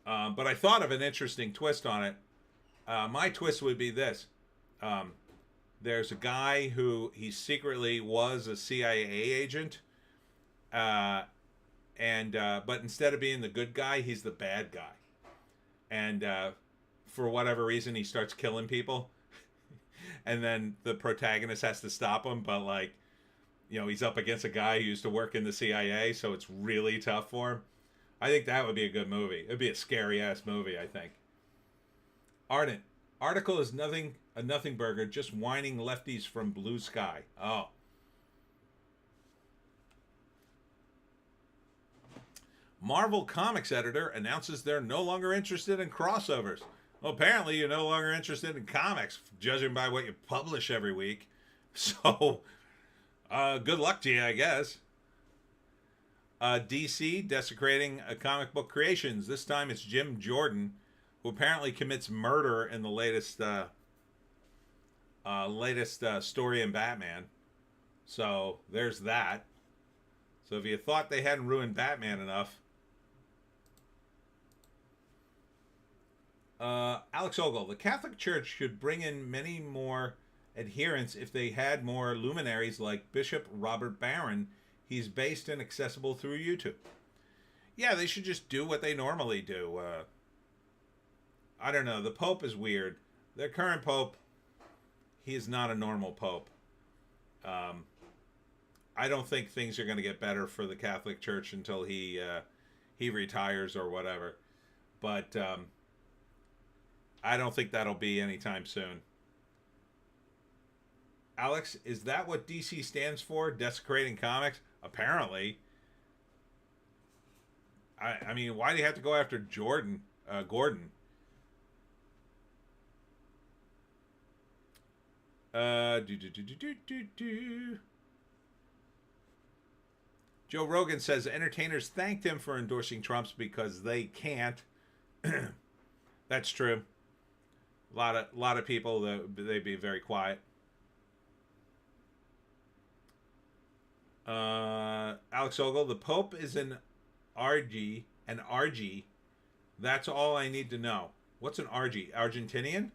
S1: But I thought of an interesting twist on it. My twist would be this. There's a guy who he secretly was a CIA agent, but instead of being the good guy, he's the bad guy. And for whatever reason, he starts killing people. And then the protagonist has to stop him, but like, you know, he's up against a guy who used to work in the CIA, so it's really tough for him. I think that would be a good movie. It'd be a scary ass movie, I think. Ardent. Article is a nothing burger, just whining lefties from Blue Sky. Oh. Marvel Comics editor announces they're no longer interested in crossovers. Well, apparently you're no longer interested in comics, judging by what you publish every week. So, good luck to you, I guess. DC desecrating comic book creations. This time it's Jim Jordan, who apparently commits murder in the latest story in Batman. So there's that. So if you thought they hadn't ruined Batman enough, Alex Ogle, the Catholic Church should bring in many more adherents if they had more luminaries like Bishop Robert Barron. He's based and accessible through YouTube. Yeah, they should just do what they normally do. I don't know. The Pope is weird. Their current Pope, he is not a normal Pope. I don't think things are going to get better for the Catholic Church until he retires or whatever. But I don't think that'll be anytime soon. Alex, is that what DC stands for? Desecrating comics? Apparently. I mean, why do you have to go after Gordon? Joe Rogan says entertainers thanked him for endorsing Trump's because they can't. That's true. A lot of people, they'd be very quiet. Alex Ogle, the Pope is an RG. That's all I need to know. What's an RG? Argentinian?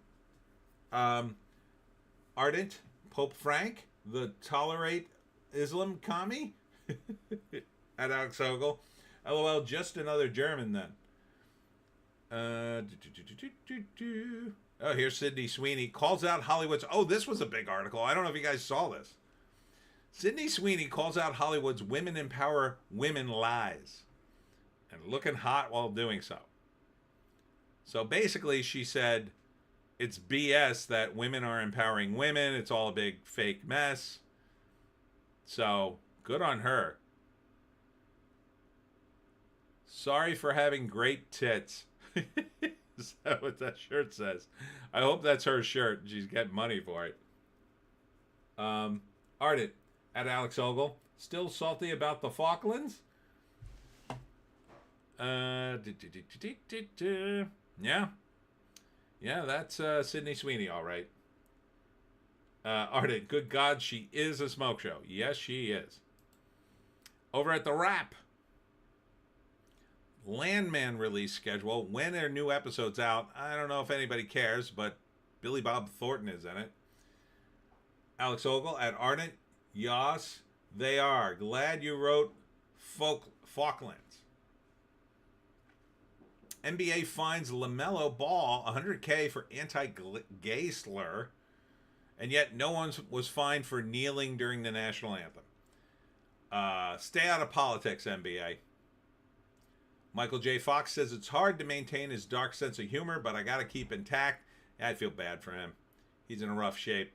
S1: Ardent? Pope Frank? The Tolerate Islam commie? At Alex Ogle. LOL, just another German then. Oh, here's Sydney Sweeney. Calls out Hollywood's... Oh, this was a big article. I don't know if you guys saw this. Sydney Sweeney calls out Hollywood's women empower women lies. And looking hot while doing so. So basically she said it's BS that women are empowering women. It's all a big fake mess. So good on her. Sorry for having great tits. Is that what that shirt says? I hope that's her shirt. She's getting money for it. Ardent at Alex Ogle. Still salty about the Falklands? Yeah. Yeah, that's Sydney Sweeney, all right. Ardent, good God, she is a smoke show. Yes, she is. Over at The Wrap. Landman release schedule. When are new episodes out? I don't know if anybody cares, but Billy Bob Thornton is in it. Alex Ogle at Ardent. Yas, they are. Glad you wrote Falklands. NBA fines LaMelo Ball $100K for anti-gay slur, and yet no one was fined for kneeling during the national anthem. Stay out of politics, NBA. Michael J. Fox says it's hard to maintain his dark sense of humor, but I got to keep intact. I feel bad for him. He's in a rough shape.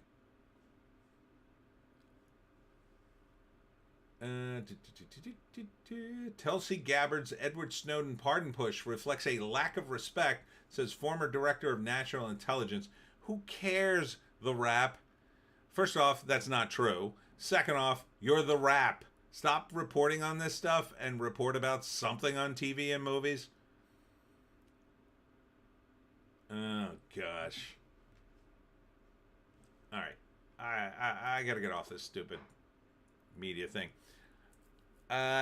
S1: Tulsi Gabbard's Edward Snowden pardon push reflects a lack of respect, says former director of national intelligence. Who cares, The Wrap? First off, that's not true. Second off, you're The Wrap. Stop reporting on this stuff and report about something on TV and movies. Oh, gosh. All right. I got to get off this stupid media thing.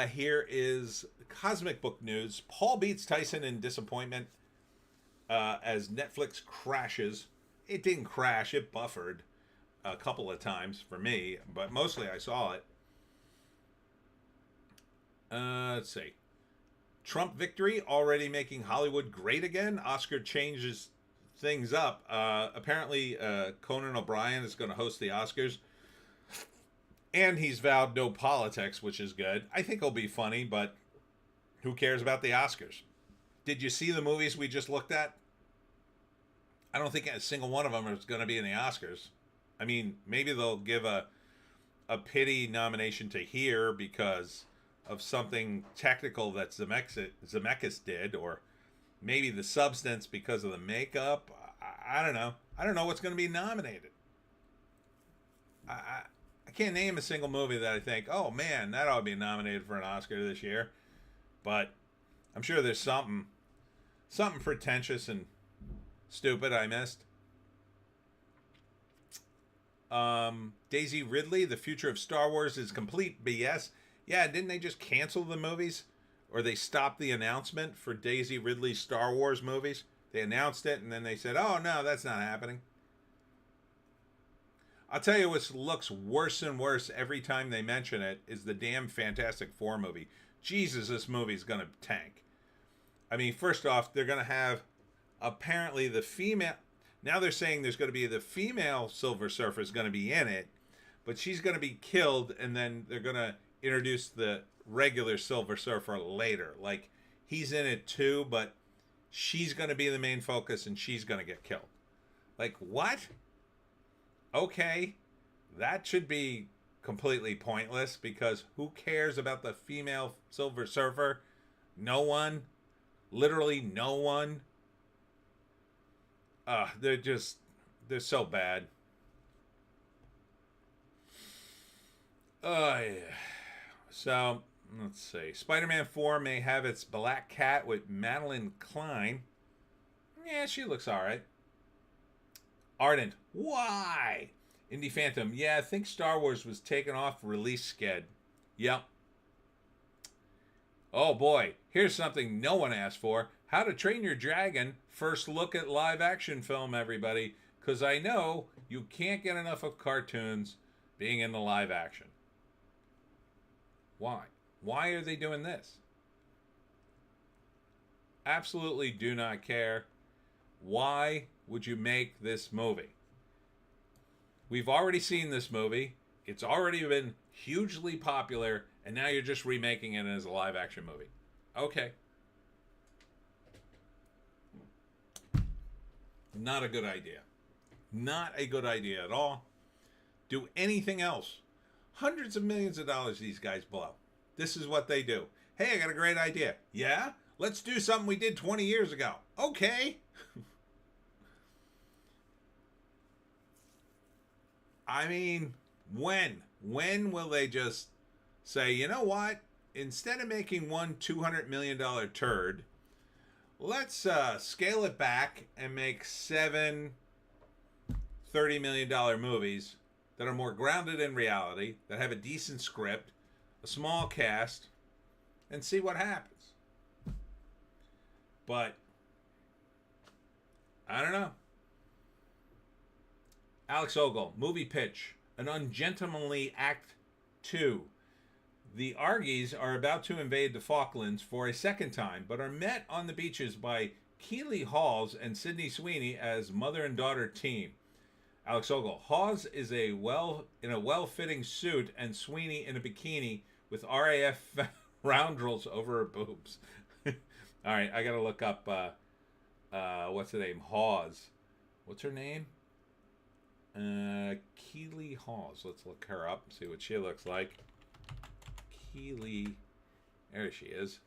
S1: Here is cosmic book news. Paul beats Tyson in disappointment as Netflix crashes. It didn't crash. It buffered a couple of times for me, but mostly I saw it. Let's see. Trump victory already making Hollywood great again. Oscar changes things up. Apparently, Conan O'Brien is going to host the Oscars. And he's vowed no politics, which is good. I think it'll be funny, but who cares about the Oscars? Did you see the movies we just looked at? I don't think a single one of them is going to be in the Oscars. I mean, maybe they'll give a pity nomination to Here because of something technical that Zemeckis did, or maybe The Substance because of the makeup. I don't know. I don't know what's going to be nominated. I can't name a single movie that I think, oh man, that ought to be nominated for an Oscar this year. But I'm sure there's something pretentious and stupid I missed. Daisy Ridley, the future of Star Wars is complete BS. Yeah, didn't they just cancel the movies? Or they stopped the announcement for Daisy Ridley's Star Wars movies? They announced it and then they said, oh no, that's not happening. I'll tell you what looks worse and worse every time they mention it is the damn Fantastic Four movie. Jesus, this movie's going to tank. I mean, first off, they're going to have apparently the female... Now they're saying there's going to be the female Silver Surfer is going to be in it, but she's going to be killed, and then they're going to introduce the regular Silver Surfer later. Like, he's in it too, but she's going to be the main focus, and she's going to get killed. Like, what? Okay, that should be completely pointless because who cares about the female Silver Surfer? No one. Literally no one. They're so bad. Oh, yeah. So, let's see. Spider-Man 4 may have its Black Cat with Madeline Klein. Yeah, she looks alright. Ardent, why? Indie Phantom, yeah, I think Star Wars was taken off release sched. Yep. Oh boy, here's something no one asked for. How to Train Your Dragon, first look at live action film, everybody. Because I know you can't get enough of cartoons being in the live action. Why? Why are they doing this? Absolutely do not care. Why would you make this movie? We've already seen this movie. It's already been hugely popular, and now you're just remaking it as a live action movie. Okay. Not a good idea. Not a good idea at all. Do anything else. Hundreds of millions of dollars these guys blow. This is what they do. Hey, I got a great idea. Yeah? Let's do something we did 20 years ago. Okay. I mean, when? When will they just say, you know what? Instead of making one $200 million turd, let's scale it back and make 7 $30 million movies that are more grounded in reality, that have a decent script, a small cast, and see what happens. But, I don't know. Alex Ogle, movie pitch, An Ungentlemanly Act 2. The Argies are about to invade the Falklands for a second time, but are met on the beaches by Keeley Hawes and Sydney Sweeney as mother and daughter team. Alex Ogle, Hawes is in a well-fitting suit and Sweeney in a bikini with RAF roundels over her boobs. All right, I gotta look up, what's her name? Hawes. What's her name? Keeley Hawes. Let's look her up and see what she looks like. Keeley. There she is.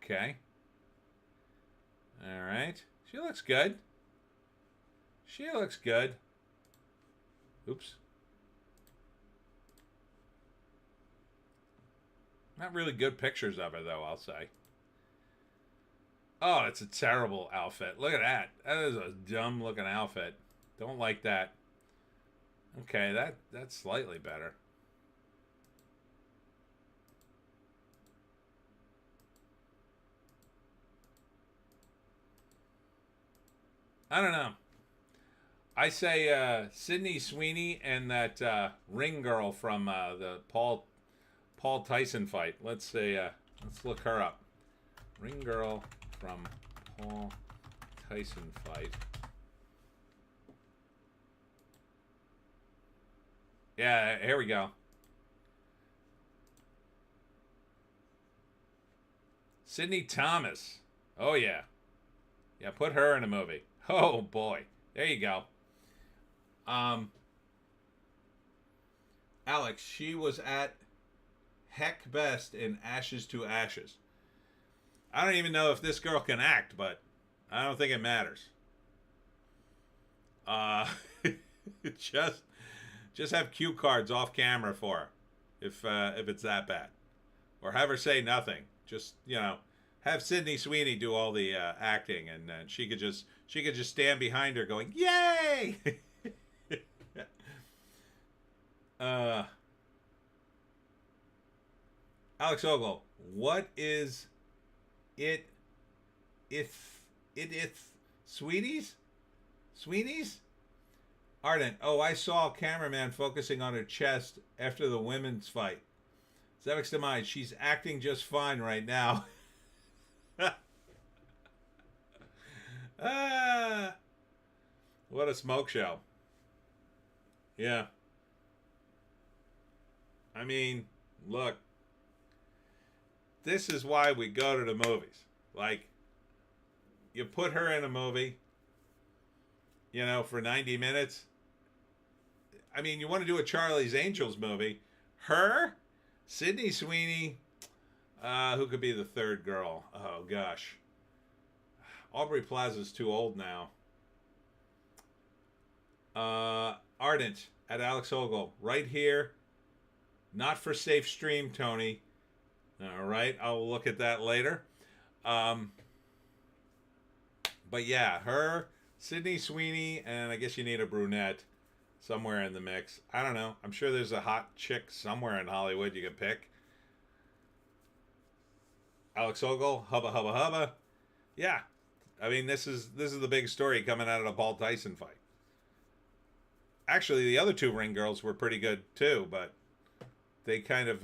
S1: Okay. All right. She looks good. She looks good. Oops. Not really good pictures of her, though, I'll say. Oh, it's a terrible outfit. Look at that. That is a dumb-looking outfit. Don't like that. Okay, that's slightly better. I don't know. I say Sydney Sweeney and that ring girl from the Paul Tyson fight. Let's say let's look her up. Ring girl from Paul Tyson fight. Yeah, here we go. Sydney Thomas. Oh yeah. Yeah, put her in a movie. Oh boy. There you go. Um Alex, she was at heck best in Ashes to Ashes. I don't even know if this girl can act, but I don't think it matters. Uh just just have cue cards off camera for her if it's that bad. Or have her say nothing. Just, have Sydney Sweeney do all the acting, and she could just stand behind her going, "Yay!" uh, Alex Ogle, what is it? If it's Sweeney's? Ardent. Oh, I saw a cameraman focusing on her chest after the women's fight. Zevix Demai, she's acting just fine right now. Ah, what a smoke show. Yeah. I mean, look, this is why we go to the movies. Like, you put her in a movie, for 90 minutes. I mean, you want to do a Charlie's Angels movie. Her, Sydney Sweeney, who could be the third girl? Oh, gosh. Aubrey Plaza's too old now. Ardent at Alex Ogle. Right here. Not for safe stream, Tony. All right. I'll look at that later. But yeah, her, Sydney Sweeney, and I guess you need a brunette somewhere in the mix. I don't know. I'm sure there's a hot chick somewhere in Hollywood you could pick. Alex Ogle, hubba hubba hubba. Yeah. I mean, this is the big story coming out of the Paul Tyson fight. Actually, the other two ring girls were pretty good too, but they kind of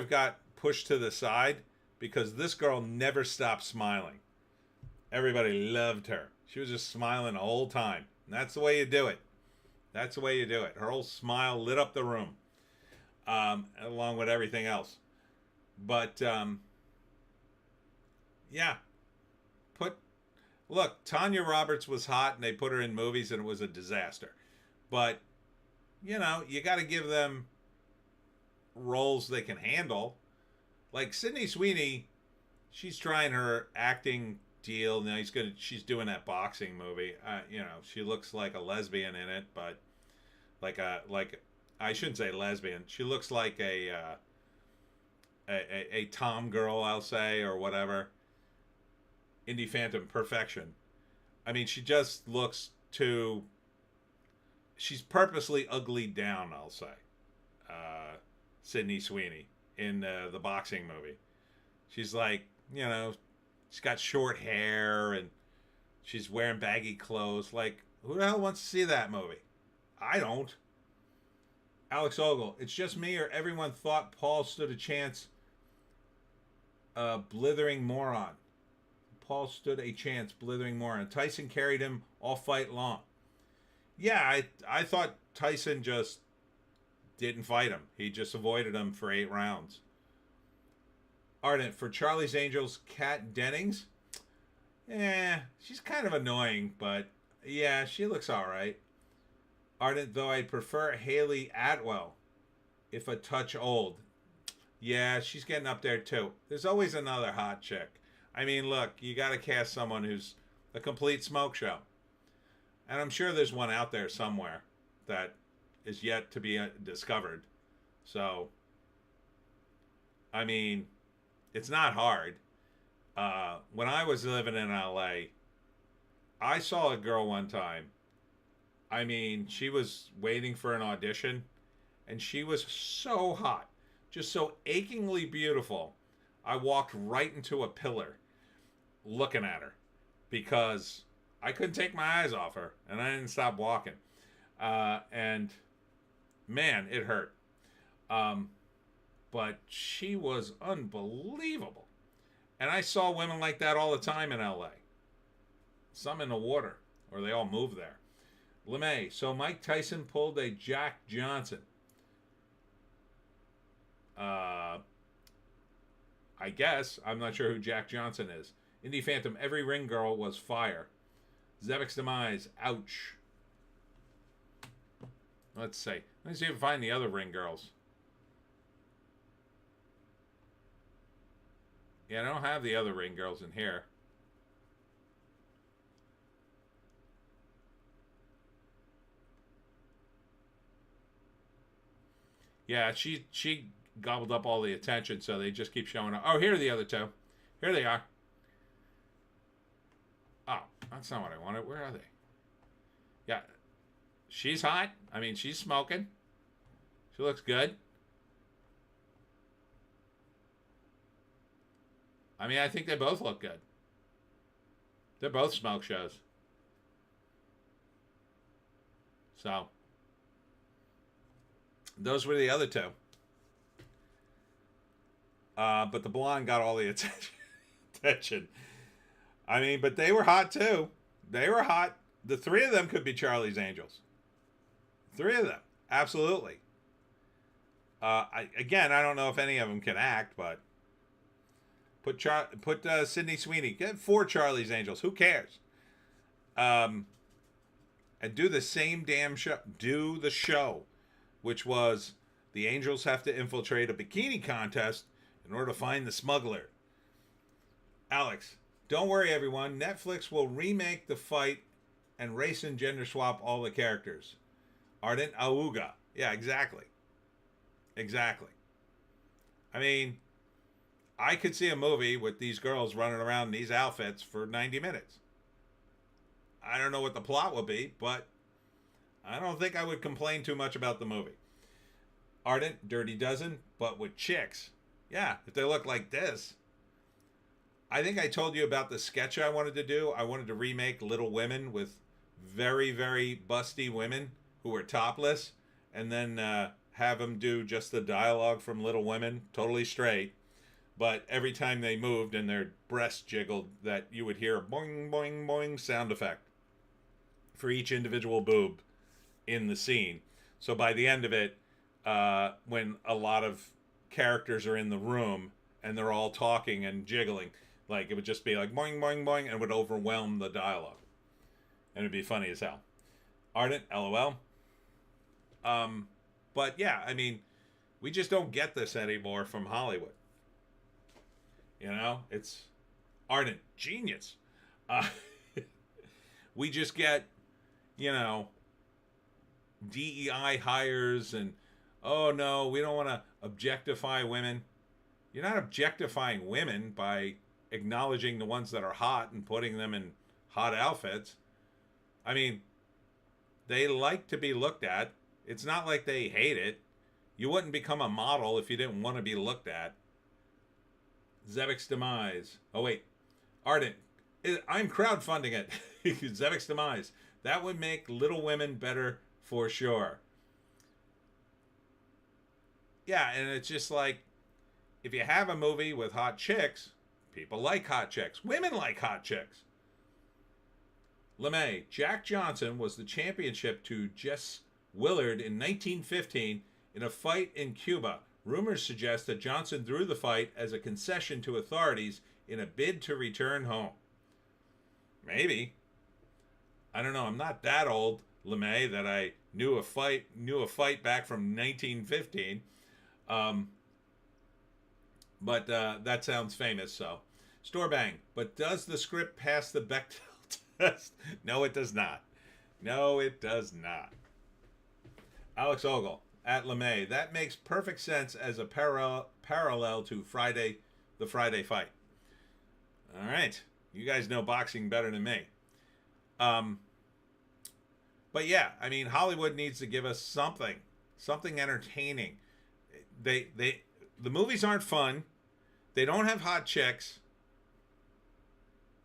S1: got pushed to the side because this girl never stopped smiling. Everybody loved her. She was just smiling the whole time. And that's the way you do it. That's the way you do it. Her whole smile lit up the room, along with everything else. But yeah, look, Tanya Roberts was hot, and they put her in movies, and it was a disaster. But you got to give them roles they can handle. Like Sydney Sweeney, she's trying her acting deal. Now she's doing that boxing movie. She looks like a lesbian in it, but like I shouldn't say lesbian. She looks like a Tom girl, I'll say, or whatever. Indie Phantom perfection. I mean, she just looks too. She's purposely uglied down, I'll say. Sydney Sweeney in the boxing movie. She's like, she's got short hair and she's wearing baggy clothes. Like, who the hell wants to see that movie? I don't. Alex Ogle, it's just me or everyone thought Paul stood a chance. Blithering moron. Paul stood a chance, blithering moron. Tyson carried him all fight long. Yeah, I thought Tyson just didn't fight him. He just avoided him for 8 rounds. Ardent, for Charlie's Angels, Kat Dennings. She's kind of annoying, but yeah, she looks all right. Ardent, though I prefer Haley Atwell, if a touch old. Yeah, she's getting up there too. There's always another hot chick. I mean, look, you got to cast someone who's a complete smoke show. And I'm sure there's one out there somewhere that is yet to be discovered. So, I mean, it's not hard. When I was living in LA, I saw a girl one time I mean, she was waiting for an audition, and she was so hot, just so achingly beautiful. I walked right into a pillar looking at her because I couldn't take my eyes off her, and I didn't stop walking. And man, it hurt. But she was unbelievable. And I saw women like that all the time in LA. Some in the water, or they all moved there. LeMay, so Mike Tyson pulled a Jack Johnson. I guess. I'm not sure who Jack Johnson is. Indie Phantom, every ring girl was fire. Zevek's Demise, ouch. Let's see. Let me see if I can find the other ring girls. Yeah, I don't have the other ring girls in here. Yeah, she gobbled up all the attention, so they just keep showing up. Oh, here are the other two. Here they are. Oh, that's not what I wanted. Where are they? Yeah, she's hot. I mean, she's smoking. She looks good. I mean, I think they both look good. They're both smoke shows. So, those were the other two. But the blonde got all the attention. I mean, but they were hot too. They were hot. The three of them could be Charlie's Angels. Three of them. Absolutely. I don't know if any of them can act, but put Sydney Sweeney. Get 4 Charlie's Angels. Who cares? And do the same damn show. Do the show, which was the Angels have to infiltrate a bikini contest in order to find the smuggler. Alex, don't worry, everyone. Netflix will remake the fight and race and gender swap all the characters. Ardent Auga. Yeah, exactly. Exactly. I mean, I could see a movie with these girls running around in these outfits for 90 minutes. I don't know what the plot will be, but I don't think I would complain too much about the movie. Ardent, Dirty Dozen, but with chicks. Yeah, if they look like this. I think I told you about the sketch I wanted to do. I wanted to remake Little Women with very, very busty women who were topless, and then have them do just the dialogue from Little Women, totally straight. But every time they moved and their breasts jiggled, that you would hear a boing, boing, boing sound effect for each individual boob in the scene. So by the end of it, when a lot of characters are in the room and they're all talking and jiggling, like it would just be like boing, boing, boing, and it would overwhelm the dialogue. And it'd be funny as hell. Ardent, LOL. But yeah, I mean, we just don't get this anymore from Hollywood. You know, it's Ardent, genius. We just get, you know, DEI hires and, oh no, we don't want to objectify women. You're not objectifying women by acknowledging the ones that are hot and putting them in hot outfits. I mean, they like to be looked at. It's not like they hate it. You wouldn't become a model if you didn't want to be looked at. Zevek's Demise. Oh, wait. Ardent. I'm crowdfunding it. Zevek's Demise. That would make Little Women better for sure. Yeah, and it's just like, if you have a movie with hot chicks, people like hot chicks. Women like hot chicks. LeMay. Jack Johnson was the championship to Jess Willard in 1915 in a fight in Cuba. Rumors suggest that Johnson threw the fight as a concession to authorities in a bid to return home. Maybe. I don't know. I'm not that old, LeMay, that I knew a fight back from 1915. But that sounds famous, so. Storebang. But does the script pass the Bechdel test? No, it does not. No, it does not. Alex Ogle. At LeMay, that makes perfect sense as a parallel to the Friday fight. All right. You guys know boxing better than me. But yeah, I mean, Hollywood needs to give us something entertaining. The movies aren't fun. They don't have hot chicks.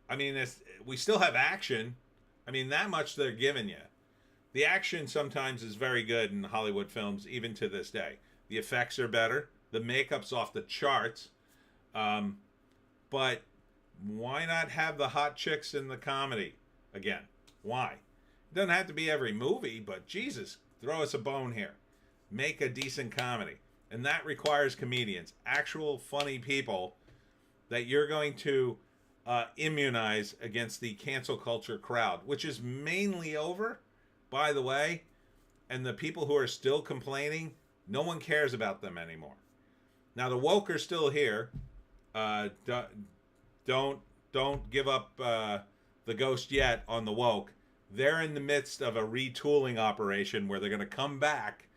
S1: I mean, we still have action. I mean, that much they're giving you. The action sometimes is very good in Hollywood films, even to this day. The effects are better. The makeup's off the charts. But why not have the hot chicks in the comedy again? Why? It doesn't have to be every movie, but Jesus, throw us a bone here. Make a decent comedy. And that requires comedians, actual funny people that you're going to immunize against the cancel culture crowd, which is mainly over, by the way. And the people who are still complaining, no one cares about them anymore. Now the woke are still here. Don't give up the ghost yet on the woke. They're in the midst of a retooling operation where they're going to come back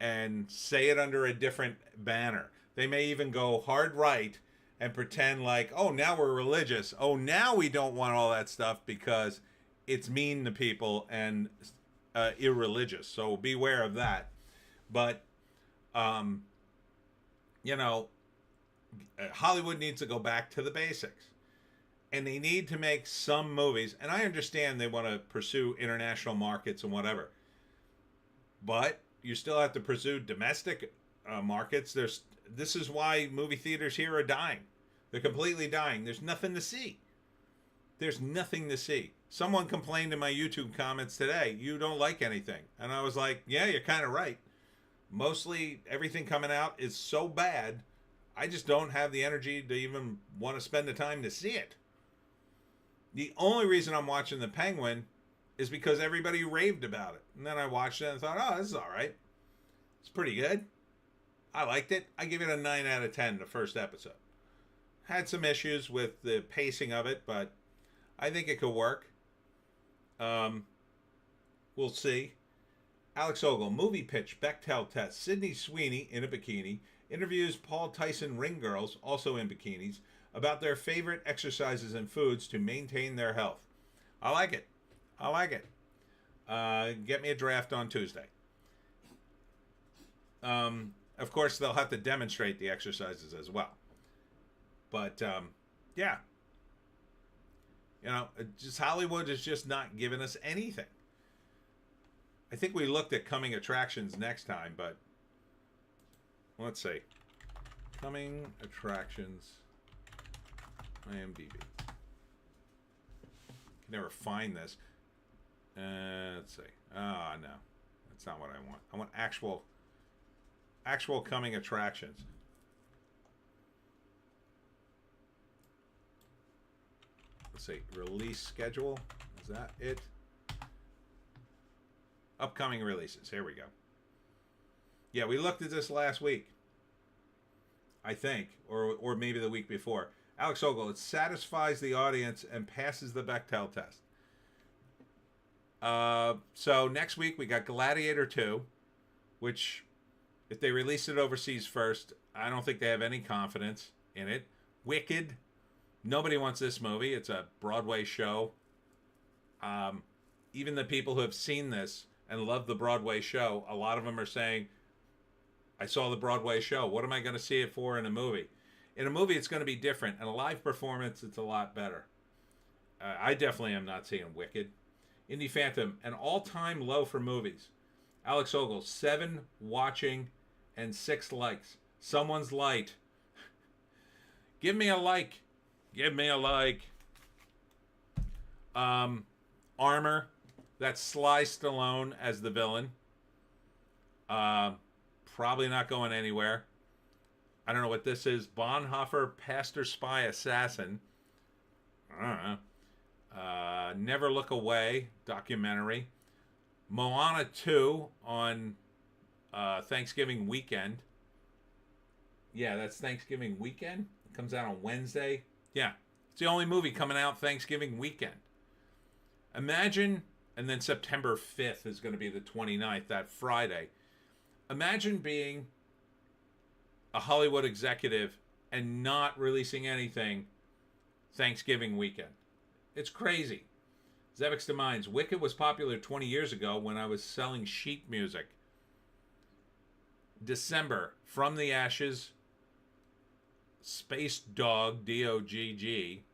S1: and say it under a different banner. They may even go hard right and pretend like, oh, now we're religious. Oh, now we don't want all that stuff because it's mean to people and irreligious. So beware of that. But, Hollywood needs to go back to the basics. And they need to make some movies. And I understand they want to pursue international markets and whatever. But you still have to pursue domestic markets. This is why movie theaters here are dying. They're completely dying. There's nothing to see. There's nothing to see. Someone complained in my YouTube comments today, you don't like anything. And I was like, yeah, you're kind of right. Mostly everything coming out is so bad, I just don't have the energy to even want to spend the time to see it. The only reason I'm watching The Penguin is because everybody raved about it. And then I watched it and thought, oh, this is all right. It's pretty good. I liked it. I give it a 9 out of 10, the first episode. Had some issues with the pacing of it, but I think it could work. We'll see. Alex Ogle, movie pitch, Bechtel test. Sydney Sweeney, in a bikini, interviews Paul Tyson ring girls, also in bikinis, about their favorite exercises and foods to maintain their health. I like it. I like it. Get me a draft on Tuesday. Of course, they'll have to demonstrate the exercises as well. But, yeah. Just Hollywood is just not giving us anything. I think we looked at coming attractions next time, but let's see. Coming attractions, IMDb. Can never find this. Let's see. No, that's not what I want. I want actual coming attractions. Let's see. Release schedule. Is that it? Upcoming releases. Here we go. Yeah, we looked at this last week. I think. Or maybe the week before. Alex Ogle, it satisfies the audience and passes the Bechtel test. So next week we got Gladiator 2, which if they release it overseas first, I don't think they have any confidence in it. Wicked. Nobody wants this movie. It's a Broadway show. Even the people who have seen this and love the Broadway show, a lot of them are saying, I saw the Broadway show. What am I going to see it for in a movie? In a movie, it's going to be different. In a live performance, it's a lot better. I definitely am not seeing Wicked. Indie Phantom, an all-time low for movies. Alex Ogle, 7 watching and 6 likes. Someone's light. Give me a like. Give me a like. Armor. That's Sly Stallone as the villain. Probably not going anywhere. I don't know what this is. Bonhoeffer, Pastor Spy Assassin. I don't know. Never Look Away, documentary. Moana 2 on Thanksgiving weekend. Yeah, that's Thanksgiving weekend. It comes out on Wednesday. Yeah, it's the only movie coming out Thanksgiving weekend. Imagine, and then September 5th is going to be the 29th, that Friday. Imagine being a Hollywood executive and not releasing anything Thanksgiving weekend. It's crazy. Zevix Demines. Wicked was popular 20 years ago when I was selling sheet music. December. From the Ashes. Space Dog, D-O-G-G.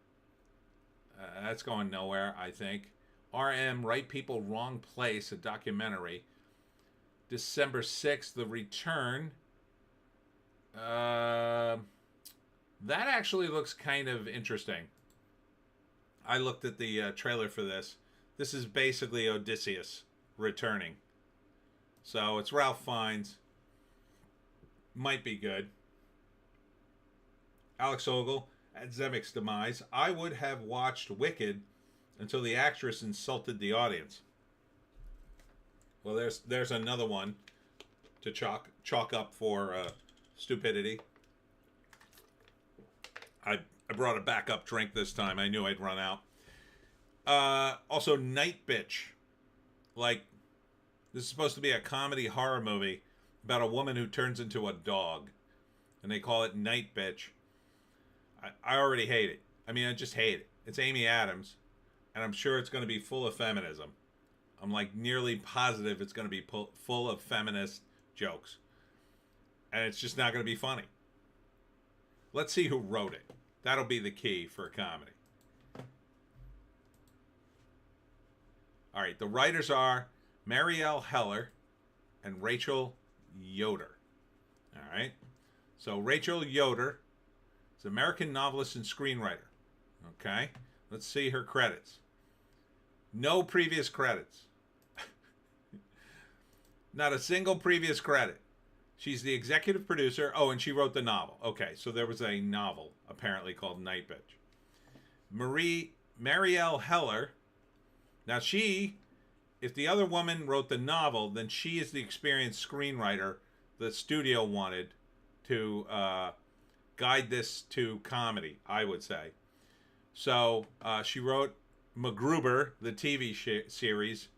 S1: That's going nowhere, I think. RM, Right People, Wrong Place, a documentary. December 6th, The Return. That actually looks kind of interesting. I looked at the trailer for this. This is basically Odysseus returning. So it's Ralph Fiennes. Might be good. Alex Ogle at Zemek's Demise. I would have watched Wicked until the actress insulted the audience. Well, there's another one to chalk up for stupidity. I brought a backup drink this time. I knew I'd run out. Also, Night Bitch. Like, this is supposed to be a comedy horror movie about a woman who turns into a dog. And they call it Night Bitch. I already hate it. I mean, I just hate it. It's Amy Adams. And I'm sure it's going to be full of feminism. I'm like nearly positive it's going to be full of feminist jokes. And it's just not going to be funny. Let's see who wrote it. That'll be the key for a comedy. All right, the writers are Marielle Heller and Rachel Yoder. All right. So Rachel Yoder is an American novelist and screenwriter. Okay. Let's see her credits. No previous credits. Not a single previous credit. She's the executive producer. Oh, and she wrote the novel. Okay, so there was a novel apparently called Night Bitch. Marielle Heller. Now she, if the other woman wrote the novel, then she is the experienced screenwriter the studio wanted to guide this to comedy, I would say. So she wrote MacGruber, the TV series,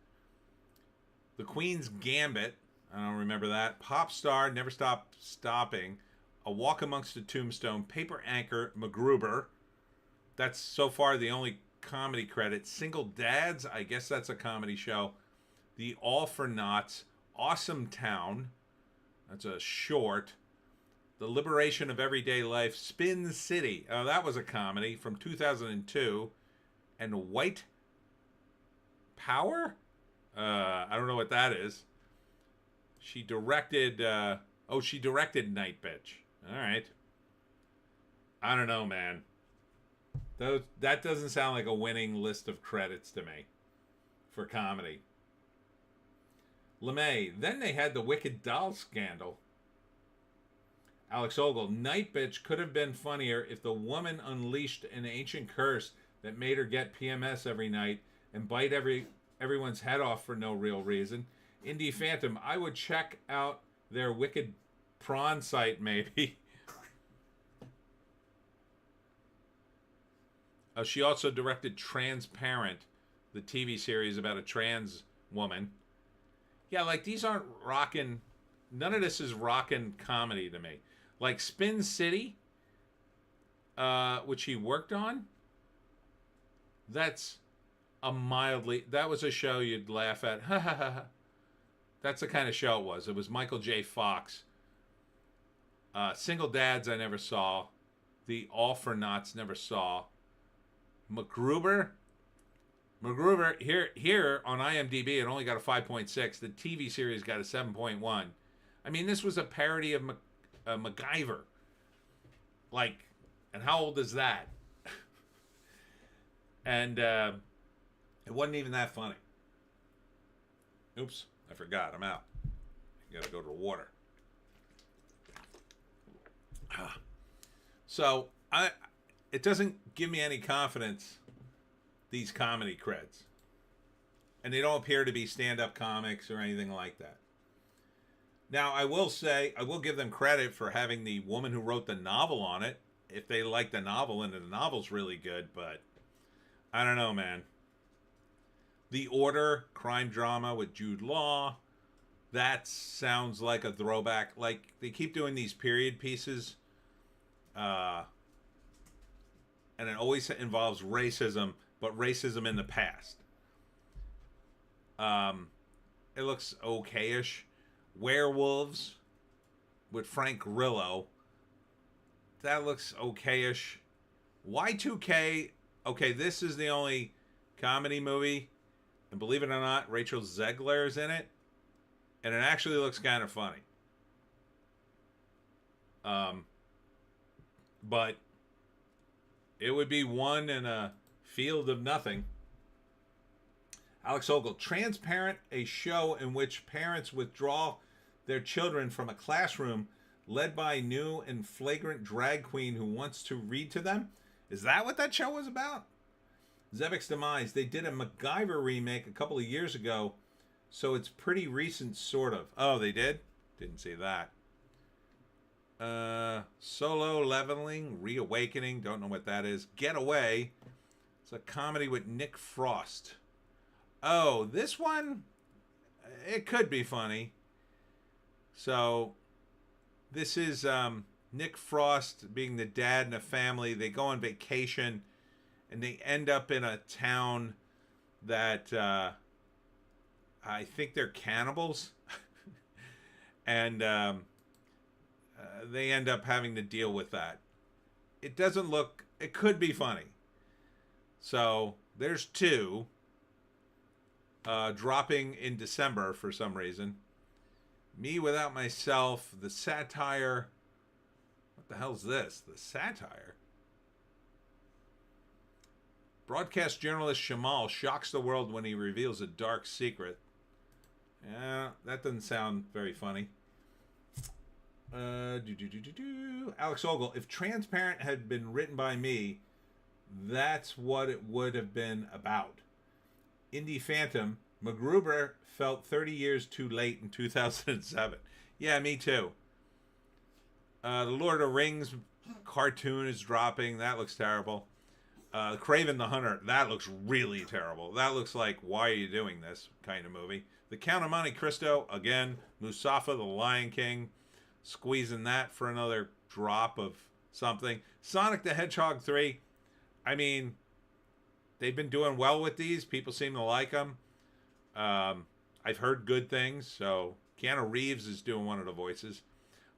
S1: The Queen's Gambit, I don't remember that, Pop Star, Never Stop Stopping, A Walk Amongst the Tombstone, Paper Anchor, MacGruber. That's so far the only comedy credit. Single Dads, I guess that's a comedy show. The All for Naughts, Awesome Town, that's a short. The Liberation of Everyday Life, Spin City, oh, that was a comedy from 2002. And White Power? I don't know what that is. She directed, she directed Night Bitch. All right. I don't know, man. That doesn't sound like a winning list of credits to me for comedy. LeMay. Then they had the Wicked Doll scandal. Alex Ogle. Night Bitch could have been funnier if the woman unleashed an ancient curse that made her get PMS every night and bite everyone's head off for no real reason. Indie Phantom. I would check out their Wicked Prawn site, maybe. She also directed Transparent, the TV series about a trans woman. Yeah, like these aren't rockin'. None of this is rockin' comedy to me. Like Spin City, which he worked on. That's that was a show you'd laugh at. Ha ha ha. That's the kind of show it was. It was Michael J. Fox. Single Dads I never saw. The All for Naughts never saw. MacGruber here on IMDb it only got a 5.6. The TV series got a 7.1. I mean, this was a parody of MacGyver. Like, and how old is that? And it wasn't even that funny. Oops, I forgot. I'm out. I gotta go to the water. So it doesn't give me any confidence, these comedy creds. And they don't appear to be stand-up comics or anything like that. Now, I will say, I will give them credit for having the woman who wrote the novel on it, if they like the novel, and the novel's really good, but I don't know, man. The Order, crime drama with Jude Law, that sounds like a throwback. Like, they keep doing these period pieces, and it always involves racism, but racism in the past. It looks okay-ish. Werewolves with Frank Grillo. That looks okay-ish. Y2K. Okay, this is the only comedy movie, and believe it or not, Rachel Zegler is in it, and it actually looks kind of funny. But it would be one in a field of nothing. Alex Ogle, Transparent, a show in which parents withdraw their children from a classroom led by a new and flagrant drag queen who wants to read to them. Is that what that show was about? Zevek's Demise. They did a MacGyver remake a couple of years ago, so it's pretty recent, sort of. Oh, they did? Didn't see that. Solo Leveling, Reawakening. Don't know what that is. Getaway. It's a comedy with Nick Frost. Oh, this one, it could be funny. So, this is Nick Frost being the dad in a family. They go on vacation, and they end up in a town that I think they're cannibals. And they end up having to deal with that. It doesn't look, it could be funny. So, there's two. Dropping in December for some reason. Me Without Myself, the satire. What the hell's this? The satire? Broadcast journalist Shamal shocks the world when he reveals a dark secret. Yeah, that doesn't sound very funny. Alex Ogle, if Transparent had been written by me, that's what it would have been about. Indie Phantom, MacGruber felt 30 years too late in 2007. Yeah, me too. The Lord of the Rings cartoon is dropping. That looks terrible. Kraven the Hunter, that looks really terrible. That looks like, why are you doing this kind of movie. The Count of Monte Cristo, again. Musafa, the Lion King, squeezing that for another drop of something. Sonic the Hedgehog 3, I mean, they've been doing well with these. People seem to like them. I've heard good things. So Keanu Reeves is doing one of the voices.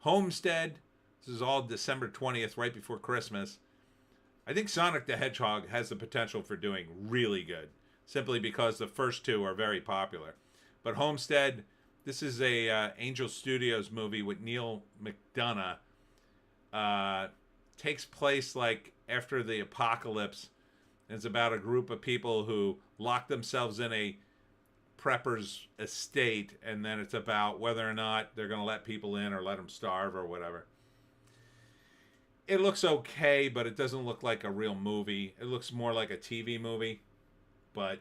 S1: Homestead. This is all December 20th, right before Christmas. I think Sonic the Hedgehog has the potential for doing really good, simply because the first two are very popular. But Homestead, this is a Angel Studios movie with Neil McDonough. Takes place like after the apocalypse. It's about a group of people who lock themselves in a prepper's estate, and then it's about whether or not they're going to let people in or let them starve or whatever. It looks okay, but it doesn't look like a real movie. It looks more like a TV movie. But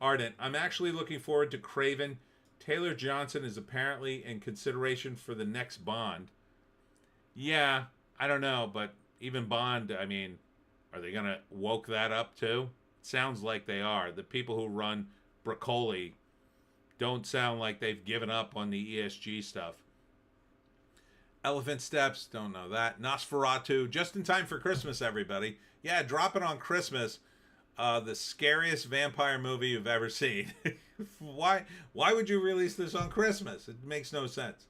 S1: Ardent, I'm actually looking forward to Craven. Taylor Johnson is apparently in consideration for the next Bond. Yeah, I don't know, but even Bond, I mean, are they going to woke that up too? Sounds like they are. The people who run Broccoli don't sound like they've given up on the ESG stuff. Elephant Steps, don't know that. Nosferatu, just in time for Christmas, everybody. Yeah, drop it on Christmas. The scariest vampire movie you've ever seen. Why would you release this on Christmas? It makes no sense.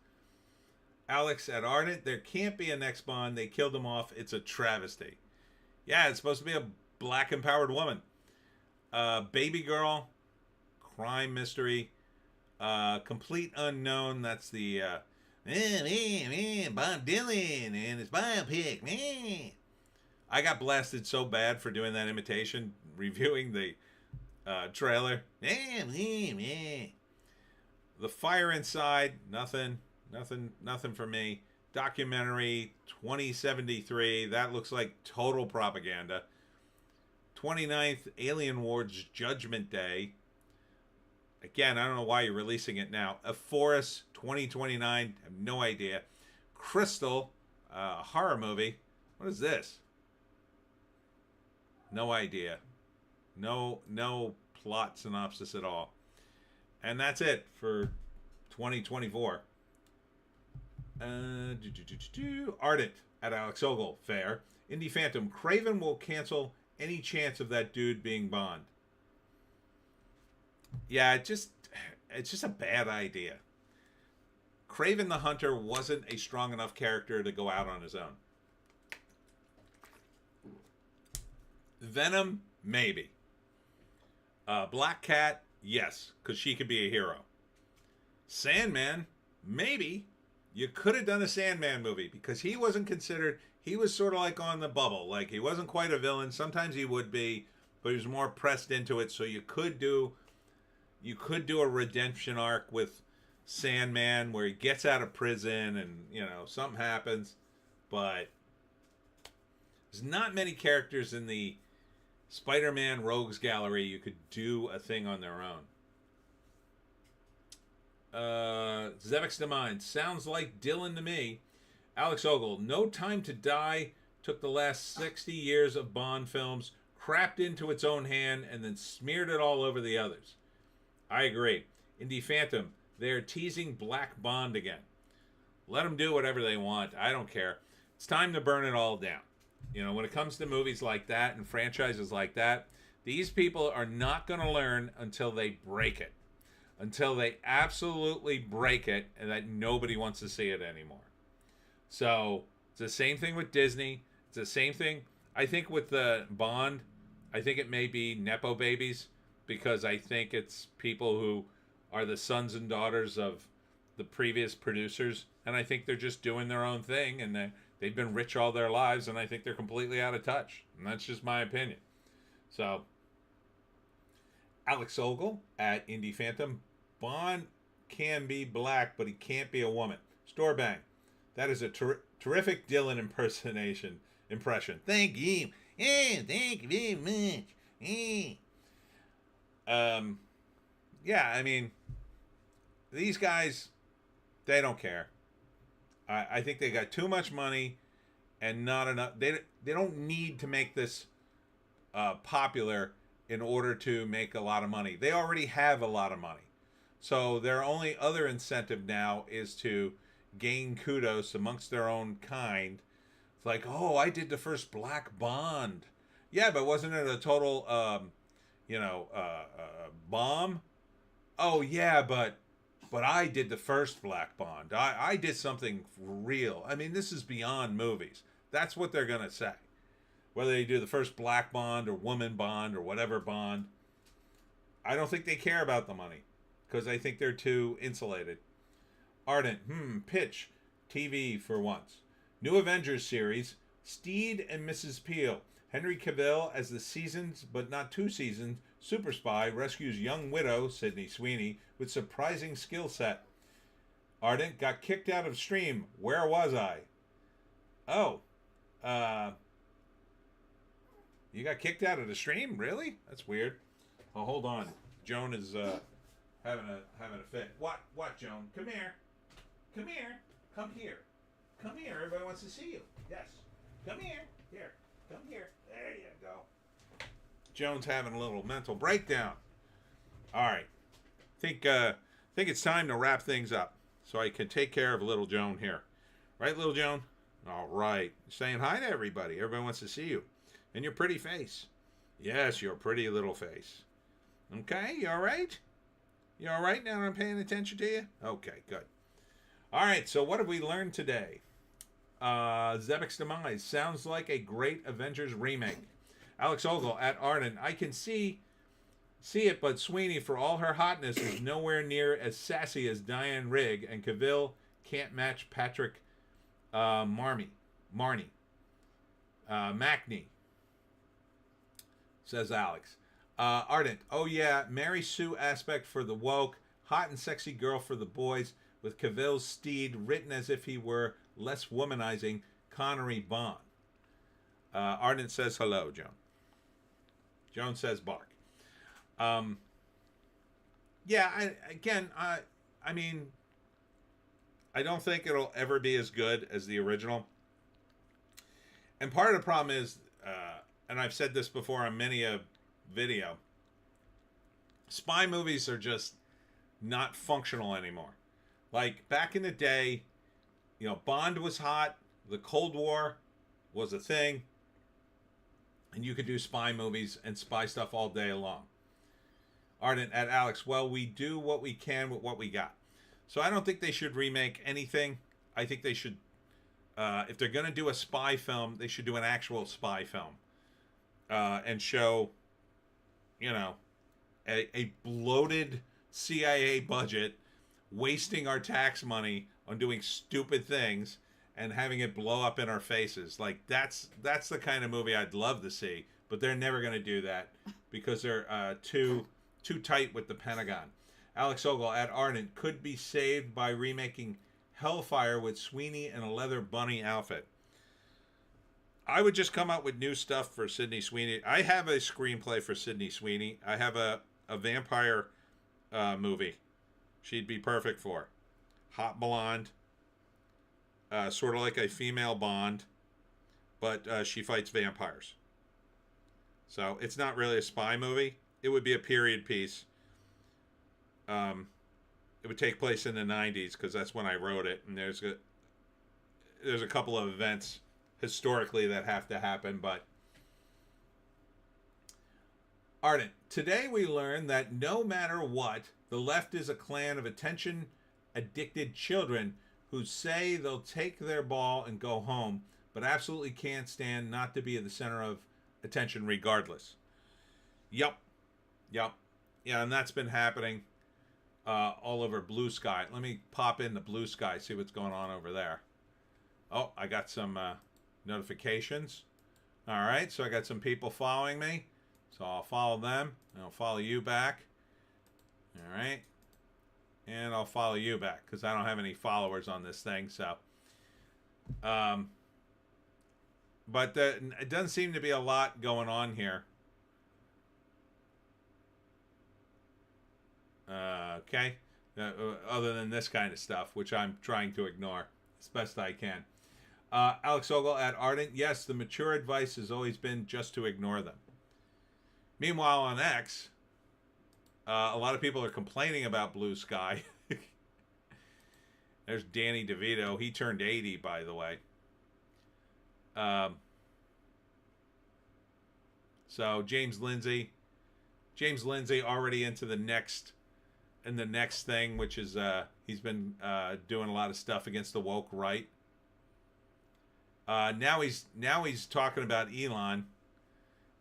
S1: Alex at Ardent, there can't be a next Bond. They killed him off. It's a travesty. Yeah, it's supposed to be a black empowered woman. Baby Girl, crime mystery. Complete Unknown, that's the Bob Dylan and his biopic. I got blasted so bad for doing that imitation, reviewing the trailer. The Fire Inside, nothing for me. Documentary 2073, that looks like total propaganda. 29th Alien Wars Judgment Day. Again, I don't know why you're releasing it now. A Forest 2029, I have no idea. Crystal, horror movie. What is this? No idea. No plot synopsis at all. And that's it for 2024. Ardent at Alex Ogle, fair. Indie Phantom, Craven will cancel any chance of that dude being Bond. Yeah, it's just a bad idea. Craven the Hunter wasn't a strong enough character to go out on his own. Venom, maybe. Black Cat, yes, because she could be a hero. Sandman, maybe. You could have done a Sandman movie because he wasn't considered. He was sort of like on the bubble. Like, he wasn't quite a villain. Sometimes he would be, but he was more pressed into it. So you could do a redemption arc with Sandman where he gets out of prison and, something happens. But there's not many characters in the Spider-Man Rogues Gallery you could do a thing on their own. Zevix the Mind. Sounds like Dylan to me. Alex Ogle. No Time to Die took the last 60 years of Bond films, crapped into its own hand, and then smeared it all over the others. I agree. Indie Phantom. They're teasing Black Bond again. Let them do whatever they want. I don't care. It's time to burn it all down. When it comes to movies like that and franchises like that, these people are not going to learn until they break it. Until they absolutely break it and that nobody wants to see it anymore. So, it's the same thing with Disney. It's the same thing, I think, with the Bond. I think it may be Nepo babies because I think it's people who are the sons and daughters of the previous producers. And I think they're just doing their own thing and they've been rich all their lives and I think they're completely out of touch. And that's just my opinion. So, Alex Ogle at Indie Phantom. Bond can be black, but he can't be a woman. Storebang. That is a terrific Dylan impression. Thank you. Thank you very much. Yeah, I mean, these guys, they don't care. I think they got too much money and not enough. They don't need to make this popular in order to make a lot of money. They already have a lot of money. So their only other incentive now is to gain kudos amongst their own kind. It's like, oh, I did the first Black Bond. Yeah, but wasn't it a total, bomb? Oh, yeah, but I did the first Black Bond. I did something real. I mean, this is beyond movies. That's what they're going to say. Whether they do the first Black Bond or Woman Bond or whatever Bond, I don't think they care about the money because I think they're too insulated. Ardent, pitch, TV for once. New Avengers series, Steed and Mrs. Peel. Henry Cavill as the seasoned, but not too seasoned, super spy rescues young widow, Sydney Sweeney, with surprising skill set. Ardent got kicked out of stream. Where was I? Oh. You got kicked out of the stream? Really? That's weird. Oh, hold on. Joan is having a fit. What, Joan? Come here. Come here. Come here. Come here. Everybody wants to see you. Yes. Come here. Here. Come here. There you go. Joan's having a little mental breakdown. All right. Think it's time to wrap things up so I can take care of little Joan here. Right, little Joan? All right. Saying hi to everybody. Everybody wants to see you. And your pretty face. Yes, your pretty little face. Okay, you all right? You all right now that I'm paying attention to you? Okay, good. All right, so what have we learned today? Zebek's Demise sounds like a great Avengers remake. Alex Ogle at Arden. I can see it, but Sweeney, for all her hotness, is nowhere near as sassy as Diane Rigg, and Cavill can't match Patrick Marney. Macney, says Alex. Ardent. Oh, yeah. Mary Sue aspect for the woke. Hot and sexy girl for the boys. With Cavill's Steed written as if he were less womanizing Connery Bond. Ardent says hello, Joan. Joan says bark. Yeah, I mean, I don't think it'll ever be as good as the original. And part of the problem is, and I've said this before on many a video, spy movies are just not functional anymore. Like, back in the day, Bond was hot, the Cold War was a thing, and you could do spy movies and spy stuff all day long. Ardent at Alex, well, we do what we can with what we got. So I don't think they should remake anything. I think they should, if they're going to do a spy film, they should do an actual spy film. And show, you know, a bloated CIA budget wasting our tax money on doing stupid things and having it blow up in our faces. Like, that's the kind of movie I'd love to see, but they're never going to do that because they're too tight with the Pentagon. Alex Ogle at Ardent, could be saved by remaking Hellfire with Sweeney in a leather bunny outfit. I would just come out with new stuff for Sydney Sweeney. I have a screenplay for Sydney Sweeney. I have a vampire movie she'd be perfect for. Hot blonde, sort of like a female Bond, but she fights vampires. So it's not really a spy movie. It would be a period piece. It would take place in the 90s because that's when I wrote it. And there's a couple of events historically that have to happen, but Ardent, today we learned that no matter what, the left is a clan of attention-addicted children who say they'll take their ball and go home, but absolutely can't stand not to be at the center of attention regardless. Yup. Yeah, and that's been happening all over Blue Sky. Let me pop into Blue Sky, see what's going on over there. Oh, I got some notifications. All right, so I got some people following me. So I'll follow them, and I'll follow you back. All right. And I'll follow you back, because I don't have any followers on this thing, so. But it doesn't seem to be a lot going on here. Okay. Other than this kind of stuff, which I'm trying to ignore as best I can. Alex Ogle at Ardent, yes, the mature advice has always been just to ignore them. Meanwhile, on X, a lot of people are complaining about Blue Sky. There's Danny DeVito. He turned 80, by the way. So James Lindsay already into the next thing, which is he's been doing a lot of stuff against the woke right. Now he's talking about Elon.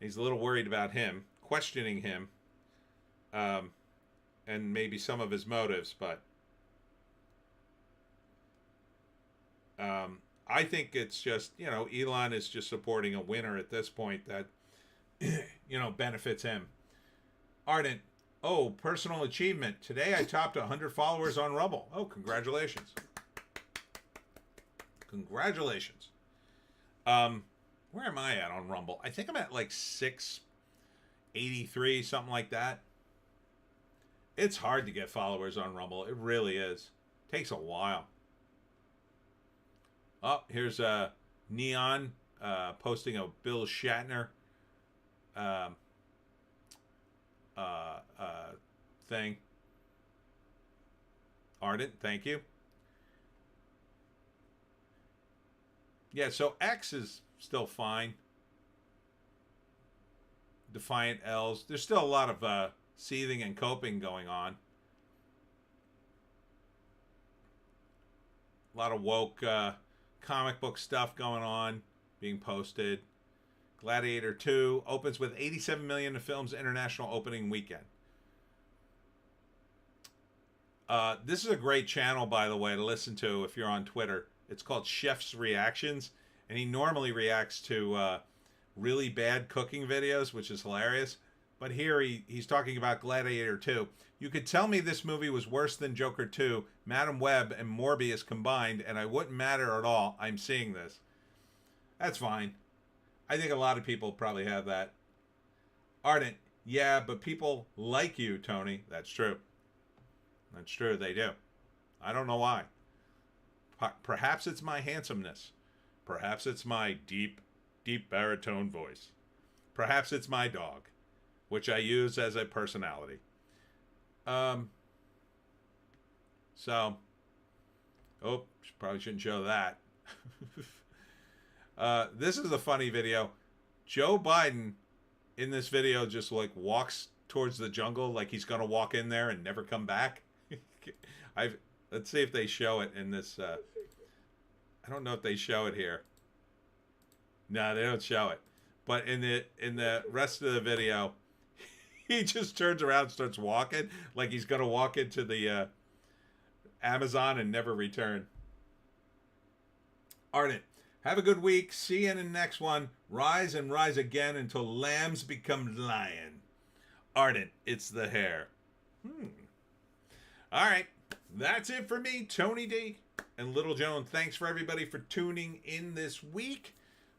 S1: He's a little worried about him, questioning him, and maybe some of his motives. But I think it's just, Elon is just supporting a winner at this point that, benefits him. Ardent, oh, personal achievement. Today I topped 100 followers on Rumble. Oh, congratulations. Congratulations. Where am I at on Rumble? I think I'm at like 683, something like that. It's hard to get followers on Rumble. It really is. Takes a while. Oh, here's Neon posting a Bill Shatner thing. Ardent, thank you. Yeah, so X is still fine. Defiant L's. There's still a lot of seething and coping going on. A lot of woke comic book stuff going on, being posted. Gladiator 2 opens with 87 million in the film's international opening weekend. This is a great channel, by the way, to listen to if you're on Twitter. It's called Chef's Reactions, and he normally reacts to really bad cooking videos, which is hilarious. But here he's talking about Gladiator 2. You could tell me this movie was worse than Joker 2, Madam Web, and Morbius combined, and I wouldn't matter at all. I'm seeing this. That's fine. I think a lot of people probably have that. Ardent, yeah, but people like you, Tony. That's true. That's true, they do. I don't know why. Perhaps it's my handsomeness. Perhaps it's my deep, deep baritone voice. Perhaps it's my dog, which I use as a personality. Probably shouldn't show that. This is a funny video. Joe Biden in this video just walks towards the jungle, like he's gonna walk in there and never come back. Let's see if they show it in this. I don't know if they show it here. No, they don't show it. But in the rest of the video, he just turns around and starts walking like he's gonna walk into the Amazon and never return. Ardent, have a good week. See you in the next one. Rise and rise again until lambs become lion. Ardent, it's the hair. All right, that's it for me, Tony D and Little Joan. Thanks for everybody for tuning in this week.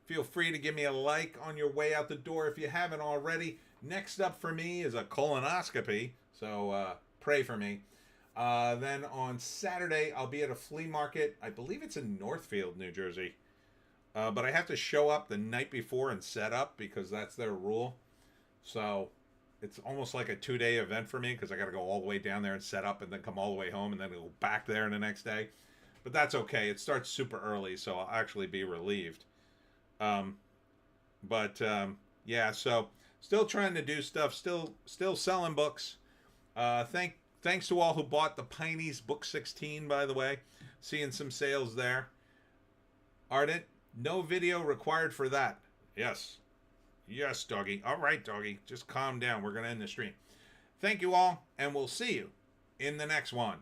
S1: Feel free to give me a like on your way out the door if you haven't already. Next up for me is a colonoscopy, so pray for me. Then on Saturday, I'll be at a flea market. I believe it's in Northfield, New Jersey. But I have to show up the night before and set up because that's their rule. So it's almost like a 2-day event for me because I got to go all the way down there and set up and then come all the way home and then go back there the next day. But that's okay. It starts super early, so I'll actually be relieved. Yeah, so still trying to do stuff. Still selling books. Thanks to all who bought the Pineys book 16, by the way. Seeing some sales there. Ardent, no video required for that. Yes. Yes, doggy. All right, doggy. Just calm down. We're going to end the stream. Thank you all, and we'll see you in the next one.